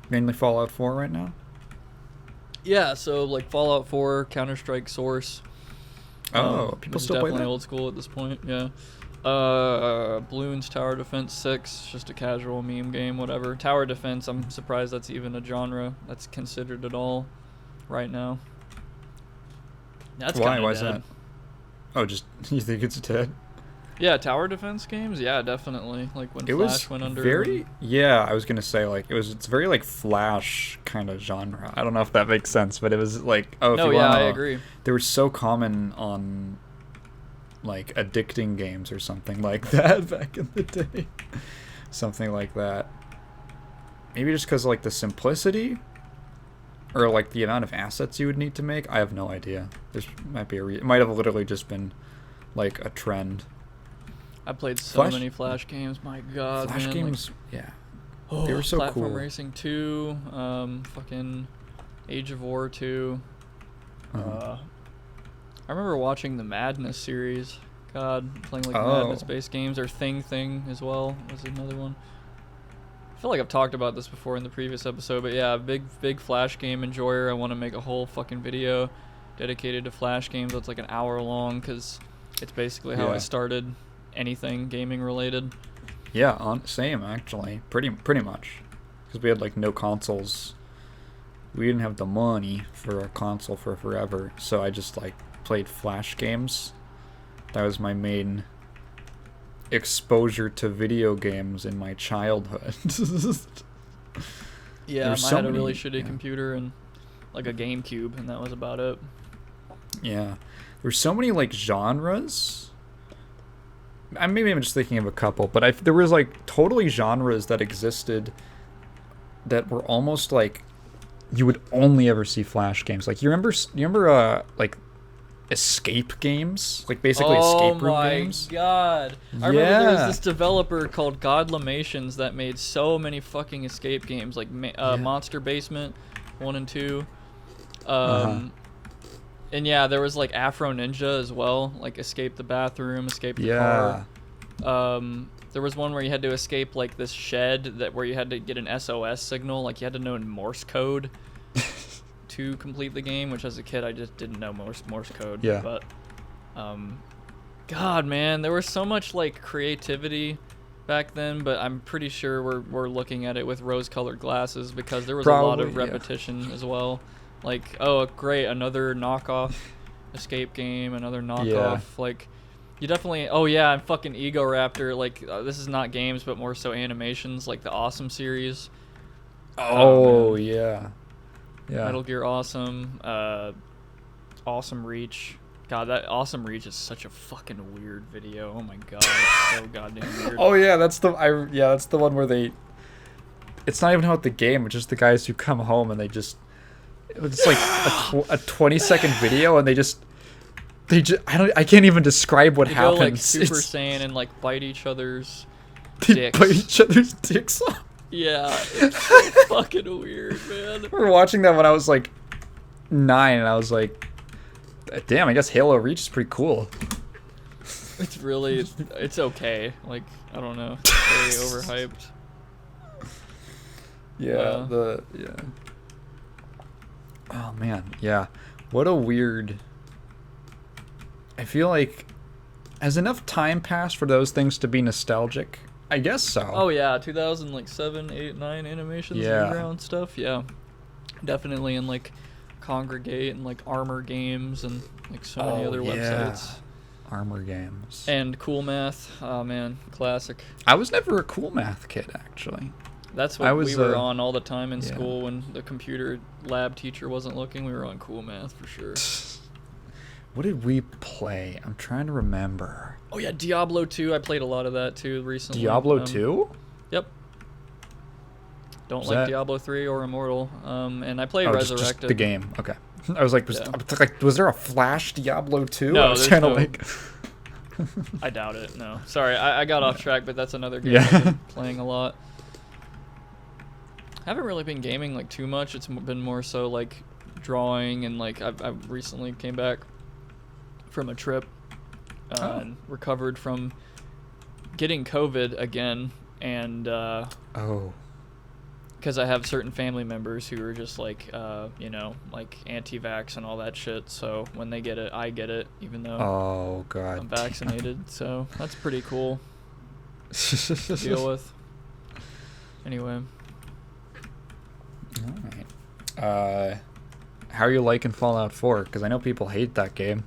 Mainly Fallout 4 right now? Yeah, so like Fallout 4, Counter-Strike Source. People still play that? Definitely old school at this point, yeah. Bloons Tower Defense 6, just a casual meme game, whatever. Tower Defense, I'm surprised that's even a genre that's considered at all right now. That's Why? Why dead. is that? Oh, just you think it's dead? Yeah, tower defense games. Yeah, definitely. Like when Flash went under. Yeah, I was gonna say it's very like Flash kind of genre. I don't know if that makes sense, but it was like I agree. They were so common on like addicting games or something like that back in the day. Something like that. Maybe just because like the simplicity. Or like the amount of assets you would need to make. I have no idea. There might be it might have literally just been like a trend. I played so many Flash games. My God, Flash man, games, yeah. They were so Platform cool. Racing 2, fucking Age of War 2. I remember watching the Madness series. God, playing like Madness-based games, or Thing as well was another one. I feel like I've talked about this before in the previous episode, but yeah, big Flash game enjoyer. I want to make a whole fucking video dedicated to Flash games that's like an hour long, because it's basically how I started anything gaming related. Yeah, same actually. Pretty much. Because we had like no consoles we didn't have the money for a console for forever, so I just like played Flash games. That was my main exposure to video games in my childhood. Yeah, There's I so had a many- really shitty yeah. computer and like a GameCube, and that was about it. Yeah, there's so many like genres. Maybe I'm just thinking of a couple, but there was like totally genres that existed that were almost like you would only ever see Flash games. Like you remember like escape games, like basically escape room games. Oh my god! I remember there was Yeah. this developer called Godlamations that made so many fucking escape games, like Monster Basement 1 and 2. And yeah, there was like Afro Ninja as well, like escape the bathroom, escape the car. There was one where you had to escape like this shed where you had to get an SOS signal, like you had to know Morse code to complete the game, which as a kid I just didn't know Morse code. Yeah. But God, man, there was so much like creativity back then, but I'm pretty sure we're looking at it with rose-colored glasses because there was a lot of Probably, yeah. repetition as well. Like, oh great, another knockoff escape game, another knockoff. Yeah. Like, you definitely. Oh yeah, and fucking Ego Raptor. Like, this is not games, but more so animations, like the Awesome series. Oh man. yeah. Metal Gear Awesome, Awesome Reach. God, that Awesome Reach is such a fucking weird video. Oh my god, it's so goddamn weird. Oh yeah, that's the one where they. It's not even about the game; it's just the guys who come home and they just. It's like a 20-second video, and they just. I can't even describe what They happens. go like Super It's- Saiyan and like bite each other's They dicks. bite each other's dicks off. Yeah, it's fucking weird, man. I remember watching that when I was like 9, and I was like, "Damn, I guess Halo Reach is pretty cool." It's really, it's okay. Like, I don't know, it's very overhyped. Yeah. Oh man, yeah. What a weird. I feel like has enough time passed for those things to be nostalgic? I guess so. Oh yeah, 2007, 8, 9 animations, Yeah. underground stuff. Yeah, definitely. And like Congregate and like Armor Games and like so many other websites. Armor games. And Cool Math. Oh man, classic. I was never a cool math kid, actually. That's I what was, we were on all the time in yeah. school when the computer lab teacher wasn't looking. We were on Cool Math for sure. What did we play? I'm trying to remember. Oh yeah, Diablo 2. I played a lot of that too recently. Diablo 2? Yep. Don't Was like that- Diablo 3 or Immortal. And I play Oh, Resurrected. just the game. Okay. I was like, was there a Flash Diablo 2? No, I was there's trying to no- like. I doubt it. No, sorry, I got off track, but that's another game Yeah. I've been playing a lot. I haven't really been gaming like too much. It's been more so like drawing and like I recently came back from a trip and recovered from getting COVID again, and Oh. because I have certain family members who are just like like anti-vax and all that shit. So when they get it, I get it, even though Oh god. I'm vaccinated. So that's pretty cool to deal with. Anyway. Alright. How are you liking Fallout 4? Because I know people hate that game.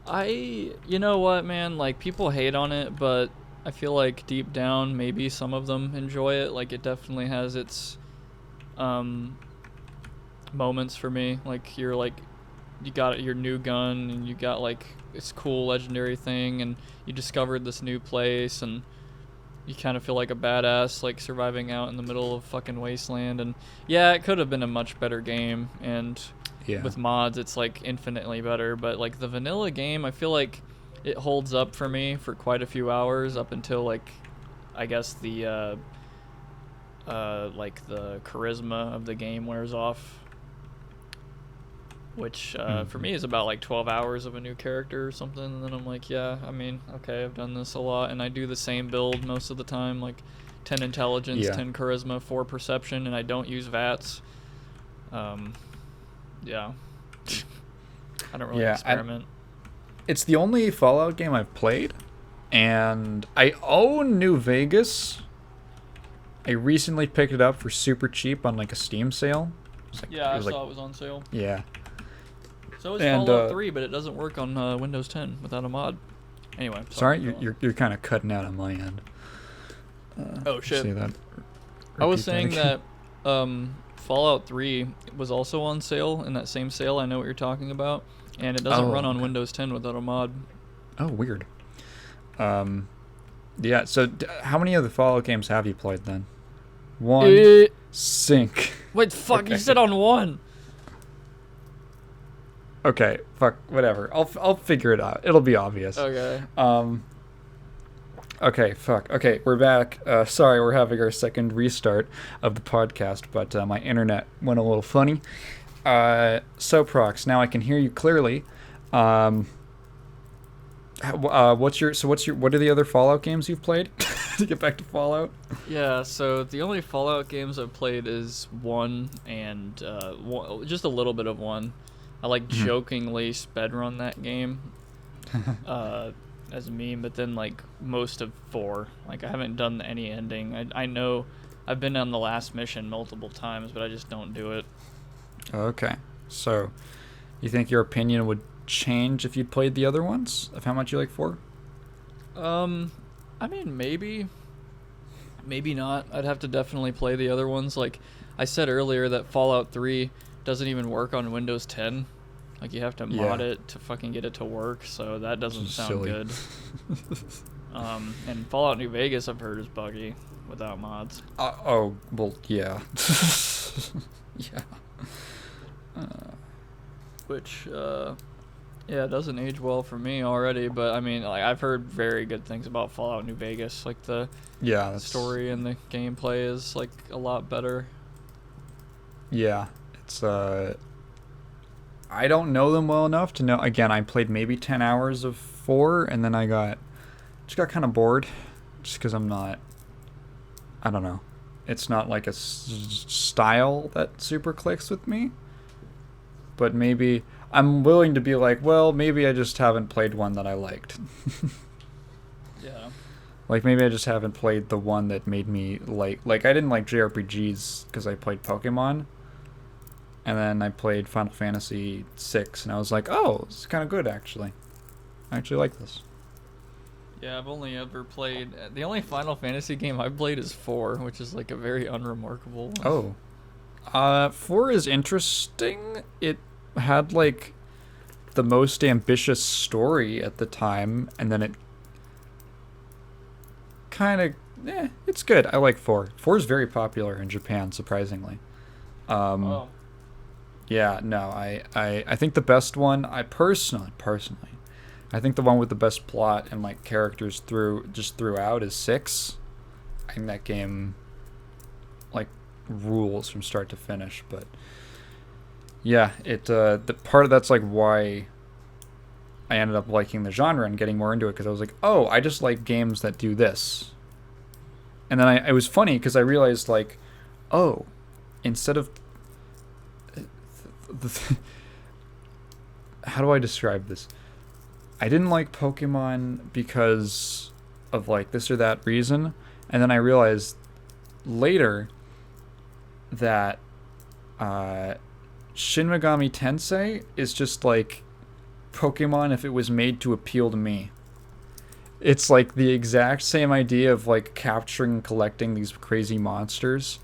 You know what, man? Like, people hate on it, but I feel like deep down, maybe some of them enjoy it. Like, it definitely has its moments for me. Like, you got your new gun, and you got like this cool legendary thing, and you discovered this new place, and you kind of feel like a badass, like surviving out in the middle of fucking wasteland. And yeah, it could have been a much better game, and Yeah. with mods it's like infinitely better. But like the vanilla game, I feel like it holds up for me for quite a few hours up until like I guess the like the charisma of the game wears off, which for me is about like 12 hours of a new character or something. And then I'm like, yeah, I mean, okay, I've done this a lot, and I do the same build most of the time, like 10 intelligence, Yeah. 10 charisma, 4 perception, and I don't use VATS. Yeah. I don't really Yeah, experiment. It's the only Fallout game I've played, and I own New Vegas. I recently picked it up for super cheap on like a Steam sale, was like, Yeah, it I was saw like, it was on sale. yeah. So is And, Fallout 3, but it doesn't work on Windows 10 without a mod. Anyway, sorry, go on. you're kind of cutting out on my end. Oh shit! See that? I was Repeat saying again. that Fallout 3 was also on sale in that same sale. I know what you're talking about, and it doesn't run on okay. Windows 10 without a mod. Oh, weird. Yeah. So, how many of the Fallout games have you played then? One. Eh, Sync. Wait, fuck! Okay. You said on one. Okay. Fuck. Whatever. I'll figure it out. It'll be obvious. Okay. Okay. Fuck. Okay. We're back. Sorry, we're having our second restart of the podcast, but my internet went a little funny. So Prox, now I can hear you clearly. What are the other Fallout games you've played? To get back to Fallout. Yeah, so the only Fallout games I've played is 1 and just a little bit of 1. I like jokingly spedrun that game as a meme, but then like most of 4. Like I haven't done any ending. I know I've been on the last mission multiple times, but I just don't do it. Okay, so you think your opinion would change if you'd played the other ones of how much you like 4? I mean, maybe not. I'd have to definitely play the other ones. Like I said earlier, that Fallout 3 doesn't even work on Windows 10. Like you have to mod it to fucking get it to work, so that doesn't sound silly. good. And Fallout New Vegas I've heard is buggy without mods. Oh, well, yeah. Yeah. Which yeah, it doesn't age well for me already, but I mean, like I've heard very good things about Fallout New Vegas. Like the story and the gameplay is like a lot better. Yeah, it's I don't know them well enough to know. Again, I played maybe 10 hours of 4, and then I just got kind of bored, just because I don't know. It's not like a style that super clicks with me. But maybe I'm willing to be like, well, maybe I just haven't played one that I liked. Yeah. Like maybe I just haven't played the one that made me like I didn't like JRPGs because I played Pokemon. And then I played Final Fantasy 6 and I was like, "Oh, it's kind of good actually. I actually like this." Yeah, I've only ever played the only Final Fantasy game I've played is 4, which is like a very unremarkable one. Oh. 4 is interesting. It had like the most ambitious story at the time, and then it kind of it's good. I like 4. 4 is very popular in Japan, surprisingly. Oh. Yeah, no, I think the best one, I personally, I think the one with the best plot and like characters throughout is 6. I think that game like rules from start to finish, but yeah, the part of that's like why I ended up liking the genre and getting more into it, because I was like, oh, I just like games that do this. And then it was funny because I realized like, oh, instead of how do I describe this? I didn't like Pokemon because of like this or that reason, and then I realized later that Shin Megami Tensei is just like Pokemon if it was made to appeal to me. It's like the exact same idea of like capturing and collecting these crazy monsters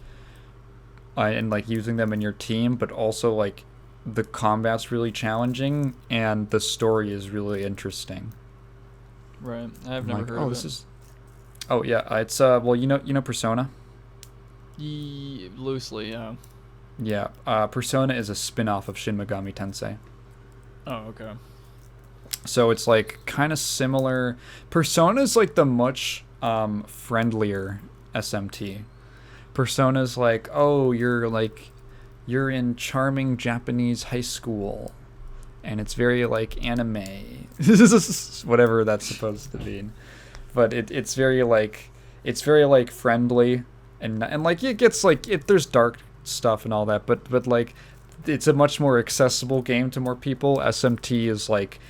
and like using them in your team, but also like the combat's really challenging and the story is really interesting. Right. I've I'm never like, heard oh, of this it. is. Oh yeah, it's well, you know Persona. Loosely, yeah. Yeah, Persona is a spin-off of Shin Megami Tensei. Oh, okay. So it's like kind of similar. Persona's like the much friendlier SMT. Persona's like, oh, you're in charming Japanese high school, and it's very like anime, whatever that's supposed to mean. But it's very like friendly, and like it gets like there's dark stuff and all that, but like it's a much more accessible game to more people. SMT is like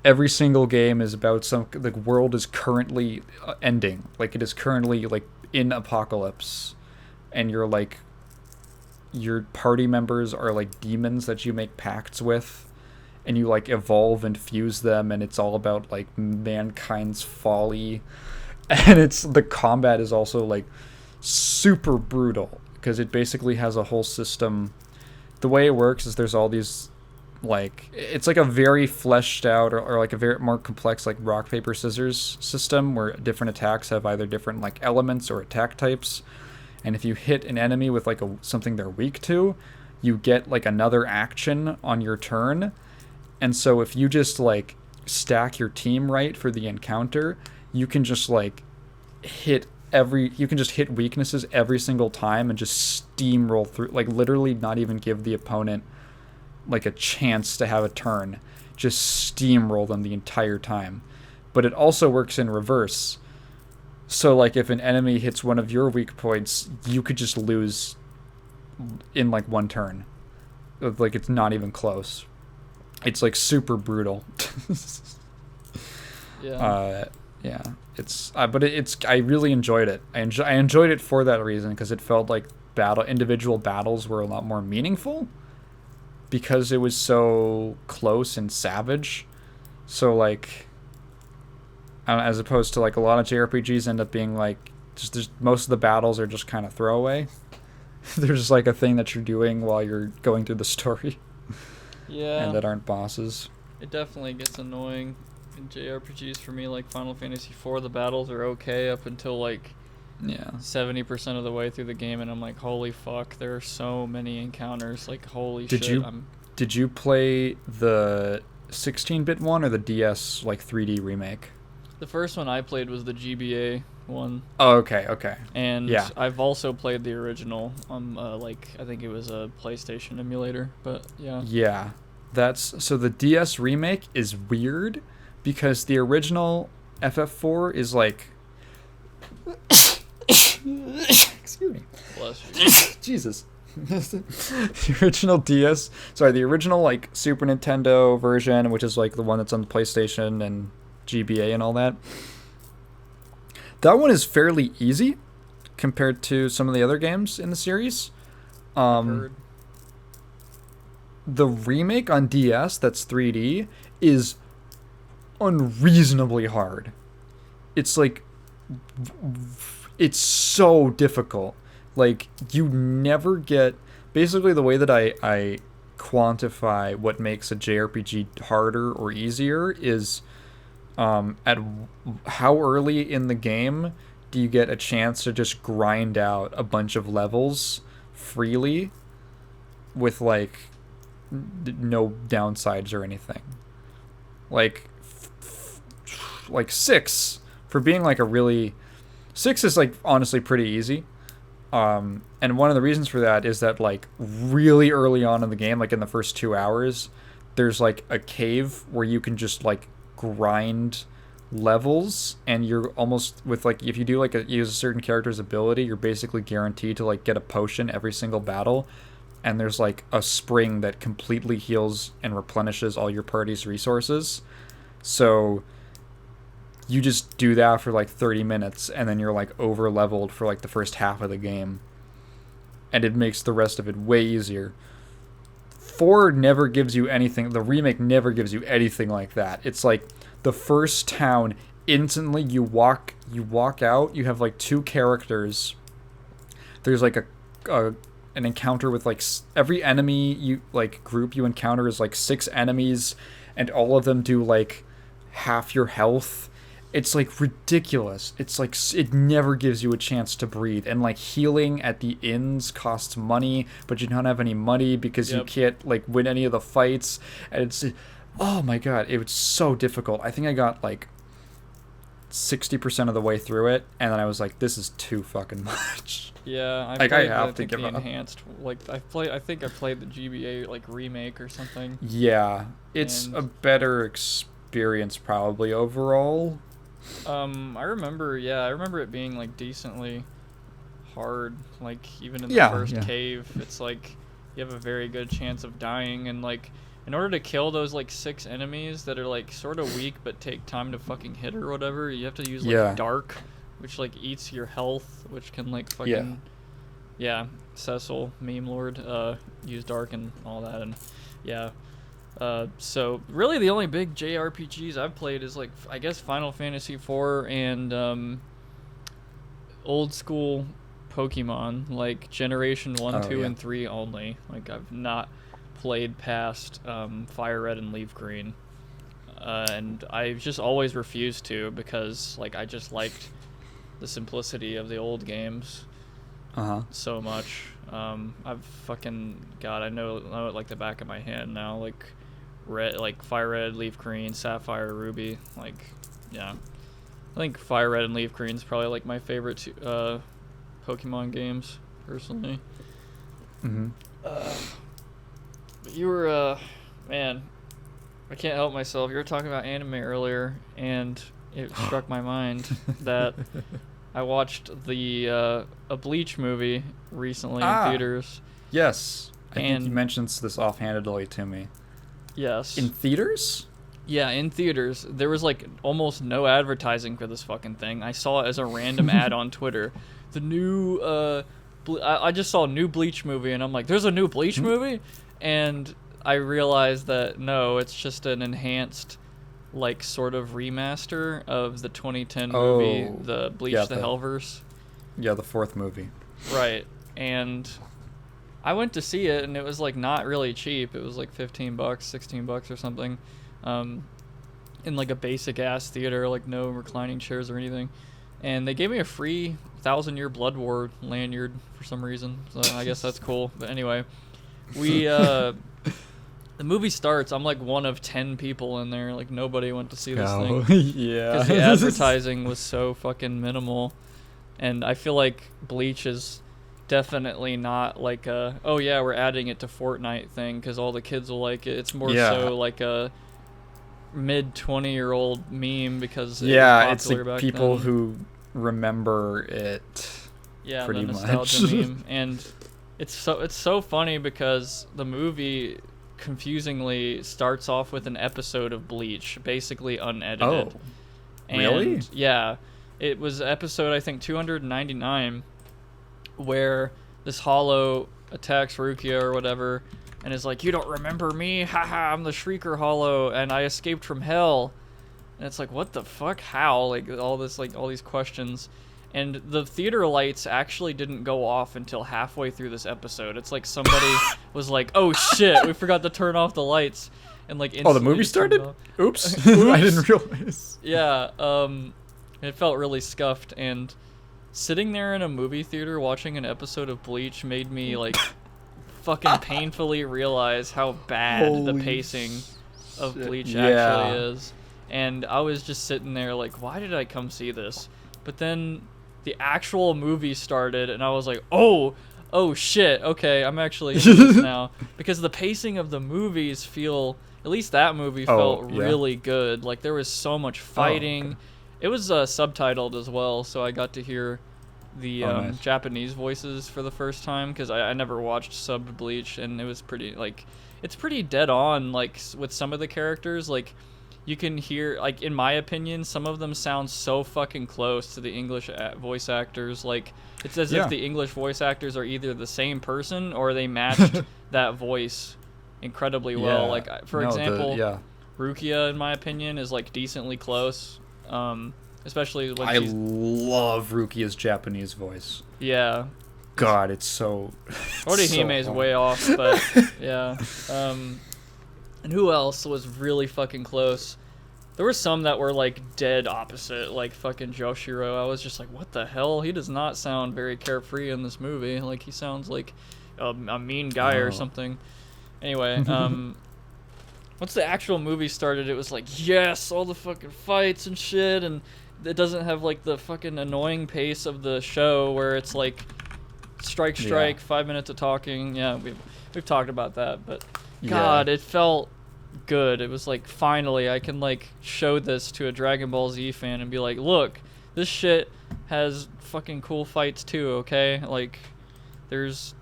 every single game is about the world is currently ending, like it is currently like in apocalypse, and you're like your party members are like demons that you make pacts with, and you like evolve and fuse them, and it's all about like mankind's folly. And it's the combat is also like super brutal because it basically has a whole system. The way it works is there's all these like it's like a very fleshed out or like a very more complex like rock paper scissors system where different attacks have either different like elements or attack types, and if you hit an enemy with like something they're weak to, you get like another action on your turn. And so if you just like stack your team right for the encounter, you can just like hit weaknesses every single time and just steamroll through, like literally not even give the opponent like a chance to have a turn, just steamroll them the entire time. But it also works in reverse. So like if an enemy hits one of your weak points, you could just lose in like one turn. Like it's not even close. It's like super brutal. Yeah. Yeah. It's but I really enjoyed it. I enjoyed it for that reason because it felt like individual battles were a lot more meaningful because it was so close and savage. So like as opposed to like a lot of JRPGs end up being like just most of the battles are just kind of throwaway. There's just like a thing that you're doing while you're going through the story. Yeah. And that aren't bosses. It definitely gets annoying in JRPGs for me. Like Final Fantasy IV, the battles are okay up until like 70% of the way through the game, and I'm like, holy fuck, there are so many encounters. Like, holy shit. Did you play the 16-bit one or the DS like 3D remake? The first one I played was the GBA one. Oh, okay. And yeah. I've also played the original on like I think it was a PlayStation emulator, but yeah. Yeah. So the DS remake is weird because the original FF4 is like excuse me. Bless you. Jesus. The original like Super Nintendo version, which is like the one that's on the PlayStation and GBA and all that. That one is fairly easy compared to some of the other games in the series. The remake on DS that's 3D is unreasonably hard. It's like it's so difficult. Like you never get basically the way that I quantify what makes a JRPG harder or easier is at how early in the game do you get a chance to just grind out a bunch of levels freely with like no downsides or anything. Like 6 for being like 6 is like honestly pretty easy. And one of the reasons for that is that like really early on in the game, like in the first 2 hours, there's like a cave where you can just like grind levels, and you're almost with like if you do like use a certain character's ability, you're basically guaranteed to like get a potion every single battle. And there's like a spring that completely heals and replenishes all your party's resources. So you just do that for like 30 minutes and then you're like over leveled for like the first half of the game. And it makes the rest of it way easier. 4 never gives you anything. The remake never gives you anything like that. It's like the first town, instantly you walk out, you have like 2 characters. There's like an encounter with like every enemy you like group you encounter is like 6 enemies, and all of them do like half your health. It's like ridiculous. It's like it never gives you a chance to breathe, and like healing at the inns costs money, but you don't have any money because you can't like win any of the fights. And it's oh my god, it was so difficult. I think I got like 60% of the way through it, and then I was like, this is too fucking much. Yeah, I have to give the up. enhanced. Like I think I played the GBA like remake or something. Yeah, it's a better experience probably overall. I remember it being like decently hard. Like even in the first cave, it's like you have a very good chance of dying, and like in order to kill those like 6 enemies that are like sort of weak but take time to fucking hit or whatever, you have to use like dark, which like eats your health, which can like fucking Yeah, Cecil, Meme Lord, use Dark and all that, and yeah. So really the only big JRPGs I've played is like I guess Final Fantasy IV and old school Pokemon, like Generation 1, 2, yeah. and 3 only. Like I've not played past Fire Red and Leaf Green. And I've just always refused to because like I just liked the simplicity of the old games so much. I've fucking God, I know it like the back of my hand now. Like Fire Red, Leaf Green, Sapphire, Ruby. Like, yeah, I think Fire Red and Leaf Green is probably like my favorite Pokemon games personally. But you were man, I can't help myself. You were talking about anime earlier, and it struck my mind that I watched a Bleach movie recently in theaters. Yes. I think you mentioned this offhandedly to me. Yes. In theaters? Yeah, in theaters. There was like almost no advertising for this fucking thing. I saw it as a random ad on Twitter. The new I just saw a new Bleach movie, and I'm like, there's a new Bleach movie? And I realized that no, it's just an enhanced, like, sort of remaster of the 2010 movie, the Bleach the Hellverse. Yeah, the fourth movie. Right. And I went to see it, and it was, like, not really cheap. It was, like, $15, $16 or something. In, like, a basic-ass theater, like, no reclining chairs or anything. And they gave me a free 1,000-Year Blood War lanyard for some reason. So I guess that's cool. But anyway, the movie starts. I'm like one of 10 people in there. Like nobody went to see this thing. Yeah. Because the advertising was so fucking minimal, and I feel like Bleach is definitely not like oh yeah, we're adding it to Fortnite thing because all the kids will like it. It's more so like a mid 20-year-old meme because it was it's popular like back people then. who remember it. Yeah, pretty the nostalgia much. meme, and it's so funny because the movie confusingly starts off with an episode of Bleach, basically unedited. Oh, really? And yeah, it was episode I think 299, where this Hollow attacks Rukia or whatever, and is like, "You don't remember me? Haha, I'm the Shrieker Hollow, and I escaped from hell." And it's like, what the fuck? How? Like all these questions. And the theater lights actually didn't go off until halfway through this episode. It's like somebody was like, "Oh shit, we forgot to turn off the lights," and like the movie started? Oops. I didn't realize. Yeah, it felt really scuffed, and sitting there in a movie theater watching an episode of Bleach made me like fucking painfully realize how bad the pacing of Bleach actually is. And I was just sitting there like, why did I come see this? But then the actual movie started, and I was like, oh shit, okay, I'm actually into this now. Because the pacing of the movies at least that movie felt really good. Like, there was so much fighting. It was subtitled as well, so I got to hear the nice. Japanese voices for the first time, because I never watched subbed Bleach, and it was pretty, like, it's pretty dead on, like, with some of the characters, like, you can hear, like, in my opinion, some of them sound so fucking close to the English voice actors. Like, it's as if the English voice actors are either the same person or they matched that voice incredibly well. Like, for example, Rukia, in my opinion, is, like, decently close. Especially when I love Rukia's Japanese voice. Yeah. God, it's so... Orihime's way off, but yeah. And who else was really fucking close? There were some that were, like, dead opposite, like fucking Joshiro. I was just like, what the hell? He does not sound very carefree in this movie. Like, he sounds like a mean guy or something. Anyway, once the actual movie started, it was like, yes, all the fucking fights and shit, and it doesn't have, like, the fucking annoying pace of the show where it's, like, strike, 5 minutes of talking. Yeah, we've talked about that, but... God, it felt good. It was like, finally, I can, like, show this to a Dragon Ball Z fan and be like, look, this shit has fucking cool fights too, okay? Like, there's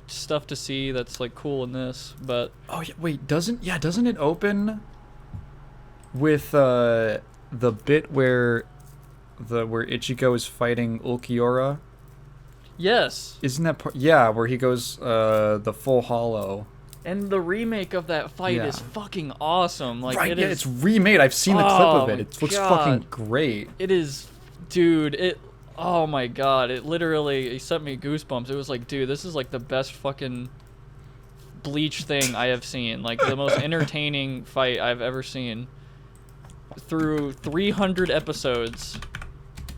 stuff to see that's, like, cool in this, but... Oh, yeah, wait, doesn't it open with, the bit where Ichigo is fighting Ulquiorra? Yes. Isn't that part? Yeah, where he goes the full hollow. And the remake of that fight is fucking awesome. Like, right, it yeah, is. it's remade. I've seen the clip of it. It looks God. fucking great. It is, dude. Oh my god. It literally sent me goosebumps. It was like, dude, this is like the best fucking Bleach thing I have seen. Like the most entertaining fight I've ever seen. Through 300 episodes,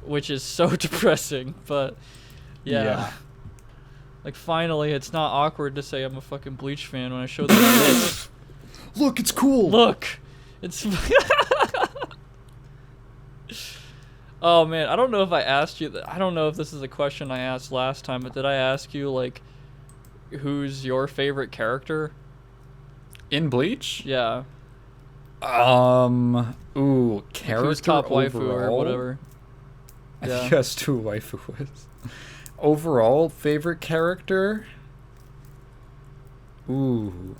which is so depressing, but yeah. Like finally, it's not awkward to say I'm a fucking Bleach fan when I show them this. Look, it's cool. Look, it's. Oh man, I don't know if I asked you. I don't know if this is a question I asked last time, but did I ask you like, who's your favorite character? In Bleach? Yeah. Ooh, character Who's top waifu overall? or whatever. I Yeah. think you asked who waifu was. Overall, favorite character? Ooh.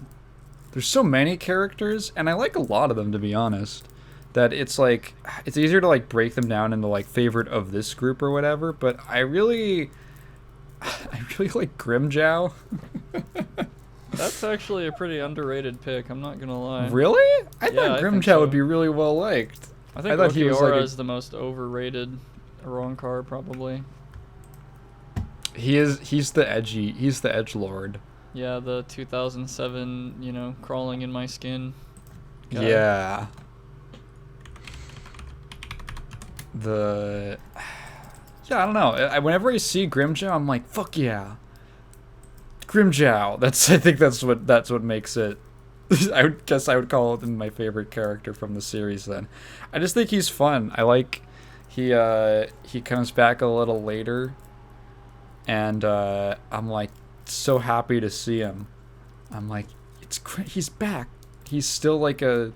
There's so many characters, and I like a lot of them, to be honest. That it's like, it's easier to like break them down into like favorite of this group or whatever, but I really like Grimjow. That's actually a pretty underrated pick. I'm not gonna lie. Really? I thought I think Grimjow so. would be really well liked. I think thought he was like is the most overrated Oronkar probably. He's the edgelord. Yeah, the 2007, crawling in my skin guy. Yeah. Yeah, I don't know. Whenever I see Grimjow, I'm like, fuck yeah. Grimjow. I think that's what makes it. I would call him my favorite character from the series then. I just think he's fun. I like he comes back a little later, and I'm like so happy to see him. I'm like, it's great. He's back. He's still like a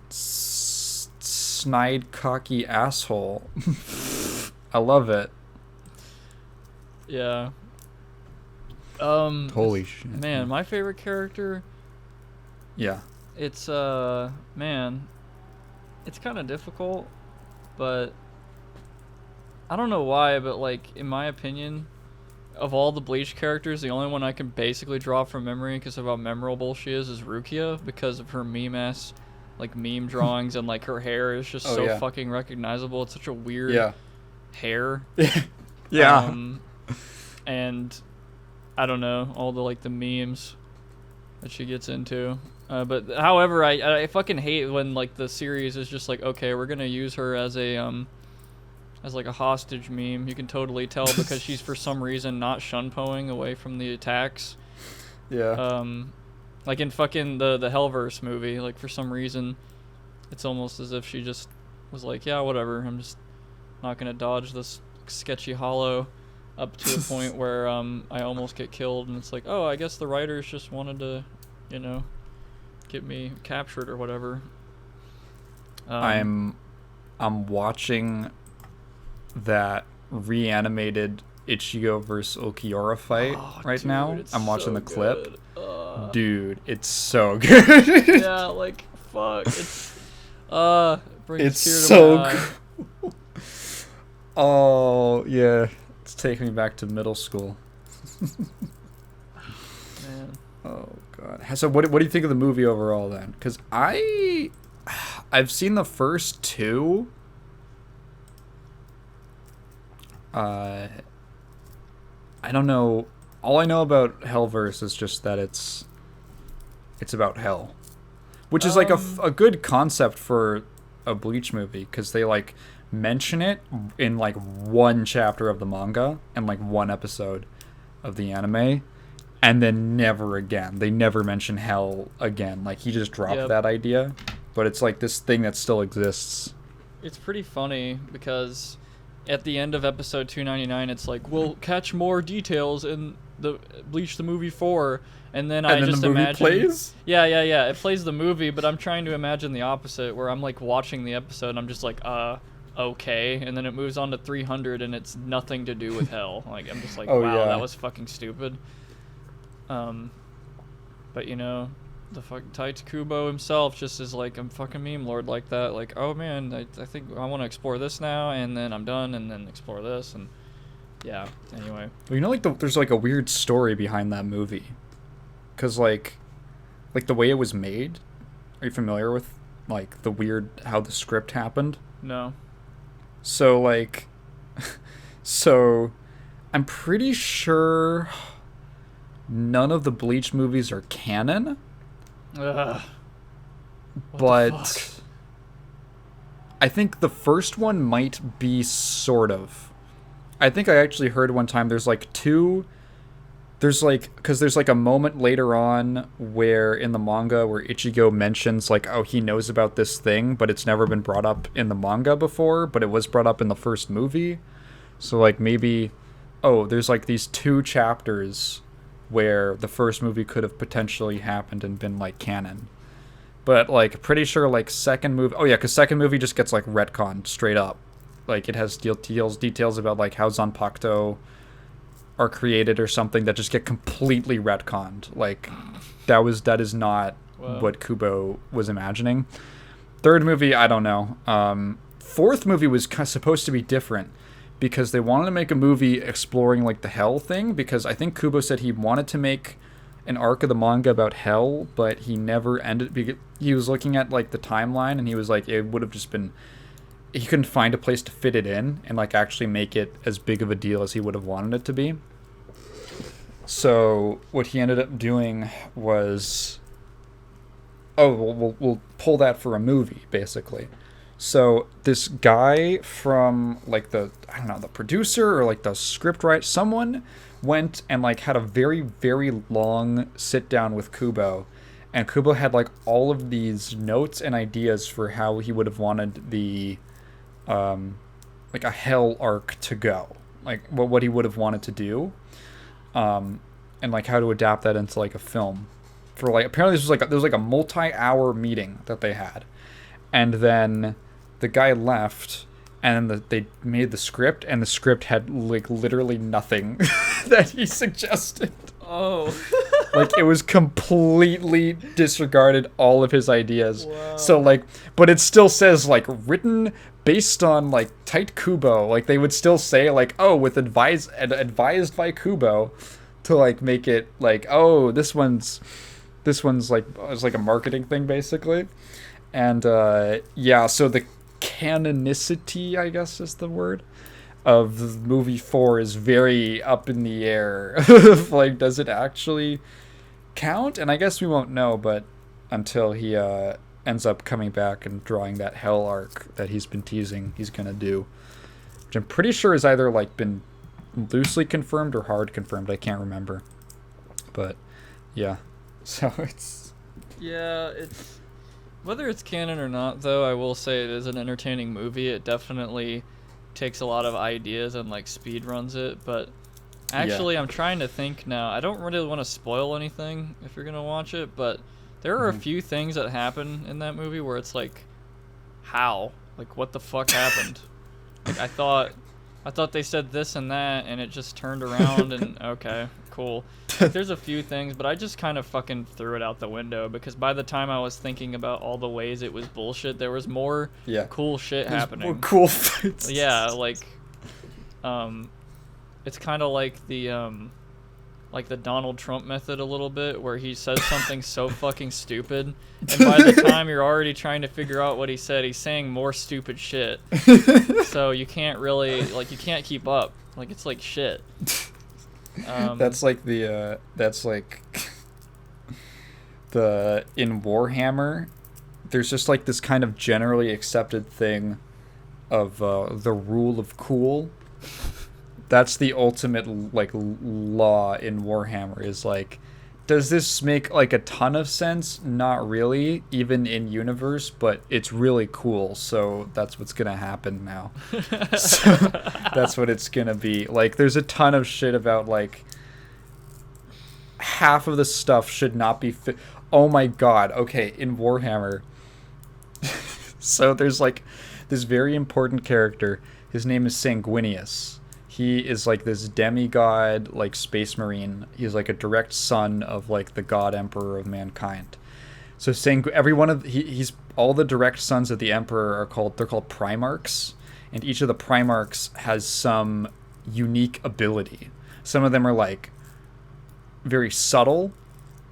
snide, cocky asshole. I love it. Yeah. Holy shit. Man, my favorite character, Yeah. it's man, it's kind of difficult, but I don't know why, but like in my opinion, of all the Bleach characters, the only one I can basically draw from memory because of how memorable she is Rukia, because of her meme-ass like meme drawings and like her hair is just fucking recognizable. It's such a weird hair. Yeah. And I don't know, all the memes that she gets into. But however, I fucking hate when like the series is just like, okay, we're gonna use her as like a hostage meme. You can totally tell because she's for some reason not shunpoing away from the attacks. Yeah. Like in fucking the Hellverse movie, like for some reason, it's almost as if she just was like, yeah, whatever, I'm just not gonna dodge this sketchy hollow. Up to a point where I almost get killed, and it's like, oh, I guess the writers just wanted to, get me captured or whatever. I'm watching that reanimated Ichigo versus Okiura fight right now. I'm watching the clip. Dude, it's so good. Yeah, like fuck. It's so cool. Oh yeah. It's taking me back to middle school. Man. Oh god. So what do you think of the movie overall then? Because I've seen the first two. I don't know. All I know about Hellverse is just that it's about hell, which is like a good concept for a Bleach movie because they like mention it in like one chapter of the manga and like one episode of the anime, and then never again. They never mention hell again. Like he just dropped that idea, but it's like this thing that still exists. It's pretty funny because at the end of episode 299, it's like, we'll catch more details in the Bleach the Movie 4, and then I just imagine... plays? Yeah, it plays the movie, but I'm trying to imagine the opposite, where I'm like watching the episode, and I'm just like, okay, and then it moves on to 300, and it's nothing to do with hell. Like, I'm just like, wow, that was fucking stupid. But the fucking Taichi Kubo himself just is like, I'm fucking meme lord like that. Like, oh man, I think I want to explore this now, and then I'm done, and then explore this, and yeah. Anyway. Well, you know, like there's like a weird story behind that movie, cause like the way it was made. Are you familiar with like the weird how the script happened? No. So like, so I'm pretty sure none of the Bleach movies are canon, Ugh. What but the fuck? I think the first one might be sort of. I think I actually heard one time there's like two. There's like, because there's like a moment later on where in the manga where Ichigo mentions like, oh, he knows about this thing, but it's never been brought up in the manga before, but it was brought up in the first movie. So like maybe, oh, there's like these two chapters where the first movie could have potentially happened and been like canon. But like pretty sure like second movie, oh yeah, because second movie just gets like retconned straight up. Like it has details about like how Zanpakuto are created or something that just get completely retconned. Like that is not Whoa. what Kubo was imagining. Third movie, I don't know. Fourth movie was supposed to be different because they wanted to make a movie exploring like the hell thing, because I think Kubo said he wanted to make an arc of the manga about hell, but he never ended. He was looking at like the timeline and he was like, it would have just been, he couldn't find a place to fit it in and like actually make it as big of a deal as he would have wanted it to be. So what he ended up doing was, oh, we'll pull that for a movie, basically. So this guy from like the, I don't know, the producer or like the script writer, someone went and like had a very, very long sit down with Kubo, and Kubo had like all of these notes and ideas for how he would have wanted the like a hell arc to go, like what he would have wanted to do, and like how to adapt that into like a film. For like, apparently this was like there was like a multi-hour meeting that they had, and then the guy left, and then they made the script, and the script had like literally nothing that he suggested. Oh. Like it was completely disregarded all of his ideas. Wow. So like, but it still says like written based on like tight Kubo. Like they would still say like, oh, with advised by Kubo, to like make it like, oh, this one's like, it's like a marketing thing basically. And yeah, so the canonicity, I guess is the word, of movie 4 is very up in the air. Like, does it actually count? And I guess we won't know, but until he ends up coming back and drawing that hell arc that he's been teasing he's gonna do, which I'm pretty sure has either like been loosely confirmed or hard confirmed. I can't remember, but yeah. So it's, Yeah, it's, whether it's canon or not, though, I will say it is an entertaining movie. It definitely takes a lot of ideas and like speed runs it, but actually, I'm trying to think now. I don't really want to spoil anything if you're gonna watch it, but there are a few things that happen in that movie where it's like, how? Like, what the fuck happened? Like, I thought they said this and that, and it just turned around and okay, cool. Like, there's a few things, but I just kind of fucking threw it out the window because by the time I was thinking about all the ways it was bullshit, there was more cool shit happening. more cool fights. Yeah, like, it's kind of like the Donald Trump method a little bit, where he says something so fucking stupid, and by the time you're already trying to figure out what he said, he's saying more stupid shit. So you can't really, like, you can't keep up. Like, it's like shit. That's like the in Warhammer, there's just like this kind of generally accepted thing of the rule of cool. That's the ultimate like law in Warhammer, is like, does this make like a ton of sense? Not really, even in universe, but it's really cool, so that's what's gonna happen now. So that's what it's gonna be. Like, there's a ton of shit about like half of the stuff should not be oh my god, okay, in Warhammer. So there's like this very important character. His name is Sanguinius. He is like this demigod, like space marine. He's like a direct son of like the god emperor of mankind. So every one of he's all the direct sons of the emperor they're called Primarchs, and each of the Primarchs has some unique ability. Some of them are like very subtle,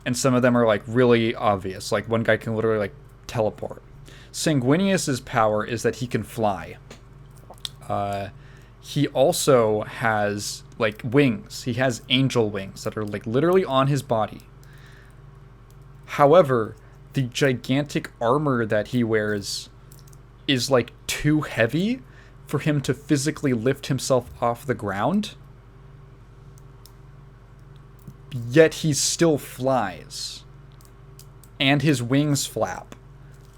and some of them are like really obvious. Like one guy can literally like teleport. Sanguinius's power is that he can fly. He also has like wings. He has angel wings that are like literally on his body. However, the gigantic armor that he wears is like too heavy for him to physically lift himself off the ground. Yet he still flies. And his wings flap.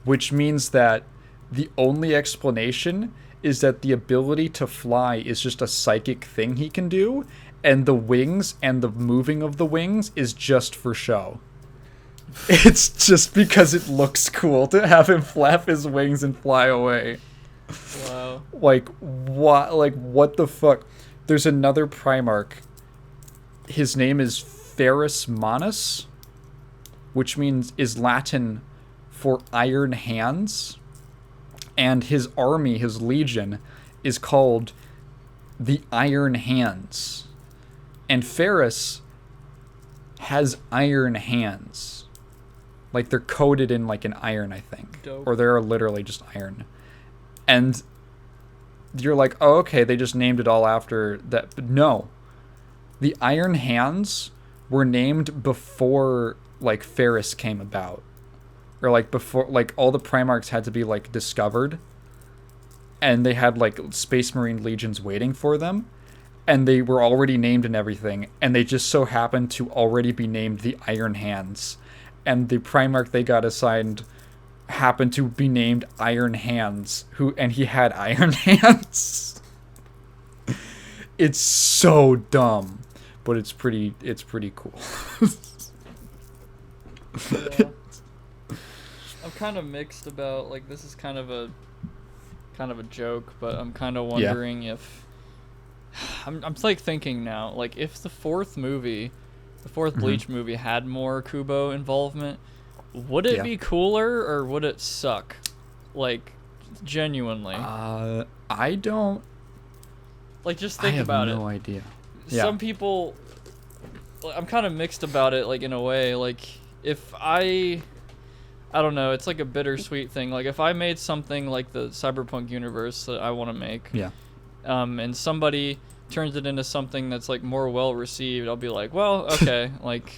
Which means that the only explanation is that the ability to fly is just a psychic thing he can do, and the wings and the moving of the wings is just for show. It's just because it looks cool to have him flap his wings and fly away. Wow. Like, what? Like, what the fuck? There's another Primarch. His name is Ferrus Manus, which is Latin for iron hands. And his army, his legion, is called the Iron Hands. And Ferrus has iron hands. Like, they're coated in, like, an iron, I think. Dope. Or they're literally just iron. And you're like, oh, okay, they just named it all after that. But no. The Iron Hands were named before, like, Ferrus came about. Or, like, before, like, all the Primarchs had to be, like, discovered. And they had, like, Space Marine legions waiting for them. And they were already named and everything. And they just so happened to already be named the Iron Hands. And the Primarch they got assigned happened to be named Iron Hands. And he had iron hands. It's so dumb. But it's pretty cool. Yeah. I'm kind of mixed about, like, this is kind of a joke, but I'm kind of wondering if I'm like thinking now, like, if the fourth Bleach movie had more Kubo involvement, would it be cooler or would it suck? Like, genuinely. I don't, like, just think about it. I have no idea. Some people, I'm kind of mixed about it, like, in a way, like, if I don't know, it's like a bittersweet thing. Like, if I made something like the Cyberpunk universe that I want to make, and somebody turns it into something that's, like, more well-received, I'll be like, well, okay, like,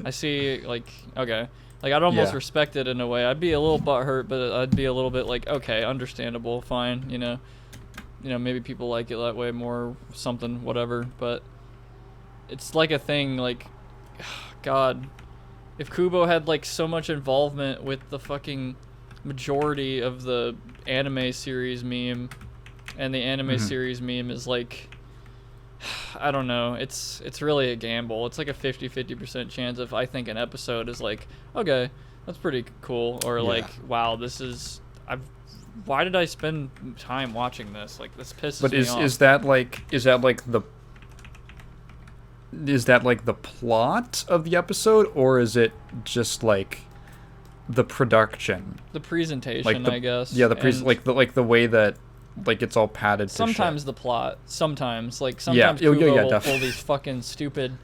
I see, like, okay. Like, I'd almost respect it in a way. I'd be a little butthurt, but I'd be a little bit like, okay, understandable, fine, you know, maybe people like it that way more, something, whatever, but it's like a thing, like, God, if Kubo had, like, so much involvement with the fucking majority of the anime series meme, and the anime series meme is, like, I don't know, it's really a gamble. It's like a 50% chance if I think an episode is like, okay, that's pretty cool, or like, wow, this is, why did I spend time watching this? Like, this pisses me off. But is that like the plot of the episode, or is it just like the production, the presentation, like I guess? Yeah, the way that, like, it's all padded. Sometimes the plot. Sometimes Kubo will pull these fucking stupid,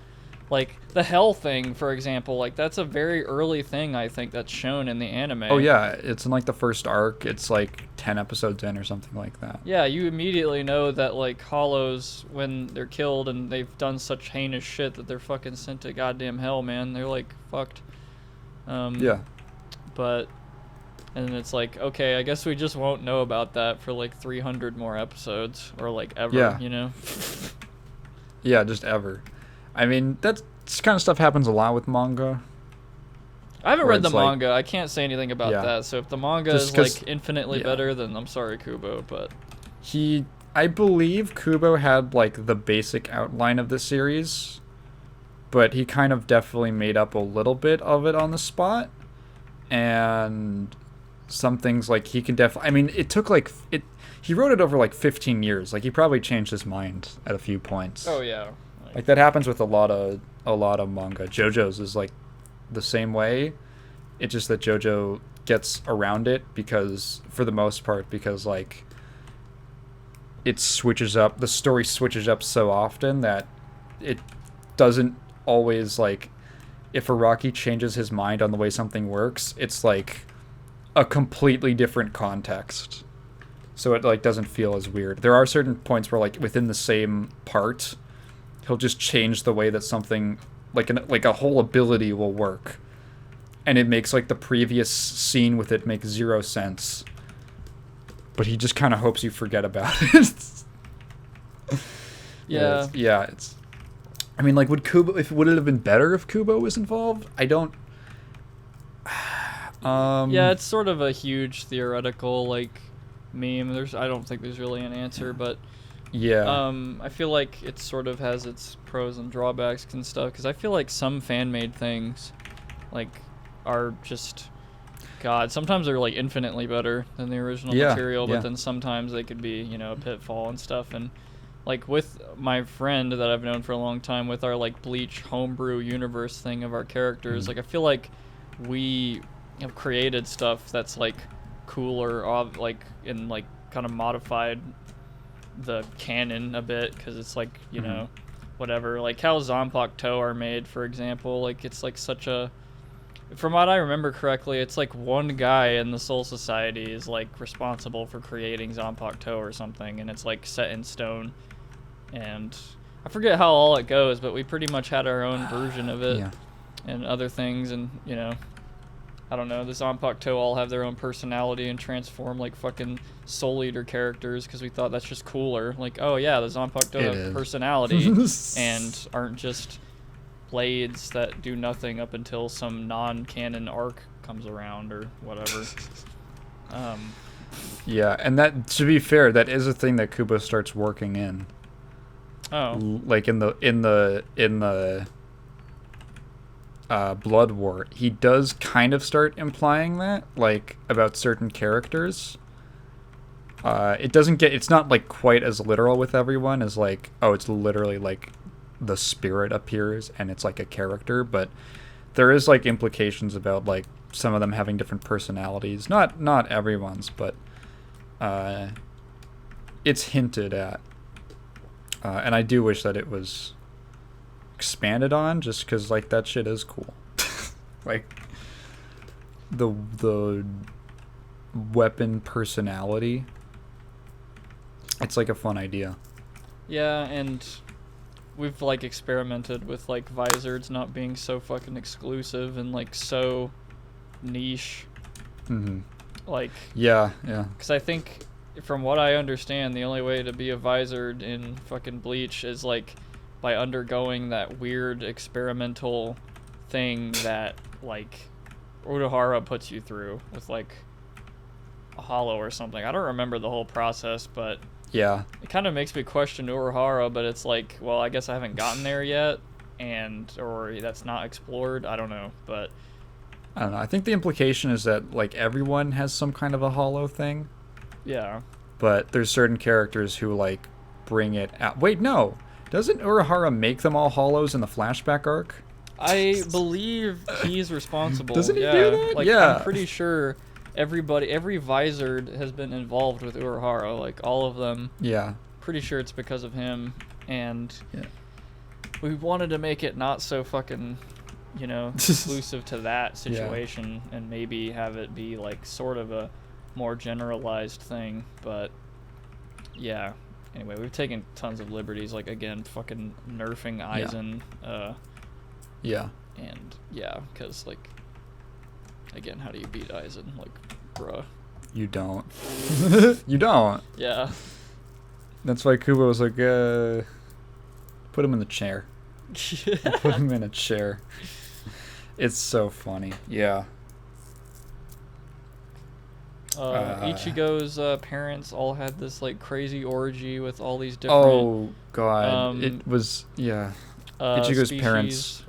like the hell thing, for example. Like, that's a very early thing, I think, that's shown in the anime. Oh yeah, it's in, like, the first arc. It's like 10 episodes in or something like that. Yeah, you immediately know that, like, hollows, when they're killed and they've done such heinous shit that they're fucking sent to goddamn hell, man. They're, like, fucked. But, and it's like, okay, I guess we just won't know about that for, like, 300 more episodes, or, like, ever, you know? Yeah, just ever. I mean, this kind of stuff happens a lot with manga. I haven't read the manga. I can't say anything about that. So if the manga is, like, infinitely better, then I'm sorry, Kubo, but... I believe Kubo had, like, the basic outline of the series, but he kind of definitely made up a little bit of it on the spot, and some things, like, he can definitely... I mean, it took, like... He wrote it over, like, 15 years. Like, he probably changed his mind at a few points. Oh, yeah. Like, that happens with a lot of manga. JoJo's is, like, the same way. It's just that JoJo gets around it because, for the most part, because, like, it switches up. The story switches up so often that it doesn't always, like, if Araki changes his mind on the way something works, it's like a completely different context. So it, like, doesn't feel as weird. There are certain points where, like, within the same part, he'll just change the way that something, like a whole ability will work. And it makes, like, the previous scene with it make zero sense. But he just kind of hopes you forget about it. Yeah. It's I mean, like, would it have been better if Kubo was involved? I don't Yeah, it's sort of a huge theoretical, like, meme. I don't think there's really an answer, but I feel like it sort of has its pros and drawbacks and stuff, because I feel like some fan-made things, like, are just, God, sometimes they're, like, infinitely better than the original material, but then sometimes they could be, you know, a pitfall and stuff. And, like, with my friend that I've known for a long time, with our, like, Bleach homebrew universe thing of our characters, like, I feel like we have created stuff that's, like, cooler, like, and, like, kind of modified the canon a bit, because it's, like, you know, whatever. Like, how Zanpakuto are made, for example, like, it's, like, such a... From what I remember correctly, it's like one guy in the Soul Society is, like, responsible for creating Zanpakuto or something, and it's, like, set in stone. And I forget how all it goes, but we pretty much had our own version of it and other things. And, you know, I don't know, the Zanpakuto all have their own personality and transform like fucking Soul Eater characters, because we thought that's just cooler. Like, oh yeah, the Zanpakuto have personality and aren't just blades that do nothing up until some non-canon arc comes around or whatever. Yeah, and that, to be fair, that is a thing that Kubo starts working in. Oh. Like in the Blood War, he does kind of start implying that, like, about certain characters. It's not, like, quite as literal with everyone as, like, oh, it's literally, like, the spirit appears and it's, like, a character, but there is, like, implications about, like, some of them having different personalities. Not everyone's, but it's hinted at. And I do wish that it was expanded on, just because, like, that shit is cool. Like, the weapon personality. It's, like, a fun idea. Yeah, and we've, like, experimented with, like, visors not being so fucking exclusive and, like, so niche. Like... Yeah. Because I think... From what I understand, the only way to be a visored in fucking Bleach is, like, by undergoing that weird experimental thing that, like, Urahara puts you through with, like, a hollow or something. I don't remember the whole process, but yeah, it kind of makes me question Urahara, but it's like, well, I guess I haven't gotten there yet, or that's not explored. I don't know, but... I don't know. I think the implication is that, like, everyone has some kind of a hollow thing. Yeah. But there's certain characters who, like, bring it out. Wait, no. Doesn't Urahara make them all hollows in the flashback arc? I believe he's responsible. Doesn't he do that? Like, I'm pretty sure every visored has been involved with Urahara. Like, all of them. Yeah. Pretty sure it's because of him. And we wanted to make it not so fucking, you know, exclusive to that situation, and maybe have it be, like, sort of a more generalized thing. But yeah, anyway, we've taken tons of liberties, like, again, fucking nerfing Aizen, and because, like, again, how do you beat Aizen? Like, bruh, you don't. You don't. Yeah, that's why Kubo was like, put him in the chair. Put him in a chair. It's so funny. Yeah. Ichigo's parents all had this, like, crazy orgy with all these different... Oh, God. It was... Yeah. Ichigo's species. parents...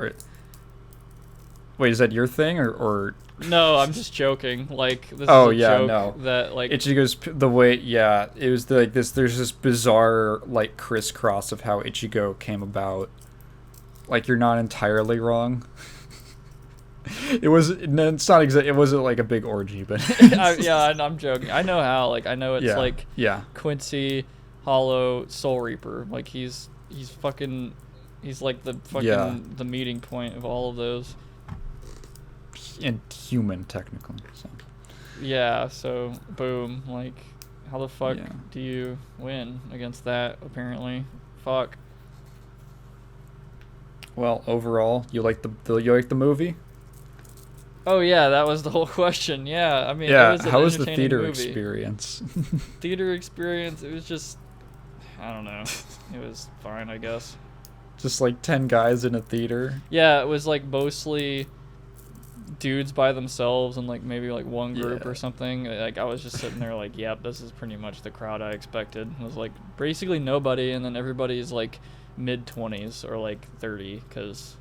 Wait, is that your thing, or... No, I'm just joking. Like, this is a joke that, like... Ichigo's... The way... Yeah, it was, like, this... There's this bizarre, like, crisscross of how Ichigo came about. Like, you're not entirely wrong. It was... No, it's not exactly... It wasn't, like, a big orgy, but... I'm joking. I know how. Like, I know it's, like... Yeah. Quincy Hollow, Soul Reaper. Like he's fucking, he's like the fucking the meeting point of all of those. And human, technically. So. Yeah. So boom. Like, how the fuck Yeah. do you win against that? Apparently, fuck. Well, overall, you like the movie? Oh yeah, that was the whole question. Yeah, I mean, it Yeah. was an How was the entertaining theater movie. experience? Theater experience. It was just, I don't know. It was fine, I guess. Just like 10 guys in a theater. Yeah, it was like mostly dudes by themselves and like maybe like one group or something. Like I was just sitting there like, yep, this is pretty much the crowd I expected. It was like basically nobody, and then everybody's like mid-20s or like 30, because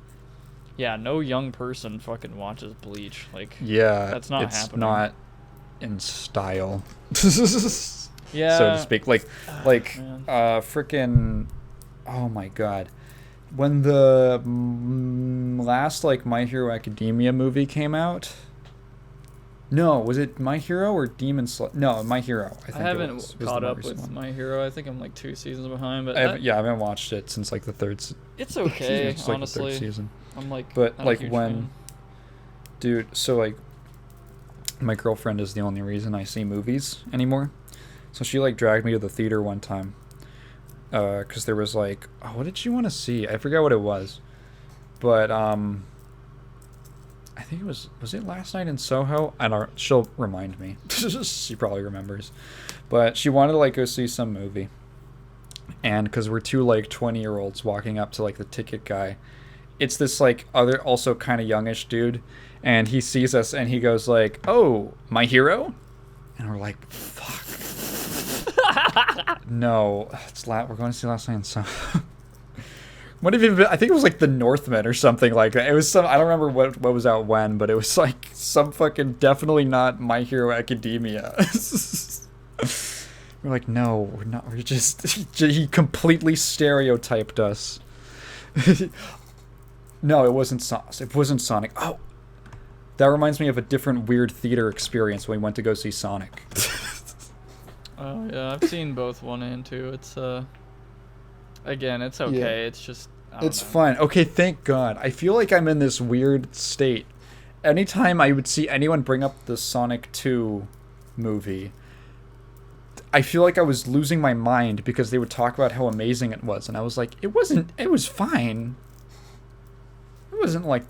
yeah, no young person fucking watches Bleach. Like, Yeah, that's not it's happening. not in style. Yeah, so to speak. Like man. frickin' oh my god. When the last like My Hero Academia movie came out, no, was it My Hero or Demon Slayer? No, My Hero. I think I haven't it was caught the up more with recent one. My Hero. I think I'm like 2 seasons behind, but I haven't watched it since like the third. it's okay. It's like honestly, the third season. I'm like, But not a like huge when, fan. dude, so like, my girlfriend is the only reason I see movies anymore. So she like dragged me to the theater one time. Because there was like, oh, what did she want to see? I forgot what it was. But I think it was it Last Night in Soho? I don't. She'll remind me. She probably remembers. But she wanted to like go see some movie. And because we're two like 20-year-olds walking up to like the ticket guy, it's this like other also kind of youngish dude, and he sees us and he goes like, "Oh, My Hero," and we're like, "Fuck." No, we're going to see Last Night in Soho. What have you been? I think it was like The Northman or something like that. It was some. I don't remember what was out when, but it was like some fucking definitely not My Hero Academia. We're like, no, we're not. We're just he completely stereotyped us. No, it wasn't Sonic. Oh, that reminds me of a different weird theater experience when we went to go see Sonic. Oh yeah, I've seen both 1 and 2. It's again, it's okay. Yeah. It's just, I don't It's know. fine. Okay, thank God. I feel like I'm in this weird state. Anytime I would see anyone bring up the Sonic 2 movie, I feel like I was losing my mind because they would talk about how amazing it was, and I was like, it was fine. It wasn't like,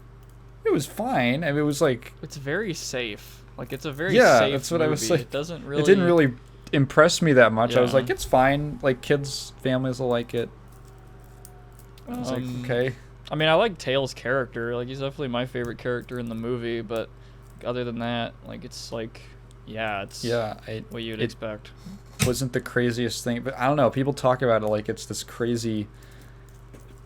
it was fine. I mean, it was like, It's very safe. Like, it's a very yeah, safe that's what movie. I was like. It doesn't really. It didn't really impress me that much. I was Yeah. like, it's fine. Like, kids, families will like it. I was like, okay. I mean, I like Tails' character. Like, he's definitely my favorite character in the movie. But other than that, like, it's like, yeah, it's what you'd expect. Wasn't the craziest thing, but I don't know. People talk about it like it's this crazy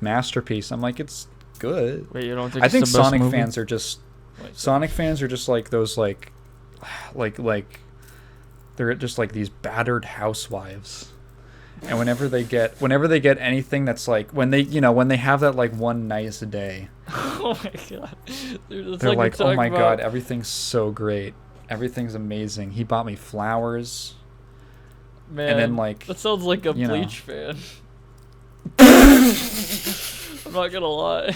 masterpiece. I'm like, it's good. Wait, you don't think? I It's think the best Sonic movie? fans are just Wait, Sonic fans are just like those like they're just like these battered housewives. And whenever they get anything that's like when they have that like one nice day, Oh my god! Dude, they're like, oh my god, about- everything's so great, everything's amazing. He bought me flowers. Man, and then, like, that sounds like a you know. Bleach fan. I'm not gonna lie.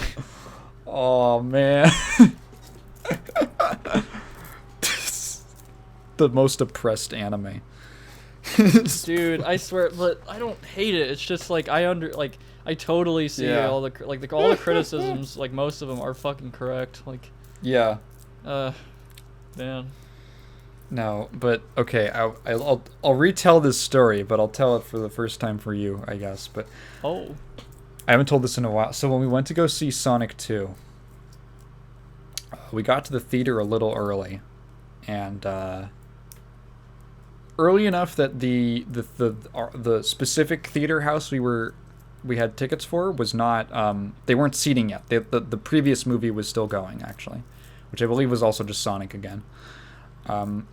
Oh man. The most oppressed anime. Dude, I swear, but I don't hate it. It's just like I totally see Yeah. all the all the criticisms. Like most of them are fucking correct. Like, Yeah. man. No, but okay, I'll retell this story, but I'll tell it for the first time for you, I guess. But Oh. I haven't told this in a while. So when we went to go see Sonic 2, we got to the theater a little early, and early enough that the specific theater house we had tickets for was not they weren't seating yet. The previous movie was still going, actually, which I believe was also just Sonic again.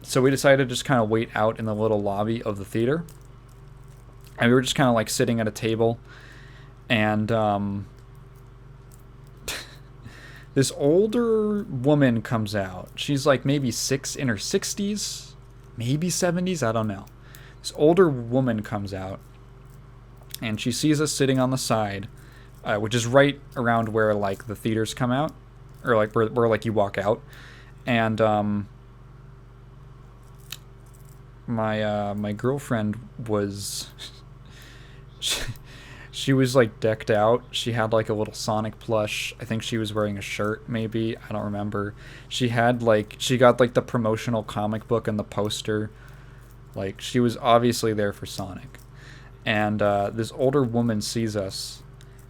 So we decided to just kind of wait out in the little lobby of the theater, and we were just kind of like sitting at a table, and this older woman comes out. She's like maybe in her 60s, maybe 70s, I don't know. This older woman comes out, and she sees us sitting on the side, which is right around where like the theaters come out, or like where like you walk out, and my girlfriend was she was like decked out. She had like a little Sonic plush. I think she was wearing a shirt, maybe. I don't remember. She got like the promotional comic book and the poster. Like, she was obviously there for Sonic. And this older woman sees us,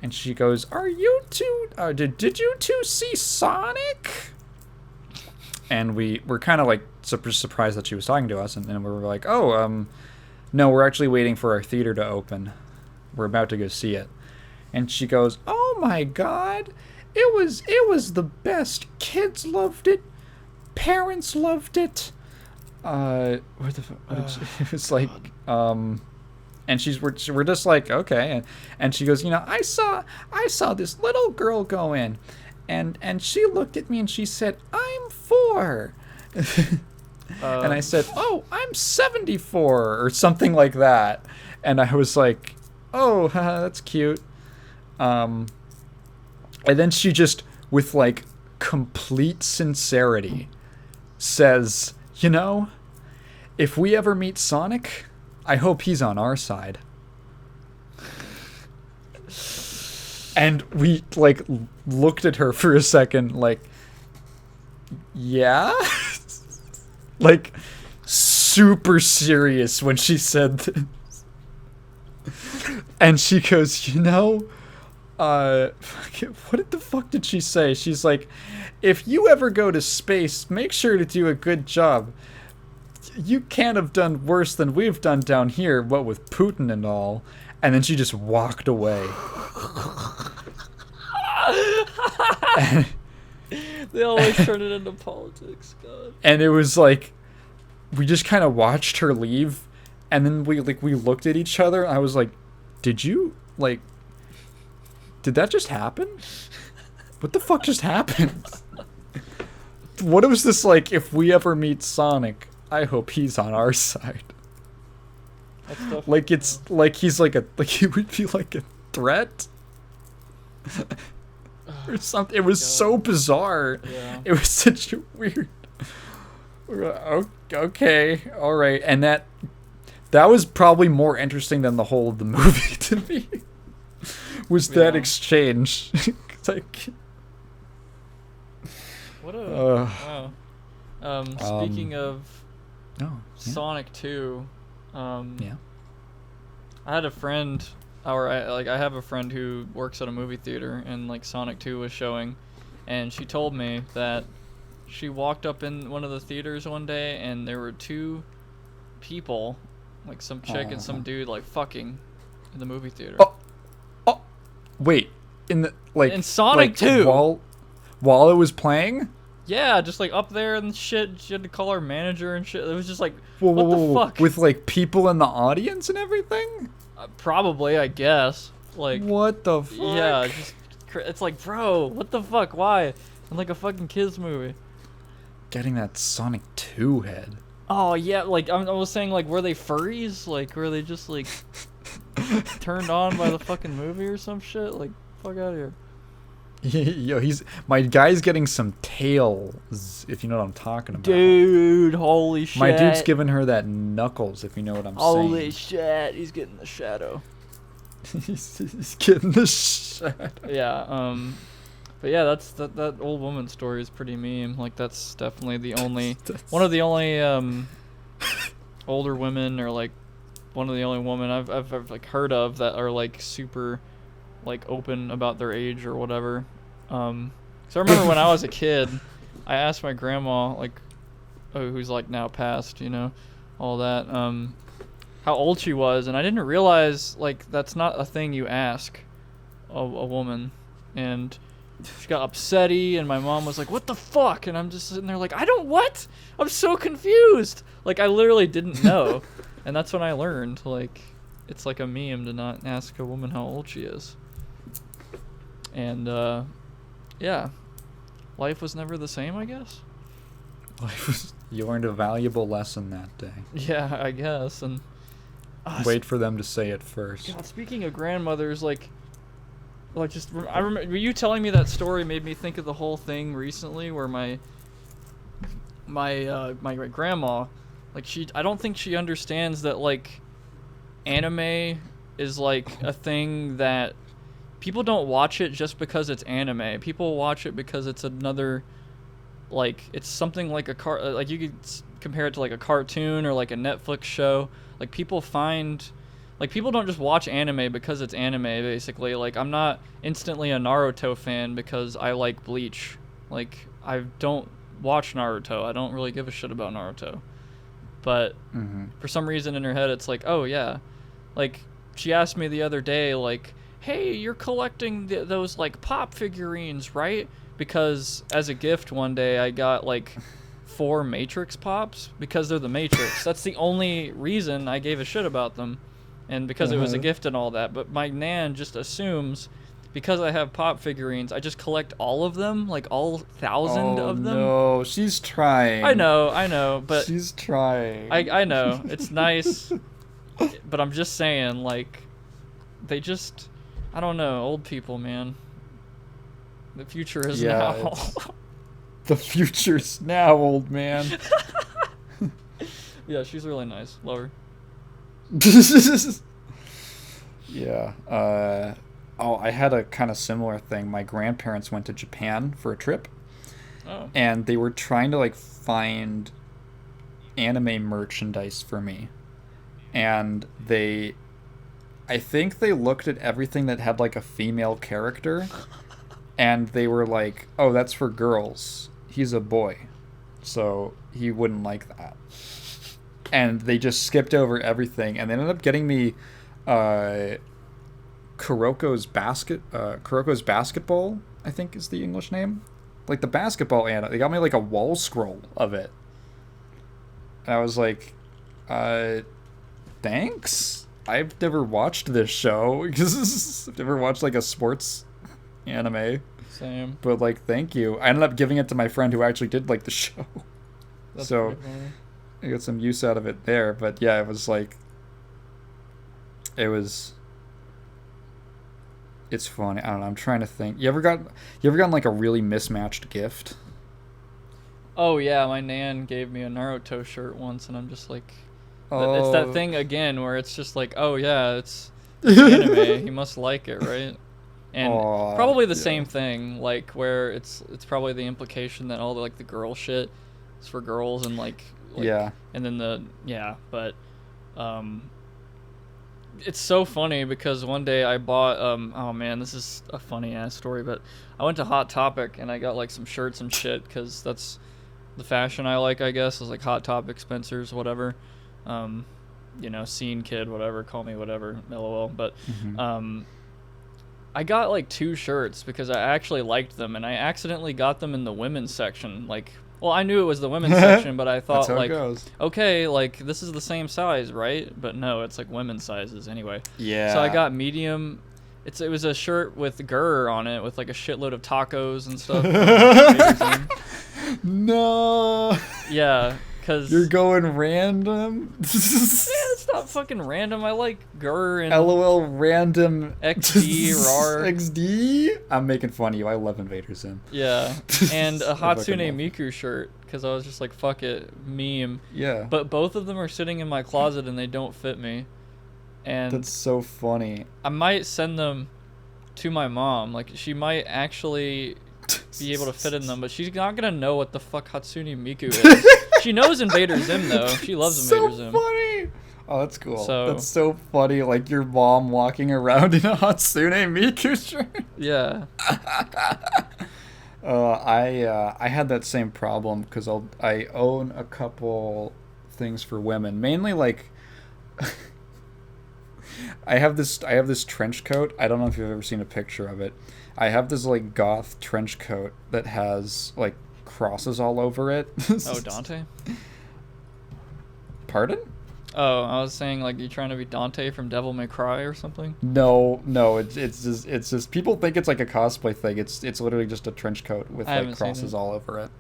and she goes, "Are you two? Did you two see Sonic?" And we're kind of like surprised that she was talking to us, and then we were like, "Oh, no, we're actually waiting for our theater to open. We're about to go see it." And she goes, "Oh my God, it was the best. Kids loved it. Parents loved it. What the fuck? It was like, and we're just like, okay." And she goes, "I saw this little girl go in, and she looked at me and she said, 'I'm 4.'" And I said, "Oh, I'm 74," or something like that. And I was like, "Oh, that's cute." And then she just, with like complete sincerity, says, "If we ever meet Sonic, I hope he's on our side." And we like looked at her for a second, like, yeah, like super serious when she said this. And she goes, what the fuck did she say? She's like, "If you ever go to space, make sure to do a good job. You can't have done worse than we've done down here, what with Putin and all." And then she just walked away. They always turn it into politics, God. And it was like, we just kind of watched her leave, and then we looked at each other, and I was like, did that just happen? What the fuck just happened? What was this like, if we ever meet Sonic, I hope he's on our side? Like, it's like he's like he would be like a threat or something. It was so bizarre. Yeah. It was such a weird. Okay, all right, and that was probably more interesting than the whole of the movie to me. Was that exchange? Like, what a wow. Speaking of Sonic 2, yeah. I had a friend, I have a friend who works at a movie theater, and like Sonic 2 was showing, and she told me that she walked up in one of the theaters one day, and there were two people, like some chick and some dude, like fucking in the movie theater. Oh, wait, in Sonic 2 while it was playing. Yeah, just like up there and shit. She had to call her manager and shit. It was just like, whoa, what the fuck? With like people in the audience and everything? Probably, I guess. Like, what the fuck? Yeah, it's like, bro, what the fuck? Why? In like a fucking kids movie. Getting that Sonic 2 head. Oh yeah, like I was saying, like, were they furries? Like, were they just like turned on by the fucking movie or some shit? Like, fuck out of here. Yo, my guy's getting some tails, if you know what I'm talking about. Dude, holy shit. My dude's giving her that knuckles, if you know what I'm saying. Holy shit, he's getting the shadow. he's getting the shadow. Yeah, but yeah, that old woman story is pretty meme. Like, that's definitely the only one of the only older women, or like one of the only women I've like heard of that are like super like open about their age or whatever. So I remember when I was a kid, I asked my grandma, like, who's like now passed, all that, how old she was, and I didn't realize like that's not a thing you ask a woman, and she got upsetty, and my mom was like, "What the fuck?" And I'm just sitting there like, what? I'm so confused. Like, I literally didn't know. And that's when I learned, like, it's like a meme to not ask a woman how old she is. And yeah, life was never the same, I guess. You learned a valuable lesson that day. Yeah, I guess. And Wait for them to say it first. God, speaking of grandmothers, I remember. Were you telling me that story made me think of the whole thing recently, where my great grandma, I don't think she understands that like anime is like a thing that people don't watch it just because it's anime. People watch it because it's another, like, it's something like like you could compare it to like a cartoon or like a Netflix show. Like people don't just watch anime because it's anime, basically. Like, I'm not instantly a Naruto fan because I like Bleach. Like, I don't watch Naruto. I don't really give a shit about Naruto. But for some reason in her head, it's like, oh, yeah. Like, she asked me the other day, like, hey, you're collecting those, like, pop figurines, right? Because as a gift one day, I got, like, 4 Matrix pops because they're the Matrix. That's the only reason I gave a shit about them. And because it was a gift and all that. But my nan just assumes, because I have pop figurines, I just collect all of them, like all 1,000 of them. Oh, no, she's trying. I know, but... She's trying. I know, it's nice, but I'm just saying, like, they just... I don't know, old people, man. The future is now. The future's now, old man. Yeah, she's really nice. Love her. Yeah. I had a kind of similar thing. My grandparents went to Japan for a trip. Oh. And they were trying to like find anime merchandise for me. And I think they looked at everything that had like a female character and they were like, "Oh, that's for girls. He's a boy. So he wouldn't like that." And they just skipped over everything, and they ended up getting me Kuroko's Basketball, I think is the English name. Like the basketball anime. They got me like a wall scroll of it. And I was like, thanks? I've never watched this show because I've never watched like a sports anime. Same. But like, thank you. I ended up giving it to my friend who actually did like the show. That's so I got some use out of it there. But yeah, it was like, it's funny. I don't know. I'm trying to think. You ever gotten like a really mismatched gift? Oh yeah, my nan gave me a Naruto shirt once, and I'm just like, it's that thing again where it's just like, oh yeah, it's anime. He must like it, right? And probably the same thing, like where it's probably the implication that all the girl shit is for girls, and like yeah, and then but it's so funny because one day I bought oh man, this is a funny ass story, but I went to Hot Topic and I got like some shirts and shit because that's the fashion I like, I guess, is like Hot Topic, Spencer's, whatever, scene kid, whatever, call me whatever, lol. But I got like 2 shirts because I actually liked them, and I accidentally got them in the women's section. Like, well, I knew it was the women's section, but I thought like, okay, like this is the same size, right? But no, it's like women's sizes anyway. Yeah. So I got medium. It was a shirt with Gurr on it with like a shitload of tacos and stuff. No. Yeah, because you're going random. Yeah, it's not fucking random. I like Gurr and LOL random XD RAR. XD. I'm making fun of you. I love Invader Zim. Yeah, and a Hatsune Miku shirt because I was just like, fuck it, meme. Yeah. But both of them are sitting in my closet and they don't fit me. And that's so funny. I might send them to my mom. Like, she might actually be able to fit in them, but she's not gonna know what the fuck Hatsune Miku is. She knows Invader Zim though. She loves Invader Zim. So funny. Oh, that's cool. So, that's so funny. Like your mom walking around in a Hatsune Miku shirt. Yeah. I had that same problem because I own a couple things for women, mainly like. I have this trench coat. I don't know if you've ever seen a picture of it. I have this like goth trench coat that has like crosses all over it. Oh, Dante? Pardon? Oh, I was saying like you trying to be Dante from Devil May Cry or something? No, it's just people think it's like a cosplay thing. It's literally just a trench coat with like crosses all over it.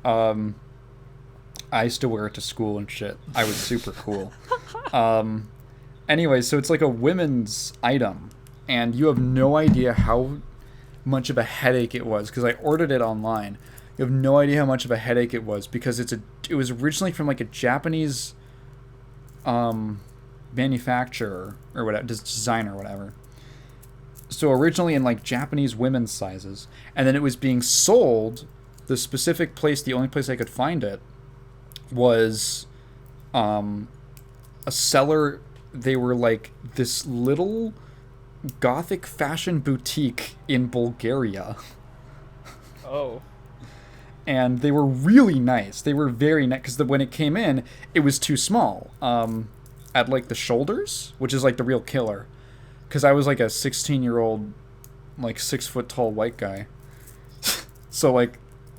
I used to wear it to school and shit. I was super cool. Anyway, so it's like a women's item, and you have no idea how much of a headache it was because I ordered it online. You have no idea how much of a headache it was because it was originally from like a Japanese manufacturer or whatever, designer or whatever. So originally in like Japanese women's sizes, and then it was being sold. The specific place, the only place I could find it, was a seller. They were like this little gothic fashion boutique in Bulgaria. Oh. And they were really nice. They were very nice because when it came in, it was too small. At like the shoulders, which is like the real killer. Because I was like a 16-year-old, like 6 foot tall white guy. So like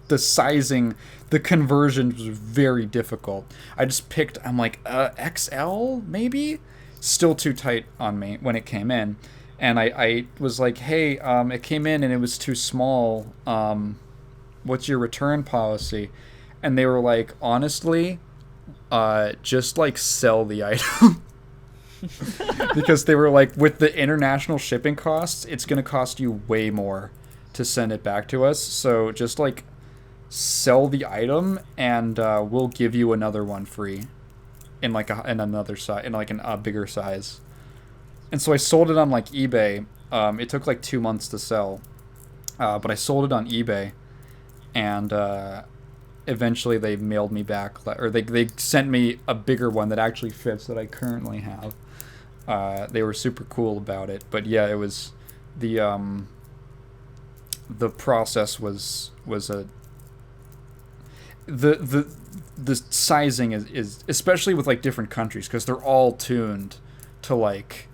the sizing, the conversion was very difficult. I just picked, I'm like, XL maybe? Still too tight on me when it came in. And I was like, hey, it came in and it was too small. What's your return policy? And they were like, honestly, just like sell the item. Because they were like, with the international shipping costs, it's going to cost you way more to send it back to us. So just like sell the item and we'll give you another one free in like another size, in like a bigger size. And so I sold it on like eBay. It took like 2 months to sell, but I sold it on eBay, and eventually they mailed me back, or they sent me a bigger one that actually fits that I currently have. They were super cool about it, but yeah, it was the process was the sizing is especially with like different countries, because they're all tuned to like,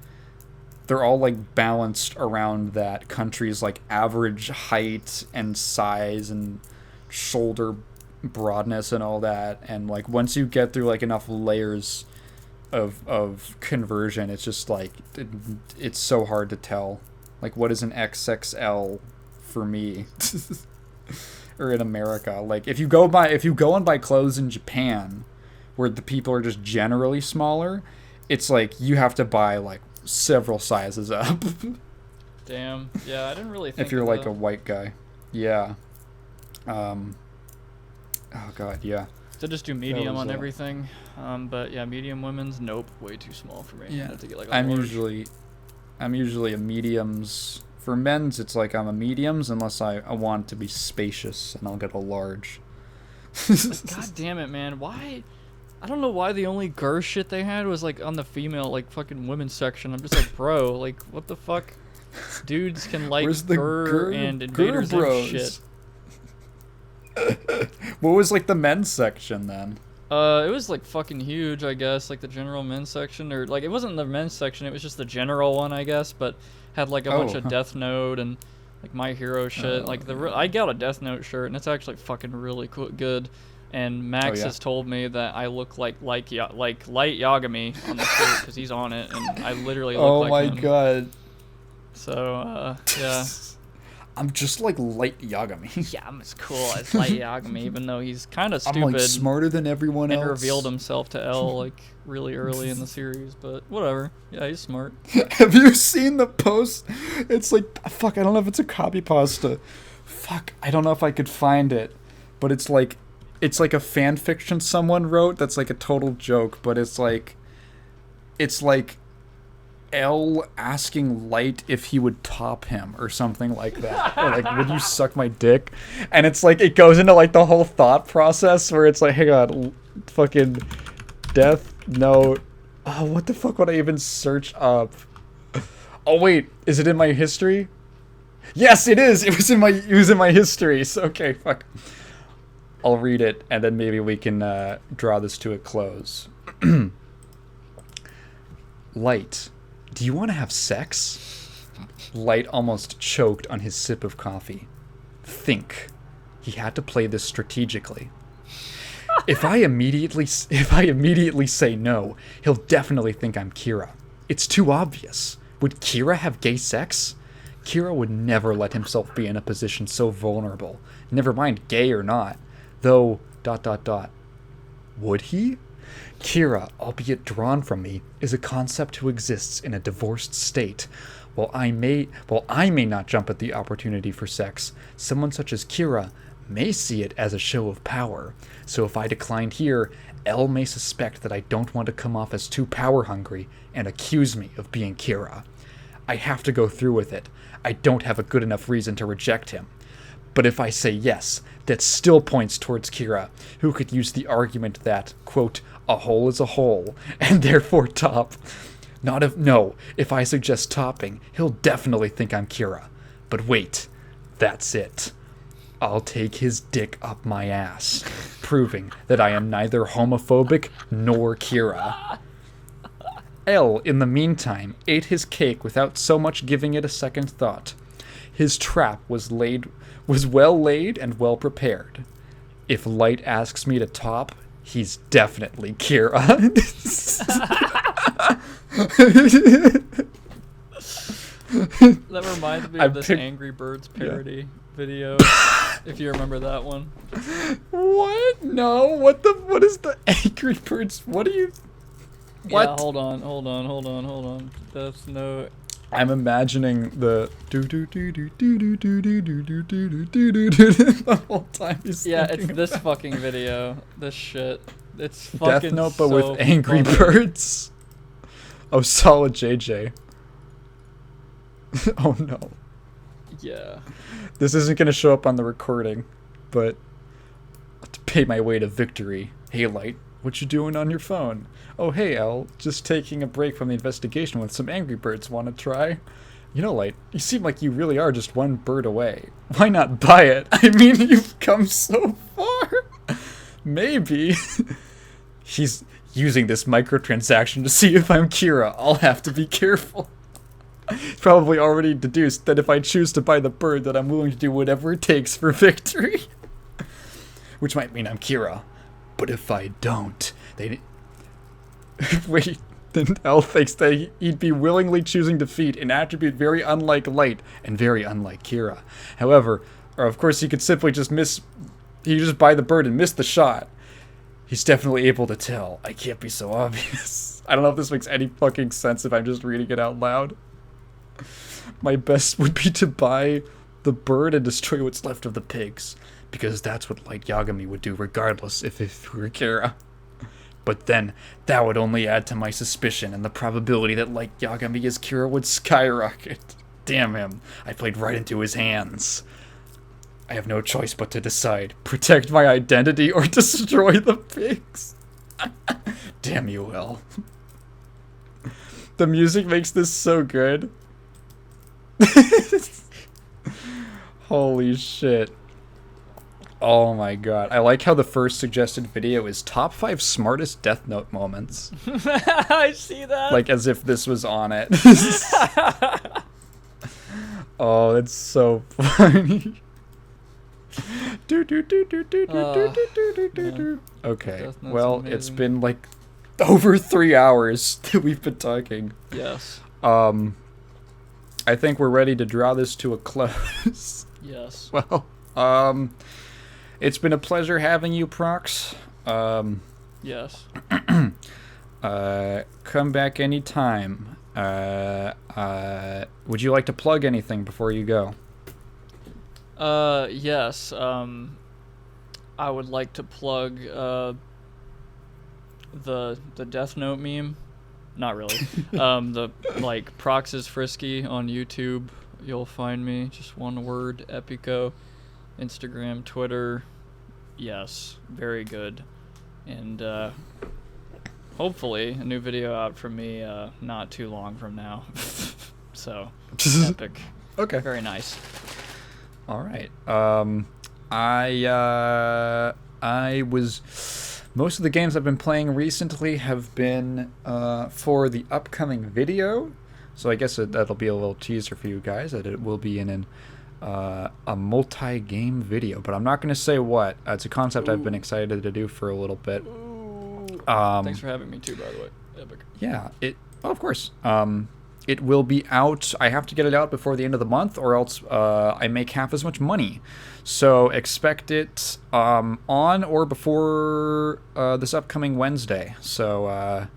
they're all like balanced around that country's like average height and size and shoulder broadness and all that. And like once you get through like enough layers of conversion, it's just like it's so hard to tell like what is an XXL for me. Or in America. Like if you go and buy clothes in Japan where the people are just generally smaller, it's like you have to buy like several sizes up. Damn. Yeah, I didn't really think if you're of like that. a white guy. Yeah. Oh god, yeah. To just do medium was, on everything. But yeah, medium women's, nope, way too small for me. Yeah. I have to get like a I'm large. usually a mediums. For men's, it's like I'm a mediums unless I want to be spacious, and I'll get a large. God damn it, man. Why? I don't know why the only girl shit they had was like on the female, like fucking women's section. I'm just like, bro, like what the fuck? Dudes can like Where's the Gur and Invaders and bros? shit. What was like the men's section then? It was like fucking huge, I guess, like the general men's section, or like it wasn't the men's section, it was just the general one, I guess, but had like a bunch of Death Note and like My Hero shit. Like I got a Death Note shirt, and it's actually fucking really good. And Max has told me that I look like Light Yagami on the shirt because he's on it, and I literally look like him. Oh my god. So yeah. I'm just like Light Yagami. Yeah, I'm as cool as Light Yagami, even though he's kind of stupid. I'm like smarter than everyone else. And revealed himself to L like really early in the series, but whatever. Yeah, he's smart. Have you seen the post? It's like, fuck, I don't know if it's a copy pasta. Fuck, I don't know if I could find it. But it's like a fan fiction someone wrote that's like a total joke, but it's like L asking Light if he would top him or something like that. Or like, would you suck my dick? And it's like, it goes into like the whole thought process where it's like, hang on, fucking Death Note. Oh, what the fuck would I even search up? Oh wait, is it in my history? Yes, it is. It was in my history. So okay, fuck. I'll read it and then maybe we can draw this to a close. Light. Do you want to have sex? Light almost choked on his sip of coffee. Think. He had to play this strategically. If I immediately say no, he'll definitely think I'm Kira. It's too obvious. Would Kira have gay sex? Kira would never let himself be in a position so vulnerable. Never mind gay or not. Though, ... Would he? Kira, albeit drawn from me, is a concept who exists in a divorced state. While I may not jump at the opportunity for sex, someone such as Kira may see it as a show of power. So if I declined here, Elle may suspect that I don't want to come off as too power hungry and accuse me of being Kira. I have to go through with it. I don't have a good enough reason to reject him. But if I say yes, that still points towards Kira, who could use the argument that, quote, a hole is a hole, and therefore top. If I suggest topping, he'll definitely think I'm Kira. But wait, that's it. I'll take his dick up my ass, proving that I am neither homophobic nor Kira. L, in the meantime, ate his cake without so much giving it a second thought. His trap was well laid and well prepared. If Light asks me to top, he's definitely Kira. That reminds me of this Angry Birds parody video. If you remember that one. What? No. What is the Angry Birds? What are you? What? Yeah, hold on. That's no. I'm imagining the the whole time he's it's this fucking video. This shit. It's fucking Death Note, but so with Angry funny. Birds. Oh, solid JJ. Oh no. Yeah. This isn't gonna show up on the recording, but to pay my way to victory. Hey, Light, what you doing on your phone? Oh, hey, Elle, just taking a break from the investigation with some Angry Birds. Want to try? You know, Light, you seem like you really are just one bird away. Why not buy it? I mean, you've come so far. Maybe. He's using this microtransaction to see if I'm Kira. I'll have to be careful. Probably already deduced that if I choose to buy the bird, that I'm willing to do whatever it takes for victory. Which might mean I'm Kira. But if I don't, wait, then Elle thinks that he'd be willingly choosing defeat, an attribute very unlike Light and very unlike Kira. However, or of course he could simply just buy the bird and miss the shot. He's definitely able to tell. I can't be so obvious. I don't know if this makes any fucking sense if I'm just reading it out loud. My best would be to buy the bird and destroy what's left of the pigs, because that's what Light Yagami would do regardless if it were Kira. But then, that would only add to my suspicion, and the probability that Light Yagami is Kira would skyrocket. Damn him, I played right into his hands. I have no choice but to decide, protect my identity or destroy the pigs. Damn you, Will. The music makes this so good. Holy shit. Oh my god. I like how the first suggested video is top 5 smartest Death Note moments. I see that. Like as if this was on it. Oh, that's so funny. Okay, well, it's been like over 3 hours that we've been talking. Yes. I think we're ready to draw this to a close. Yes. Well, it's been a pleasure having you, Prox. Yes. Come back anytime. Would you like to plug anything before you go? Yes. I would like to plug the Death Note meme. Not really. The like Prox is Frisky on YouTube. You'll find me. Just one word, Epico. Instagram, Twitter. Yes, very good. And hopefully a new video out from me not too long from now. So epic. Okay. Very nice. All right. I was most of the games I've been playing recently have been for the upcoming video. So I guess that'll be a little teaser for you guys that it will be in a multi-game video, but I'm not going to say what. It's a concept I've been excited to do for a little bit. Thanks for having me too, by the way. Epic. Yeah, of course. it will be out. I have to get it out before the end of the month, or else I make half as much money. So expect it on or before this upcoming Wednesday. So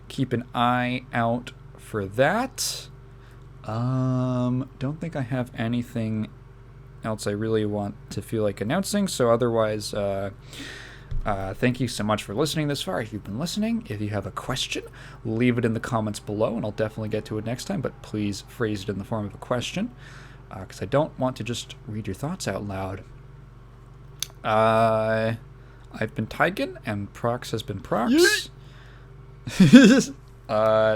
keep an eye out for that. Don't think I have anything else I really want to feel like announcing. So otherwise, thank you so much for listening this far. If you've been listening, if you have a question, leave it in the comments below, and I'll definitely get to it next time. But please phrase it in the form of a question, because I don't want to just read your thoughts out loud. I've been Tygan, and Prox has been Prox.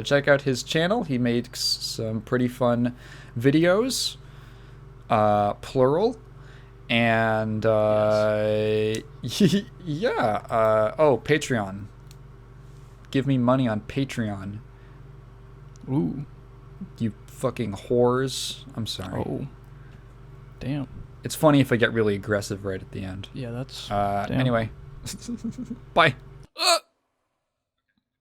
Check out his channel. He makes some pretty fun videos, plural. And yeah. Oh, Patreon. Give me money on Patreon. Ooh. You fucking whores. I'm sorry. Oh. Damn. It's funny if I get really aggressive right at the end. Yeah, that's... Anyway. Bye.